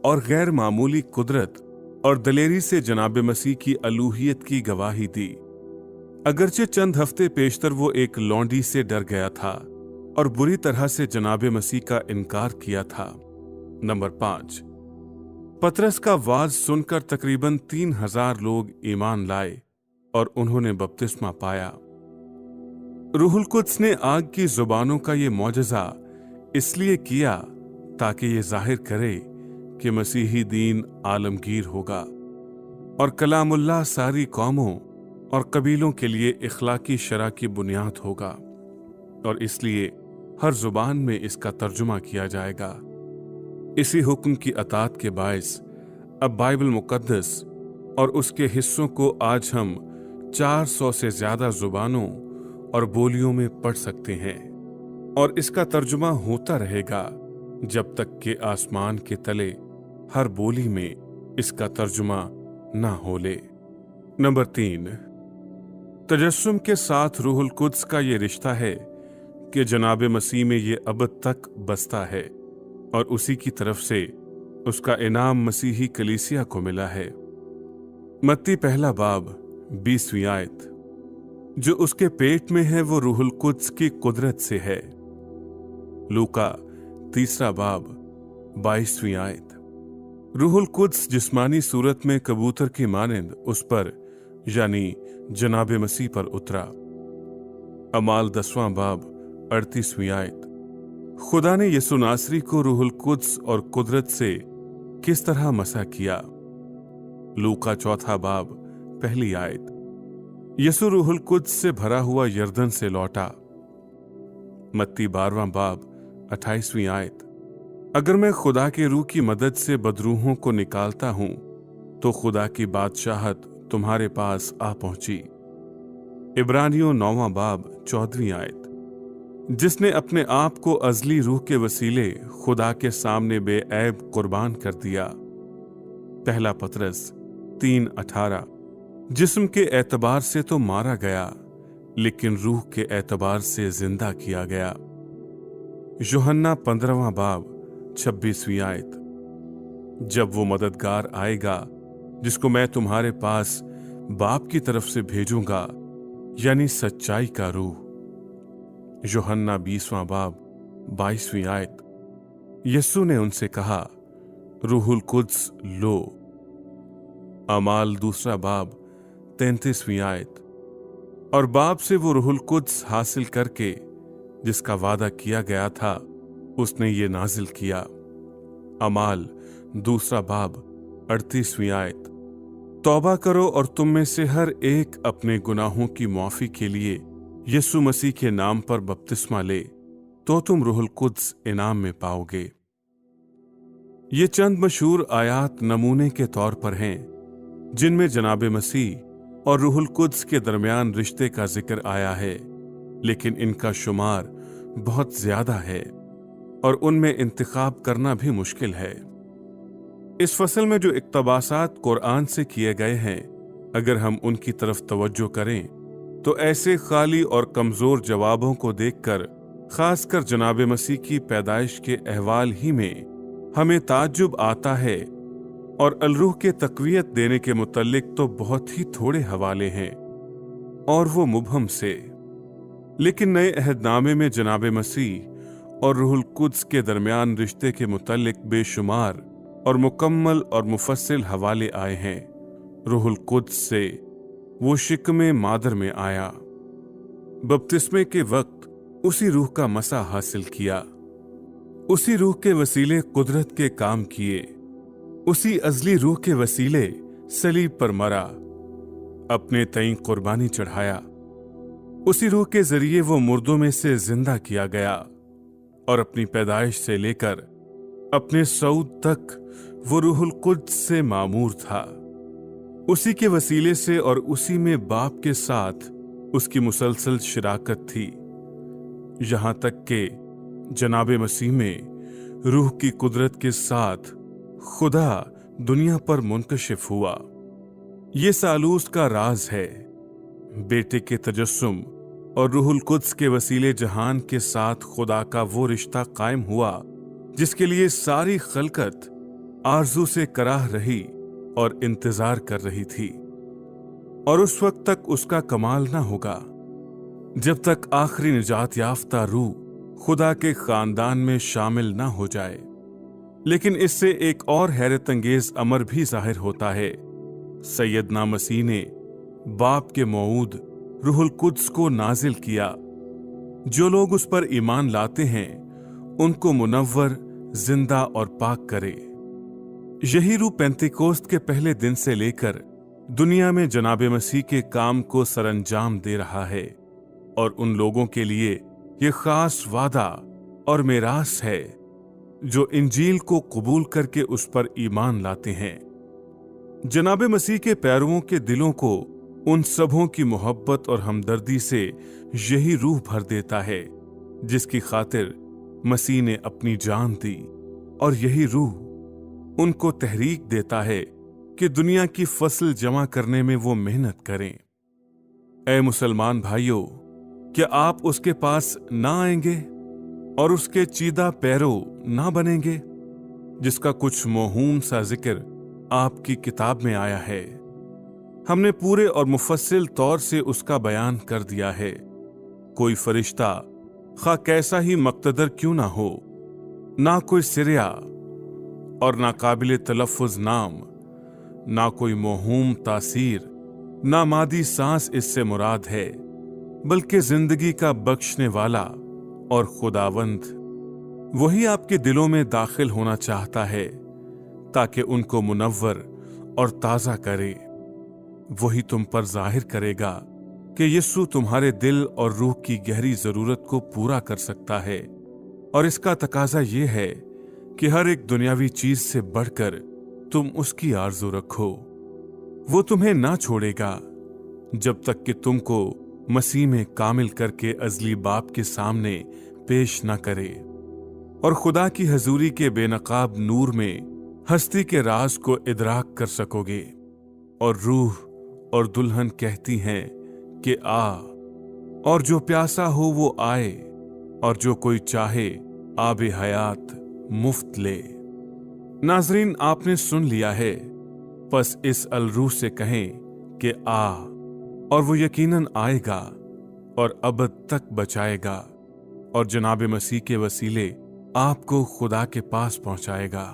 और गैर मामूली कुदरत और दलेरी से जनाब मसीह की अलूहियत की गवाही दी। अगरचे चंद हफ्ते पेशतर वो एक लौंडी से डर गया था और बुरी तरह से जनाब मसीह का इनकार किया था। नंबर 5, पतरस का वाज सुनकर तकरीबन 3000 लोग ईमान लाए और उन्होंने बपतिस्मा पाया। रूहुल कुद्स ने आग की जुबानों का ये मौजज़ा इसलिए किया ताकि ये जाहिर करे कि मसीही दीन आलमगीर होगा और कलामुल्लाह सारी कौमों और कबीलों के लिए इखलाकी शरअ की बुनियाद होगा, और इसलिए हर जुबान में इसका तर्जुमा किया जाएगा। इसी हुक्म की अतात के बायस अब बाइबल मुकद्दस और उसके हिस्सों को आज हम 400 से ज्यादा जुबानों और बोलियों में पढ़ सकते हैं, और इसका तर्जुमा होता रहेगा जब तक कि आसमान के तले हर बोली में इसका तर्जुमा ना हो ले। नंबर 3, तजस्सुम के साथ रूहुल कुद्स का ये रिश्ता है कि जनाब मसीह में ये अबद तक बसता है और उसी की तरफ से उसका इनाम मसीही कलीसिया को मिला है। मत्ती 1 बाब 20वीं आयत, जो उसके पेट में है वो रूहुल कुद्स की कुदरत से है। लूका 3 बाब 22वीं आयत, रूहुल कुद्स जिस्मानी सूरत में कबूतर की मानिंद उस पर यानी जनाब मसीह पर उतरा। अमाल 10वां बाब 38वीं आयत, खुदा ने यसु नासरी को रूहुल कुद्स और कुदरत से किस तरह मसा किया। लूका 4 बाब 1 आयत। यसु रूहुल कुद्स से भरा हुआ यर्दन से लौटा। मत्ती 12 बाब 28 आयत। अगर मैं खुदा के रूह की मदद से बदरूहों को निकालता हूं तो खुदा की बादशाहत तुम्हारे पास आ पहुंची। इब्रानियों 9 बाब 14 आयत। जिसने अपने आप को अजली रूह के वसीले खुदा के सामने बेऐब कुर्बान कर दिया। पहला पतरस 3:18। जिस्म के एतबार से तो मारा गया, लेकिन रूह के एतबार से जिंदा किया गया। यूहन्ना 15 बाब 26 आयत। जब वो मददगार आएगा जिसको मैं तुम्हारे पास बाप की तरफ से भेजूंगा, यानी सच्चाई का रूह। यूहन्ना 20 बाब 22 आयत। यीशु ने उनसे कहा, रूहुल कुद्स लो। अमाल 2 बाब 33 आयत। और बाप से वो रूहुल कुद्स हासिल करके जिसका वादा किया गया था, उसने ये नाजिल किया। अमाल 2 बाब 38 आयत। तौबा करो और तुम में से हर एक अपने गुनाहों की माफी के लिए यीशु मसीह के नाम पर बपतिस्मा ले, तो तुम रूहुल कुद्स इनाम में पाओगे। ये चंद मशहूर आयात नमूने के तौर पर हैं, जिनमें जनाबे मसीह और रूहुल कुद्स के दरमियान रिश्ते का जिक्र आया है, लेकिन इनका शुमार बहुत ज्यादा है और उनमें इंतखाब करना भी मुश्किल है। इस फसल में जो इक्तबासात कुरान से किए गए हैं, अगर हम उनकी तरफ तवज्जो करें तो ऐसे खाली और कमजोर जवाबों को देखकर, खासकर जनाबे मसीह की पैदाइश के अहवाल ही में हमें ताज्जुब आता है, और अलरूह के तकवीयत देने के मुतल्लिक तो बहुत ही थोड़े हवाले हैं, और वो मुबहम से। लेकिन नए अहदनामे में जनाबे मसीह और रूहुल कुद्स के दरमियान रिश्ते के मुतल्लिक बेशुमार और मुकम्मल और मुफस्सिल हवाले आए हैं। रूहुल कुद्स से वो शिकमे मादर में आया, बपतिस्मे के वक्त उसी रूह का मसा हासिल किया, उसी रूह के वसीले कुदरत के काम किए, उसी अजली रूह के वसीले सलीब पर मरा, अपने तईं कुर्बानी चढ़ाया। उसी रूह के जरिए वो मुर्दों में से जिंदा किया गया, और अपनी पैदाइश से लेकर अपने सऊद तक वो रूहुल कुद्स से मामूर था। उसी के वसीले से और उसी में बाप के साथ उसकी मुसलसल शिराकत थी, यहां तक कि जनाबे मसीह में रूह की कुदरत के साथ खुदा दुनिया पर मुनकशिफ हुआ। ये सालूस का राज है। बेटे के तजस्सुम और रूहुल कुद्स के वसीले जहान के साथ खुदा का वो रिश्ता कायम हुआ जिसके लिए सारी खलकत आरजू से कराह रही और इंतजार कर रही थी, और उस वक्त तक उसका कमाल ना होगा जब तक आखिरी निजात याफ्ता रूह खुदा के खानदान में शामिल ना हो जाए। लेकिन इससे एक और हैरत अंगेज अमर भी जाहिर होता है। सैयदना मसीह ने बाप के मऊद रूहुल कुद्स को नाजिल किया। जो लोग उस पर ईमान लाते हैं उनको मुनव्वर, जिंदा और पाक करे। यही रूह पेंतिकोस्त के पहले दिन से लेकर दुनिया में जनाबे मसीह के काम को सरंजाम दे रहा है, और उन लोगों के लिए ये खास वादा और मेरास है जो इंजील को कबूल करके उस पर ईमान लाते हैं। जनाबे मसीह के पैरों के दिलों को उन सबों की मोहब्बत और हमदर्दी से यही रूह भर देता है जिसकी खातिर मसीह ने अपनी जान दी, और यही रूह उनको तहरीक देता है कि दुनिया की फसल जमा करने में वो मेहनत करें। ऐ मुसलमान भाइयों, क्या आप उसके पास ना आएंगे और उसके चीदा पैरों ना बनेंगे, जिसका कुछ मौहूम सा जिक्र आपकी किताब में आया है। हमने पूरे और मुफस्सिल तौर से उसका बयान कर दिया है। कोई फरिश्ता खा कैसा ही मक्तदर क्यों ना हो, ना कोई सिरिया और ना काबिल तलफ़्फ़ुज़ नाम, ना कोई मौहूम तासीर, ना मादी सांस इससे मुराद है, बल्कि जिंदगी का बख्शने वाला और खुदावंद वही आपके दिलों में दाखिल होना चाहता है ताकि उनको मुनव्वर और ताज़ा करे। वही तुम पर जाहिर करेगा कि यीशु तुम्हारे दिल और रूह की गहरी जरूरत को पूरा कर सकता है, और इसका तकाजा ये है कि हर एक दुनियावी चीज से बढ़कर तुम उसकी आरज़ू रखो। वो तुम्हें ना छोड़ेगा जब तक कि तुमको मसीह में कामिल करके अज़ली बाप के सामने पेश न करे, और खुदा की हजूरी के बेनकाब नूर में हस्ती के राज को इदराक कर सकोगे। और रूह और दुल्हन कहती हैं कि आ, और जो प्यासा हो वो आए, और जो कोई चाहे आबे हयात मुफ्त ले। नाजरीन, आपने सुन लिया है, बस इस अलरूह से कहें कि आ, और वो यकीनन आएगा और अबद तक बचाएगा, और जनाब मसीह के वसीले आपको खुदा के पास पहुंचाएगा।